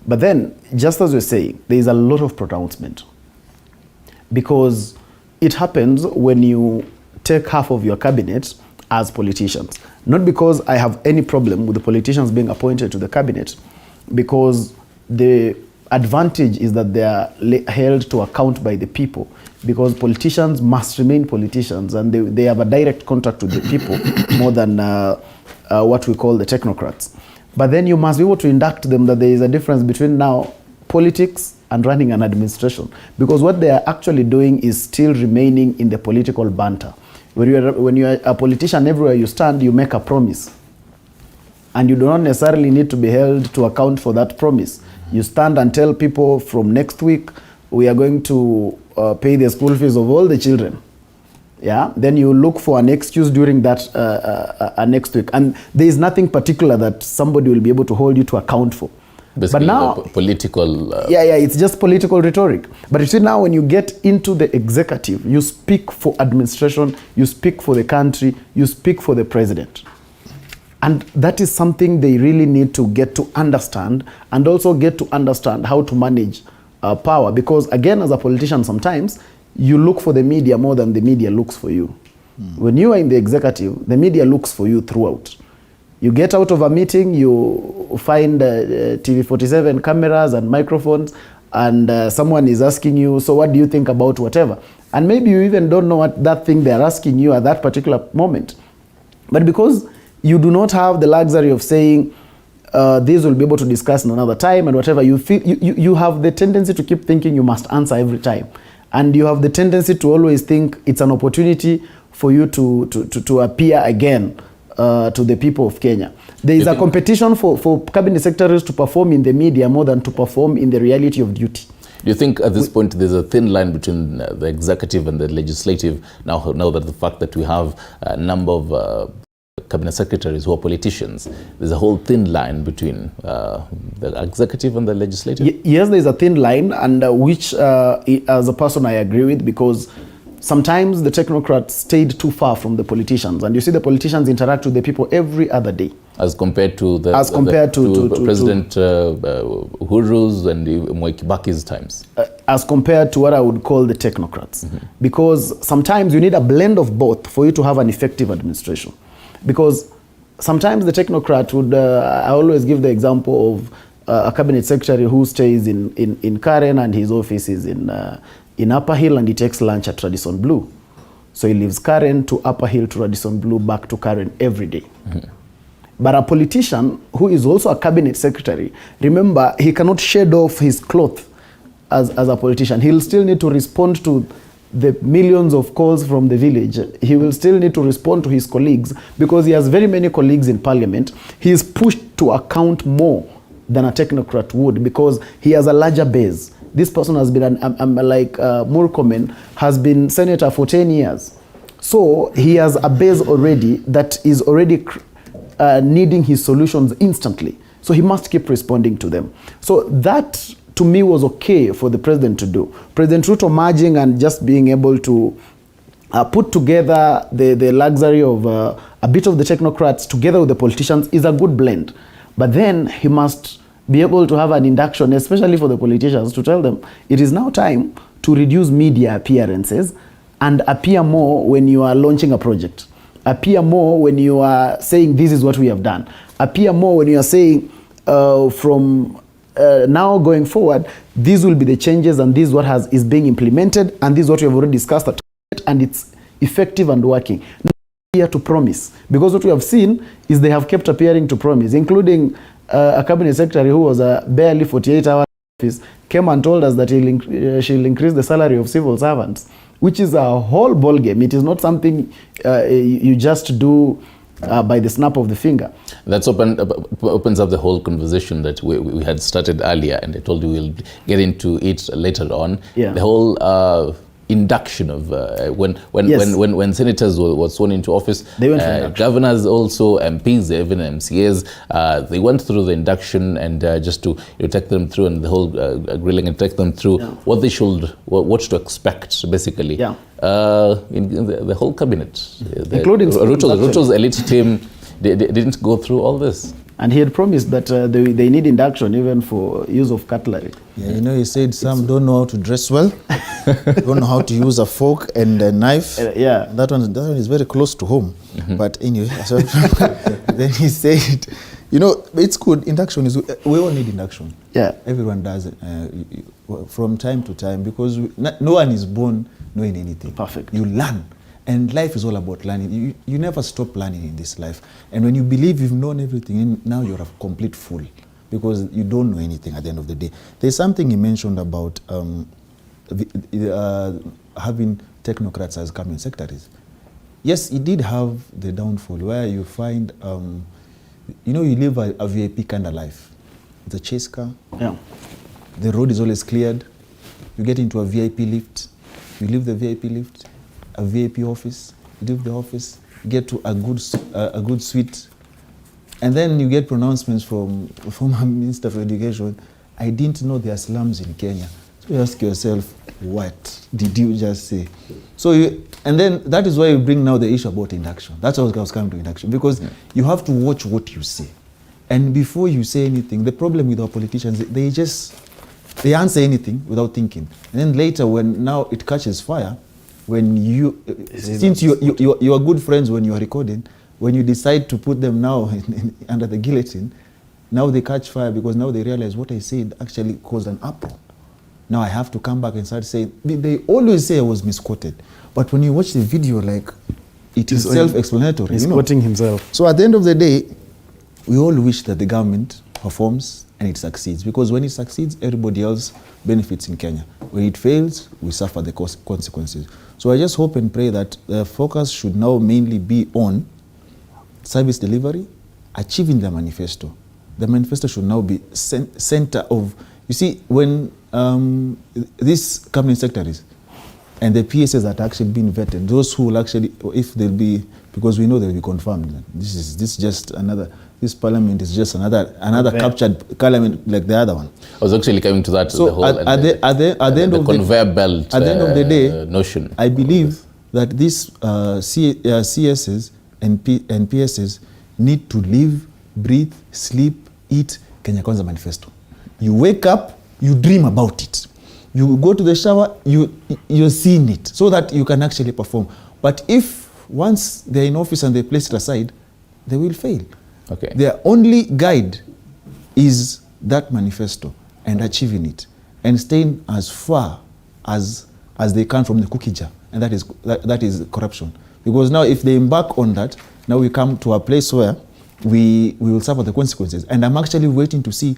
But then, just as we're saying, there is a lot of pronouncement, because it happens when you take half of your cabinet as politicians. Not because I have any problem with the politicians being appointed to the cabinet, because the advantage is that they are held to account by the people, because politicians must remain politicians, and they have a direct contact with the people more than what we call the technocrats. But then you must be able to induct them that there is a difference between now politics and running an administration, because what they are actually doing is still remaining in the political banter. When you are a politician, everywhere you stand, you make a promise. And you do not necessarily need to be held to account for that promise. You stand and tell people from next week, we are going to pay the school fees of all the children. Yeah, then you look for an excuse during that next week. And there is nothing particular that somebody will be able to hold you to account for. Basically, but now, political... it's just political rhetoric. But you see now when you get into the executive, you speak for administration, you speak for the country, you speak for the president. And that is something they really need to get to understand, and also get to understand how to manage power. Because again, as a politician, sometimes you look for the media more than the media looks for you. When you are in the executive, the media looks for you throughout. You get out of a meeting, you find TV47 cameras and microphones, and someone is asking you, so what do you think about whatever? And maybe you even don't know what that thing they're asking you at that particular moment. But because you do not have the luxury of saying, this will be able to discuss in another time and whatever, you feel you have the tendency to keep thinking you must answer every time. And you have the tendency to always think it's an opportunity for you to appear again to the people of Kenya. There is a competition for cabinet secretaries to perform in the media more than to perform in the reality of duty. Do you think at this point there's a thin line between the executive and the legislative, now that the fact that we have a number of cabinet secretaries who are politicians, there's a whole thin line between the executive and the legislative? Yes, there's a thin line, and which as a person I agree with, because sometimes the technocrats stayed too far from the politicians, and you see the politicians interact with the people every other day. As compared to President Uhuru's and Mwai Kibaki's times. As compared to what I would call the technocrats. Because sometimes you need a blend of both for you to have an effective administration. Because sometimes the technocrat would, I always give the example of a cabinet secretary who stays in Karen, and his office is in Upper Hill, and he takes lunch at Radisson Blue. So he leaves Karen to Upper Hill to Radisson Blue, back to Karen every day. But a politician who is also a cabinet secretary, remember, he cannot shed off his cloth as a politician. He'll still need to respond to the millions of calls from the village. He will still need to respond to his colleagues, because he has very many colleagues in parliament. He is pushed to account more than a technocrat would, because he has a larger base. This person has been, like Murkomen, has been senator for 10 years. So he has a base already that is already needing his solutions instantly. So he must keep responding to them. So that, to me, was okay for the president to do. President Ruto merging and just being able to put together the luxury of a bit of the technocrats together with the politicians is a good blend. But then he must be able to have an induction, especially for the politicians, to tell them it is now time to reduce media appearances and appear more when you are launching a project. Appear more when you are saying this is what we have done. Appear more when you are saying from now going forward, these will be the changes, and this is what is being implemented, and this is what we have already discussed at, and it's effective and working. Not here to promise, because what we have seen is they have kept appearing to promise, including a cabinet secretary who was barely 48 hours in office, came and told us that she'll increase the salary of civil servants, which is a whole ball game. It is not something you just do by the snap of the finger. That's opens up the whole conversation that we had started earlier, and I told you we'll get into it later on. Yeah. The whole induction of when senators were sworn into office, they went for governors also, MPs, even MCAs, they went through the induction, and just to take them through, and the whole grilling, and take them through what they should, what to expect, basically. Yeah. In the whole cabinet, including Ruto's elite team, they didn't go through all this. And he had promised that they need induction even for use of cutlery. Yeah, you know, he said some don't know how to dress well, don't know how to use a fork and a knife. Yeah, that one is very close to home. But anyway, so then he said, you know, it's good. Induction is. We all need induction. Yeah, everyone does it from time to time, because no one is born knowing anything. Perfect. You learn. And life is all about learning. You never stop learning in this life. And when you believe you've known everything, now you're a complete fool, because you don't know anything at the end of the day. There's something he mentioned about having technocrats as cabinet secretaries. Yes, he did have the downfall where you find you know, you live a VIP kind of life. It's a chase car. Yeah. The road is always cleared. You get into a VIP lift. You leave the VIP lift, a VIP office. You leave the office, get to a good suite, and then you get pronouncements from former Minister for Education. I didn't know there are slums in Kenya. So you ask yourself, what did you just say? So and then that is why you bring now the issue about induction. That's why I was coming to induction, because you have to watch what you say. And before you say anything, the problem with our politicians, they answer anything without thinking. And then later, when now it catches fire, when since you are good friends when you are recording, when you decide to put them now under the guillotine, now they catch fire because now they realize what I said actually caused an uproar. Now I have to come back and start saying, they always say I was misquoted. But when you watch the video, like, it is self-explanatory. He's quoting himself. So at the end of the day, we all wish that the government performs and it succeeds, because when it succeeds, everybody else benefits in Kenya. When it fails, we suffer the consequences. So I just hope and pray that the focus should now mainly be on service delivery, achieving the manifesto. The manifesto should now be center of, you see, when these cabinet secretaries and the PSs that are actually being vetted, those who will actually, if they'll be, because we know they'll be confirmed. This parliament is just another captured parliament like the other one. I was actually coming to that. So the whole at the end of the conveyor belt. At the end of the day, notion. I believe that these CSs and PSs need to live, breathe, sleep, eat Kenya Kwanza manifesto. You wake up, you dream about it. You go to the shower, you're seeing it, so that you can actually perform. But if once they're in office and they place it aside, they will fail. Okay. Their only guide is that manifesto and achieving it and staying as far as they can from the cookie jar, and that is corruption. Because now if they embark on that, now we come to a place where we will suffer the consequences. And I'm actually waiting to see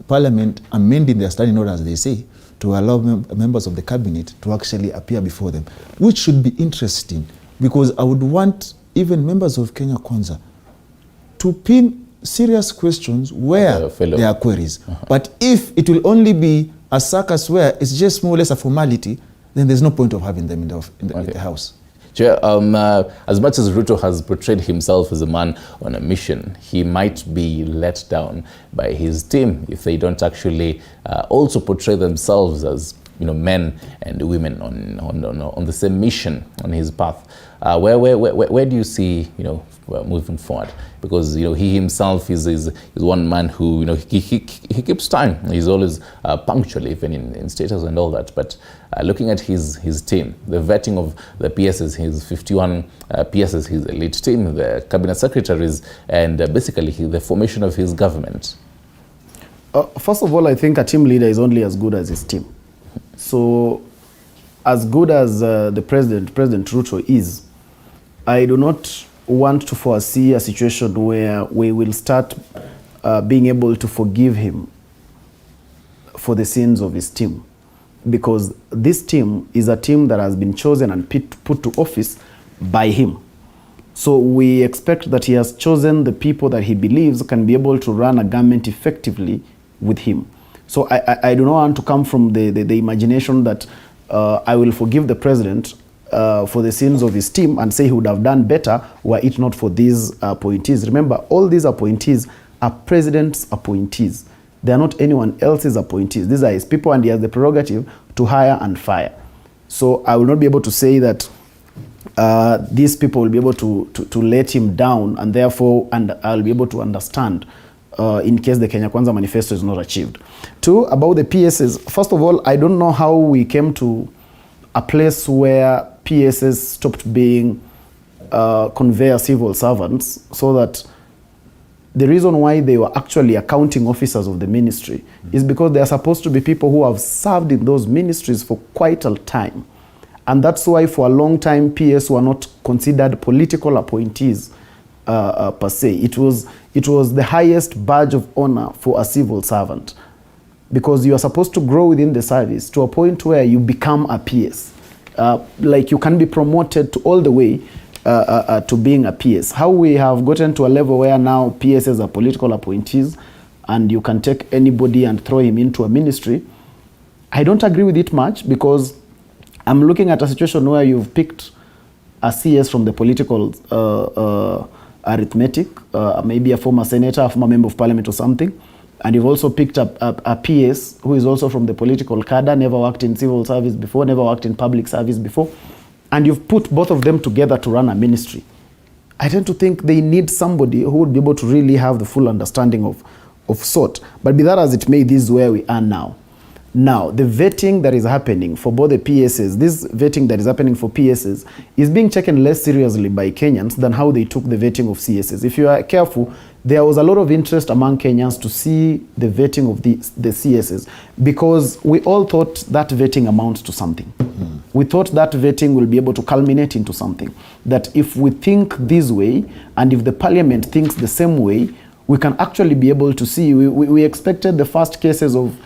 Parliament amending their standing order, as they say, to allow members of the cabinet to actually appear before them, which should be interesting, because I would want even members of Kenya Kwanza to pin serious questions where there are queries. But if it will only be a circus where it's just more or less a formality, then there's no point of having them in the House. Chair, as much as Ruto has portrayed himself as a man on a mission, he might be let down by his team if they don't actually also portray themselves as, you know, men and women on the same mission on his path. Where do you see, you know, moving forward? Because, you know, he himself is one man who, you know, he keeps time. He's always punctual, even in status and all that. But looking at his team, the vetting of the PSs, his 51 PSs, his elite team, the cabinet secretaries, and basically the formation of his government. First of all, I think a team leader is only as good as his team. So, as good as the President Ruto is, I do not want to foresee a situation where we will start being able to forgive him for the sins of his team. Because this team is a team that has been chosen and put to office by him. So we expect that he has chosen the people that he believes can be able to run a government effectively with him. So I do not want to come from the imagination that I will forgive the president for the sins of his team and say he would have done better were it not for these appointees. Remember, all these appointees are president's appointees. They are not anyone else's appointees. These are his people, and he has the prerogative to hire and fire. So I will not be able to say that these people will be able to let him down, and therefore I'll be able to understand in case the Kenya Kwanza manifesto is not achieved. Two, about the PSs. First of all, I don't know how we came to a place where PSs stopped being conveyor civil servants, so that the reason why they were actually accounting officers of the ministry is because they are supposed to be people who have served in those ministries for quite a time. And that's why for a long time PS were not considered political appointees per se. It was the highest badge of honor for a civil servant, because you are supposed to grow within the service to a point where you become a PS. Like you can be promoted to all the way to being a PS. How we have gotten to a level where now PSs are political appointees and you can take anybody and throw him into a ministry, I don't agree with it much, because I'm looking at a situation where you've picked a CS from the political arithmetic, maybe a former senator, a former member of parliament or something, and you've also picked up a PS who is also from the political cadre, never worked in civil service before, never worked in public service before, and you've put both of them together to run a ministry. I tend to think they need somebody who would be able to really have the full understanding of sort. But be that as it may, this is where we are now. Now, the vetting that is happening for both the PSs, this vetting that is happening for PSs is being taken less seriously by Kenyans than how they took the vetting of CSs. If you are careful, there was a lot of interest among Kenyans to see the vetting of the CSs, because we all thought that vetting amounts to something. We thought that vetting will be able to culminate into something. That if we think this way, and if the parliament thinks the same way, we can actually be able to see. We expected the first cases of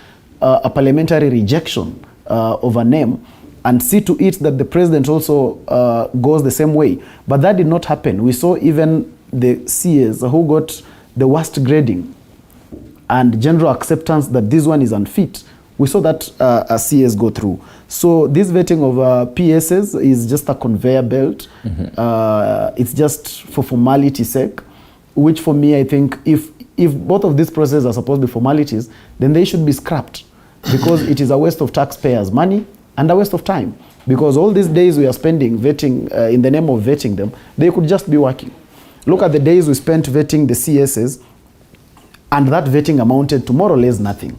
a parliamentary rejection of a name, and see to it that the president also goes the same way. But that did not happen. We saw even the CS who got the worst grading and general acceptance that this one is unfit. We saw that a CS go through. So this vetting of PSs is just a conveyor belt. It's just for formality's sake, which for me, I think if both of these processes are supposed to be formalities, then they should be scrapped, because it is a waste of taxpayers' money and a waste of time. Because all these days we are spending vetting, in the name of vetting them, they could just be working. Look at the days we spent vetting the CSs, and that vetting amounted to more or less nothing.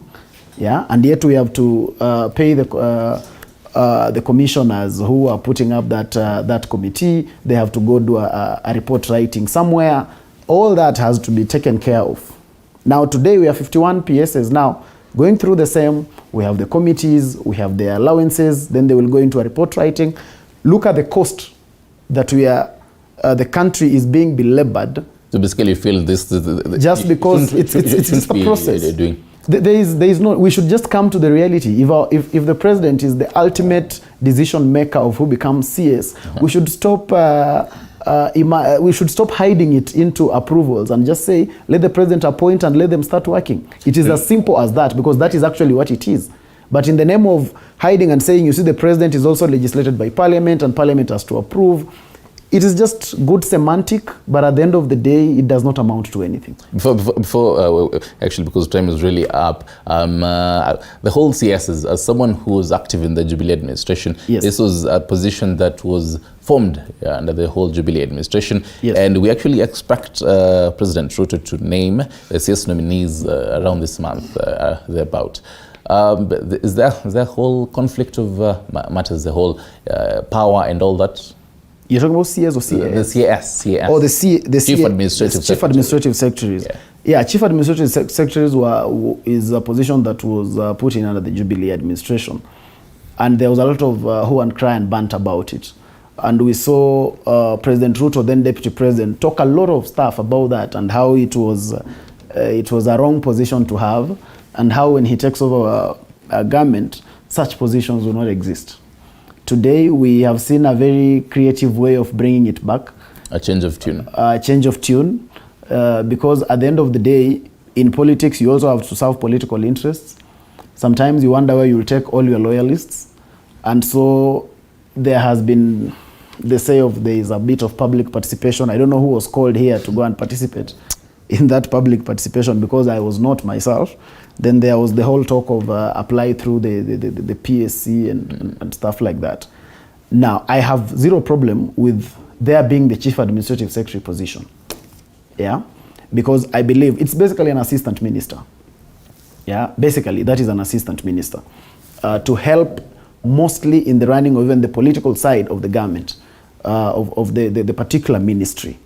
Yeah, and yet we have to pay the commissioners who are putting up that committee. They have to go do a report writing somewhere. All that has to be taken care of. Now today we have 51 PSs now going through the same. We have the committees, we have the allowances, then they will go into a report writing. Look at the cost that the country is being belabored. So basically you feel this just because it's just a process. There is no, we should just come to the reality. If the president is the ultimate decision maker of who becomes CS, we should stop hiding it into approvals and just say, let the president appoint and let them start working. It is as simple as that, because that is actually what it is. But in the name of hiding and saying, you see, the president is also legislated by parliament and parliament has to approve, it is just good semantic, but at the end of the day, it does not amount to anything. Actually, because time is really up, the whole CSs, as someone who was active in the Jubilee administration, yes, this was a position that was formed under the whole Jubilee administration. Yes. And we actually expect President Ruto to name the CS nominees around this month, thereabout. Is there a whole conflict of matters, the whole power and all that? You're talking about CS or CS? The CS. Oh, the Chief Administrative Secretaries. Yeah, Chief Administrative Secretaries is a position that was put in under the Jubilee administration. And there was a lot of hue and cry and bant about it. And we saw President Ruto, then Deputy President, talk a lot of stuff about that and how it was a wrong position to have, and how when he takes over a government, such positions will not exist. Today, we have seen a very creative way of bringing it back. A change of tune. Because at the end of the day, in politics, you also have to serve political interests. Sometimes you wonder where you'll take all your loyalists. And so there has been, they say there is a bit of public participation. I don't know who was called here to go and participate in that public participation, because I was not myself. Then there was the whole talk of apply through the PSC and stuff like that. Now, I have zero problem with there being the Chief Administrative Secretary position. Yeah, because I believe it's basically an assistant minister. Yeah, basically that is an assistant minister to help mostly in the running of even the political side of the government, of the particular ministry.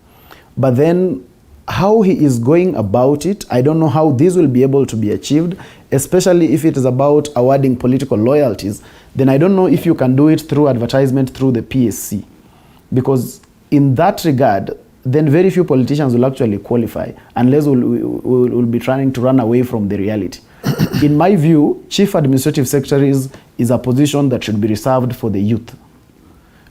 But then how he is going about it, I don't know how this will be able to be achieved, especially if it is about awarding political loyalties. Then I don't know if you can do it through advertisement through the PSC. Because in that regard, then very few politicians will actually qualify unless we'll be trying to run away from the reality. In my view, Chief Administrative Secretaries is a position that should be reserved for the youth.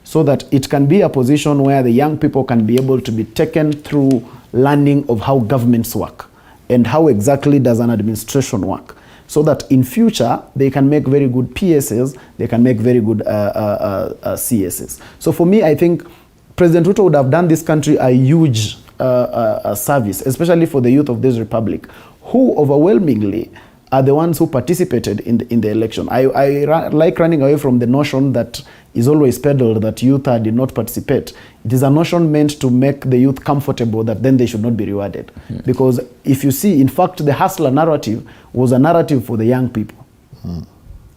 so that it can be a position where the young people can be able to be taken through learning of how governments work and how exactly does an administration work, so that in future they can make very good PSs, they can make very good CSs. So for me, I think President Ruto would have done this country a huge service, especially for the youth of this republic, who overwhelmingly are the ones who participated in the election. I like running away from the notion that is always peddled that youth did not participate. It is a notion meant to make the youth comfortable that then they should not be rewarded. Because if you see, in fact, the hustler narrative was a narrative for the young people.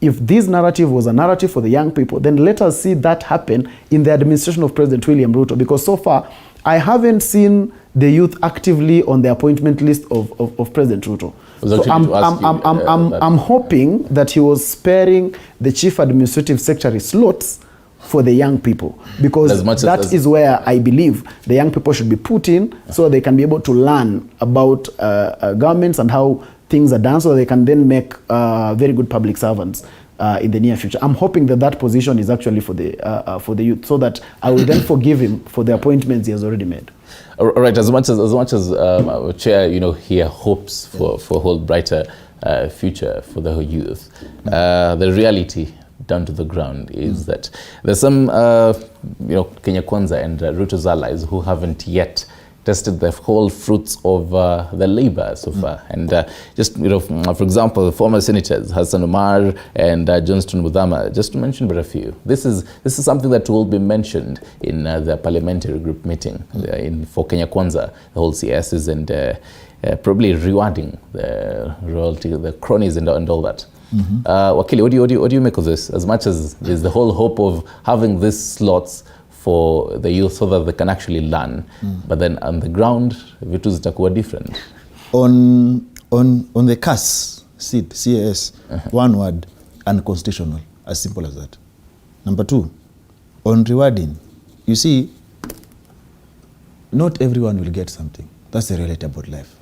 If this narrative was a narrative for the young people, then let us see that happen in the administration of President William Ruto. Because so far, I haven't seen the youth actively on the appointment list of President Ruto. So I'm hoping that he was sparing the chief administrative secretary slots for the young people, because that is where I believe the young people should be put in, so they can be able to learn about governments and how things are done, so they can then make very good public servants in the near future. I'm hoping that that position is actually for the youth, so that I will then forgive him for the appointments he has already made. All right, as much as our chair, here hopes for a whole brighter future for the youth, the reality down to the ground is that there's some, Kenya Kwanza and Ruto's allies who haven't yet tested the whole fruits of the labor so far. And just, for example, the former senators, Hassan Omar and Johnston Muthama, just to mention but a few. This is something that will be mentioned in the parliamentary group meeting for Kenya Kwanza, the whole CSs, and probably rewarding the royalty, the cronies and all that. Wakili, what do you make of this? As much as there's the whole hope of having these slots for the youth so that they can actually learn, but then on the ground, vitu zitakuwa different. On the CAS seat, CAS, one word, unconstitutional, as simple as that. Number two, on rewarding, you see, not everyone will get something. That's the reality about life.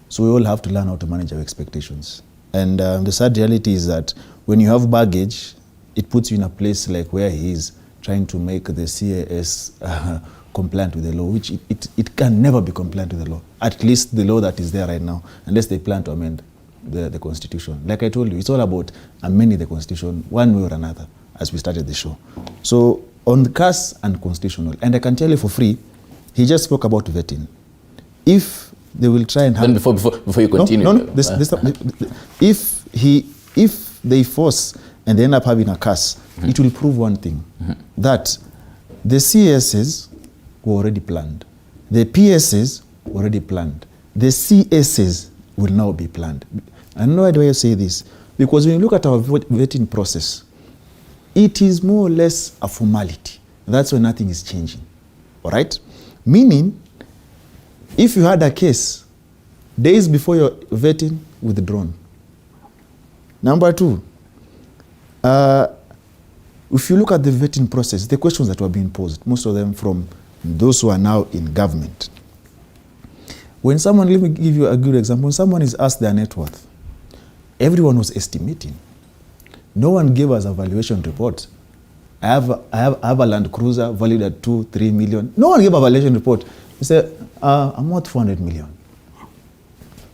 So we all have to learn how to manage our expectations. And the sad reality is that when you have baggage, it puts you in a place like where he is, trying to make the CAS compliant with the law, which it can never be compliant with the law, at least the law that is there right now, unless they plan to amend the constitution. Like I told you, it's all about amending the constitution one way or another, as we started the show. So on the CAS and constitutional, and I can tell you for free, he just spoke about vetting. If they will try and have... Then before you continue... If they force and they end up having a CAS, it will prove one thing, that the CSs were already planned, the PSs were already planned, the CSs will now be planned. I know why do I say this, because when you look at our vetting process, it is more or less a formality. That's why nothing is changing, all right? Meaning, if you had a case, days before your vetting, withdrawn. Number two, if you look at the vetting process, the questions that were being posed, most of them from those who are now in government. When someone, let me give you a good example, when someone is asked their net worth, everyone was estimating. No one gave us a valuation report. I have a Land Cruiser valued at 2-3 million. No one gave a valuation report. We say, I'm worth 400 million.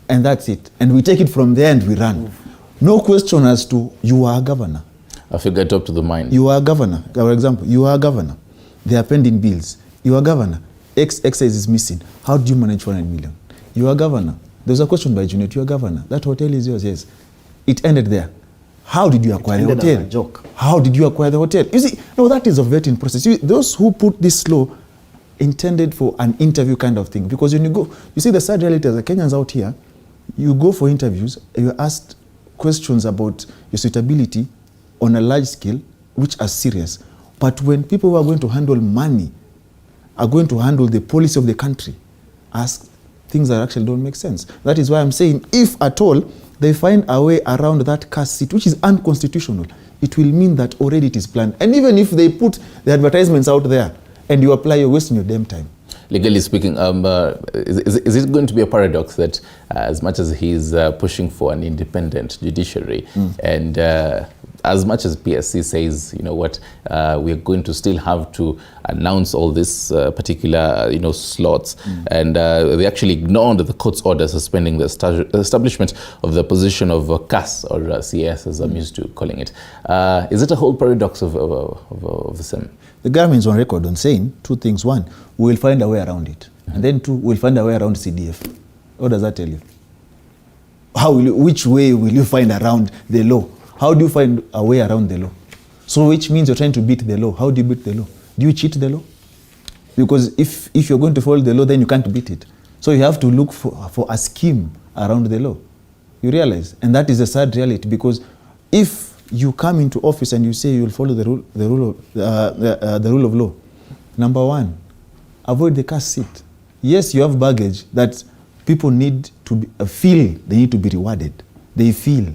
And that's it. And we take it from there and we run. No question as to, you are a governor. I figure top to the mind. You are a governor. For example, you are a governor. They are pending bills. You are a governor. Excise is missing. How do you manage 400 million? You are a governor. There's a question by Junet. You are a governor. That hotel is yours, yes. It ended there. How did you acquire the hotel? As a joke. How did you acquire the hotel? You see, no, that is a vetting process. Those who put this law intended for an interview kind of thing. Because when you go, you see the sad reality as the Kenyans out here, you go for interviews, you're asked questions about your suitability on a large scale, which are serious. But when people who are going to handle money, are going to handle the policy of the country, ask things that actually don't make sense. That is why I'm saying, if at all they find a way around that CAS seat, which is unconstitutional, it will mean that already it is planned. And even if they put the advertisements out there and you apply, you're wasting your damn time. Legally speaking, is it going to be a paradox that as much as he's pushing for an independent judiciary and as much as PSC says, you know what, we are going to still have to announce all this particular, slots, and they actually ignored the court's order suspending the establishment of the position of CAS, or CS as I'm used to calling it. Is it a whole paradox of the same? The government is on record on saying two things. One, we will find a way around it. And then two, we'll find a way around CDF. What does that tell you? Which way will you find around the law? How do you find a way around the law? So which means you're trying to beat the law. How do you beat the law? Do you cheat the law? Because if you're going to follow the law, then you can't beat it. So you have to look for a scheme around the law. You realize? And that is a sad reality, because if you come into office and you say you'll follow the rule of law, number one, avoid the cash seat. Yes, you have baggage that people need to feel they need to be rewarded. They feel.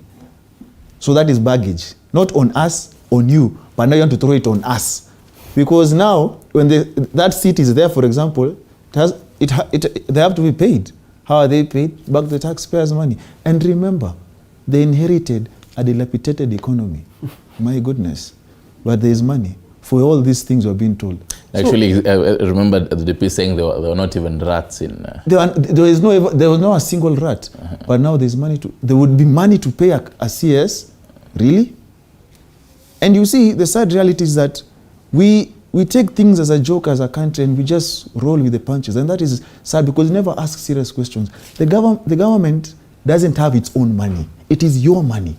So that is baggage. Not on us, on you, but now you want to throw it on us. Because now, when that seat is there, for example, they have to be paid. How are they paid? Back to the taxpayers' money. And remember, they inherited a dilapidated economy. My goodness. But there is money for all these things we're being told. Actually, I remember the DP saying there were not even rats in... There was no a single rat. But now there's money there would be money to pay a CS. Really? And you see, the sad reality is that we take things as a joke as a country, and we just roll with the punches. And that is sad, because we never ask serious questions. The government doesn't have its own money. It is your money.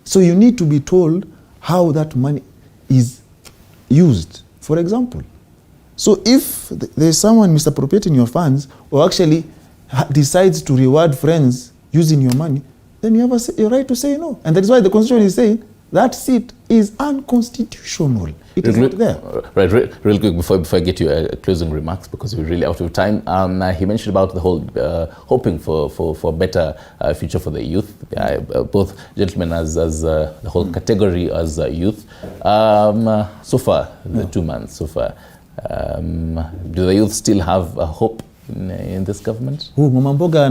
So you need to be told how that money is used, for example. So if there's someone misappropriating your funds, or actually decides to reward friends using your money, then you have a right to say no. And that is why the Constitution is saying that seat is unconstitutional. It is not there. Right, real quick before I get to closing remarks, because we're really out of time. He mentioned about the whole hoping for a better future for the youth. Both gentlemen as the whole category as youth. So far, the 2 months so far, do the youth still have hope in this government? Who, Mama Mboga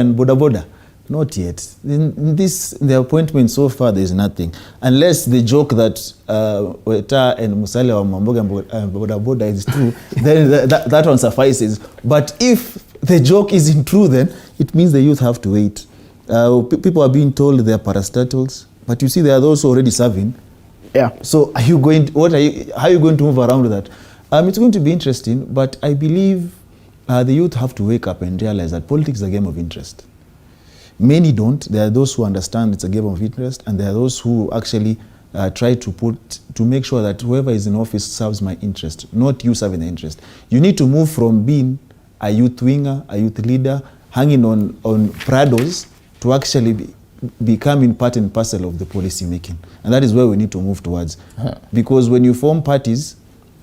and Boda Boda? Not yet. In the appointment so far, there is nothing. Unless the joke that Weta and Musalia or Mamboga and Boda Boda is true, then that one suffices. But if the joke isn't true, then it means the youth have to wait. People are being told they are parastatals, but you see there are those already serving. Yeah. So how are you going to move around with that? It's going to be interesting, but I believe the youth have to wake up and realize that politics is a game of interest. Many don't. There are those who understand it's a game of interest, and there are those who actually try to make sure that whoever is in office serves my interest, not you serving the interest. You need to move from being a youth winger, a youth leader, hanging on Prados, to actually becoming part and parcel of the policy making. And that is where we need to move towards. Because when you form parties,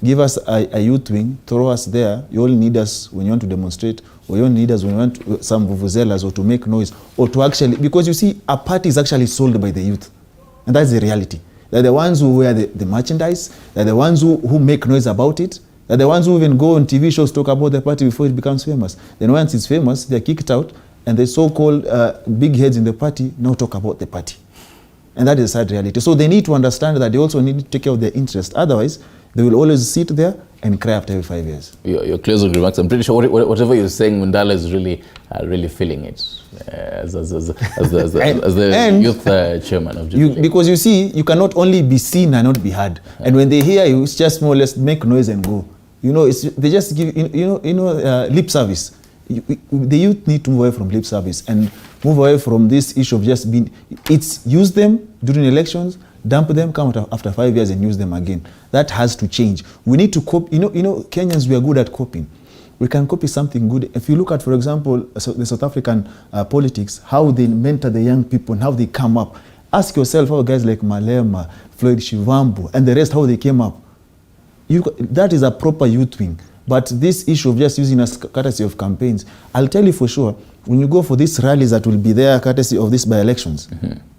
give us a youth wing, throw us there. You only need us when you want to demonstrate, or you only need us when you want some vuvuzelas, or to make noise, or to actually, because you see, a party is actually sold by the youth. And that's the reality. They're the ones who wear the merchandise. They're the ones who make noise about it. They're the ones who even go on TV shows, talk about the party before it becomes famous. Then once it's famous, they're kicked out, and the so-called big heads in the party now talk about the party. And that is a sad reality. So they need to understand that they also need to take care of their interest. Otherwise, they will always sit there and cry after every 5 years. Your closing remarks. I'm pretty sure whatever you're saying, Mundala is really feeling it as the youth chairman of Jubilee. Because you see, you cannot only be seen and not be heard. And when they hear you, it's just more or less make noise and go. They just give lip service. The youth need to move away from lip service and move away from this issue of just being. It's use them during elections, dump them, come out after 5 years and use them again. That has to change. We need to cope. Kenyans, we are good at coping. We can copy something good. If you look at, for example, the South African politics, how they mentor the young people and how they come up. Ask yourself how guys like Malema, Floyd Shivambu, and the rest, how they came up. That is a proper youth wing. But this issue of just using as courtesy of campaigns, I'll tell you for sure, when you go for these rallies that will be there courtesy of these by-elections,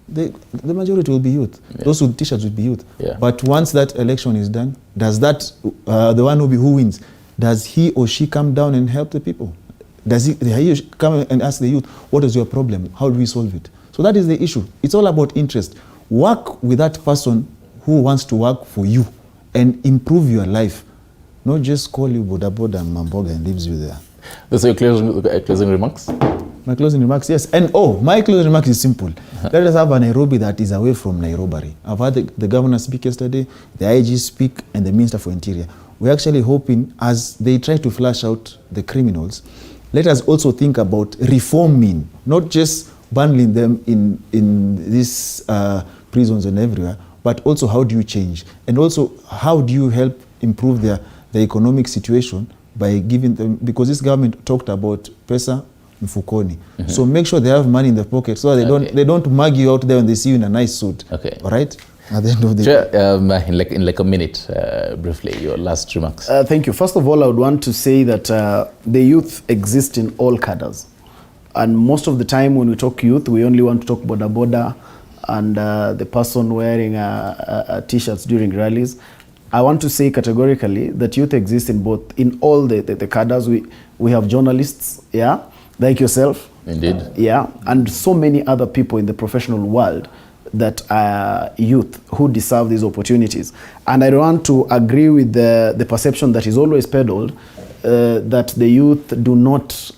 the majority will be youth. Yeah. Those with t-shirts will be youth. Yeah. But once that election is done, does that, the one who wins, does he or she come down and help the people? Does he come and ask the youth, what is your problem? How do we solve it? So that is the issue. It's all about interest. work with that person who wants to work for you and improve your life. Not just call you boda boda and mamboga and leaves you there. Those are your closing remarks? My closing remarks, yes. And my closing remarks is simple. Let us have a Nairobi that is away from Nairobi. I've had the governor speak yesterday, the IG speak, and the Minister for Interior. We're actually hoping, as they try to flush out the criminals, let us also think about reforming, not just bundling them in these prisons and everywhere, but also how do you change? And also, how do you help improve their economic situation by giving them, because this government talked about pesa mfukoni. So make sure they have money in their pocket so that they don't mug you out there when they see you in a nice suit. Okay. All right? At the end of the day. In like a minute, briefly, your last remarks. Thank you. First of all, I would want to say that the youth exist in all cadres. And most of the time when we talk youth, we only want to talk boda boda and the person wearing t-shirts during rallies. I want to say categorically that youth exists in all the cadres. We have journalists, yeah, like yourself. Indeed. Yeah, and so many other people in the professional world that are youth who deserve these opportunities. And I want to agree with the perception that is always peddled that the youth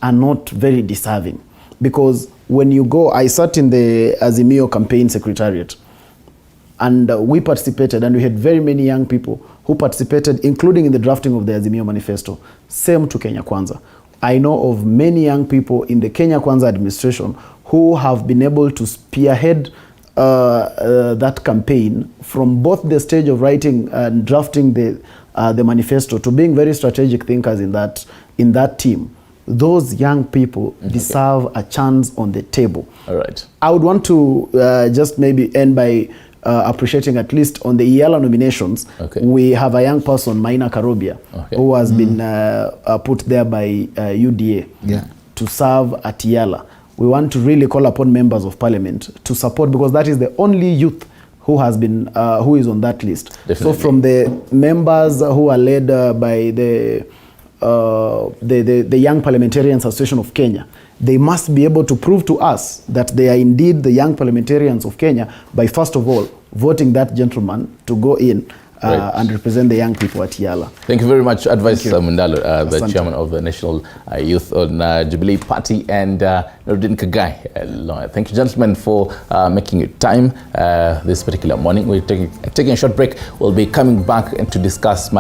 are not very deserving. Because when you go, I sat in the Azimio campaign secretariat, and we participated, and we had very many young people who participated, including in the drafting of the Azimio manifesto. Same to Kenya Kwanza. I know of many young people in the Kenya Kwanza administration who have been able to spearhead that campaign from both the stage of writing and drafting the manifesto to being very strategic thinkers in that team. Those young people deserve a chance on the table. All right. I would want to just maybe end by appreciating, at least on the IALA nominations, we have a young person, Maina Karobia, who has been put there by UDA to serve at IALA. We want to really call upon members of parliament to support, because that is the only youth who has been who is on that list. Definitely. So from the members who are led by the Young Parliamentarians Association of Kenya, they must be able to prove to us that they are indeed the young parliamentarians of Kenya by, first of all, voting that gentleman to go in and represent the young people at Yala. Thank you very much, Advice Mundalo, the chairman of the National Youth on Jubilee Party, and Nuruddin Kagai, lawyer. Thank you, gentlemen, for making your time this particular morning. We're taking a short break. We'll be coming back to discuss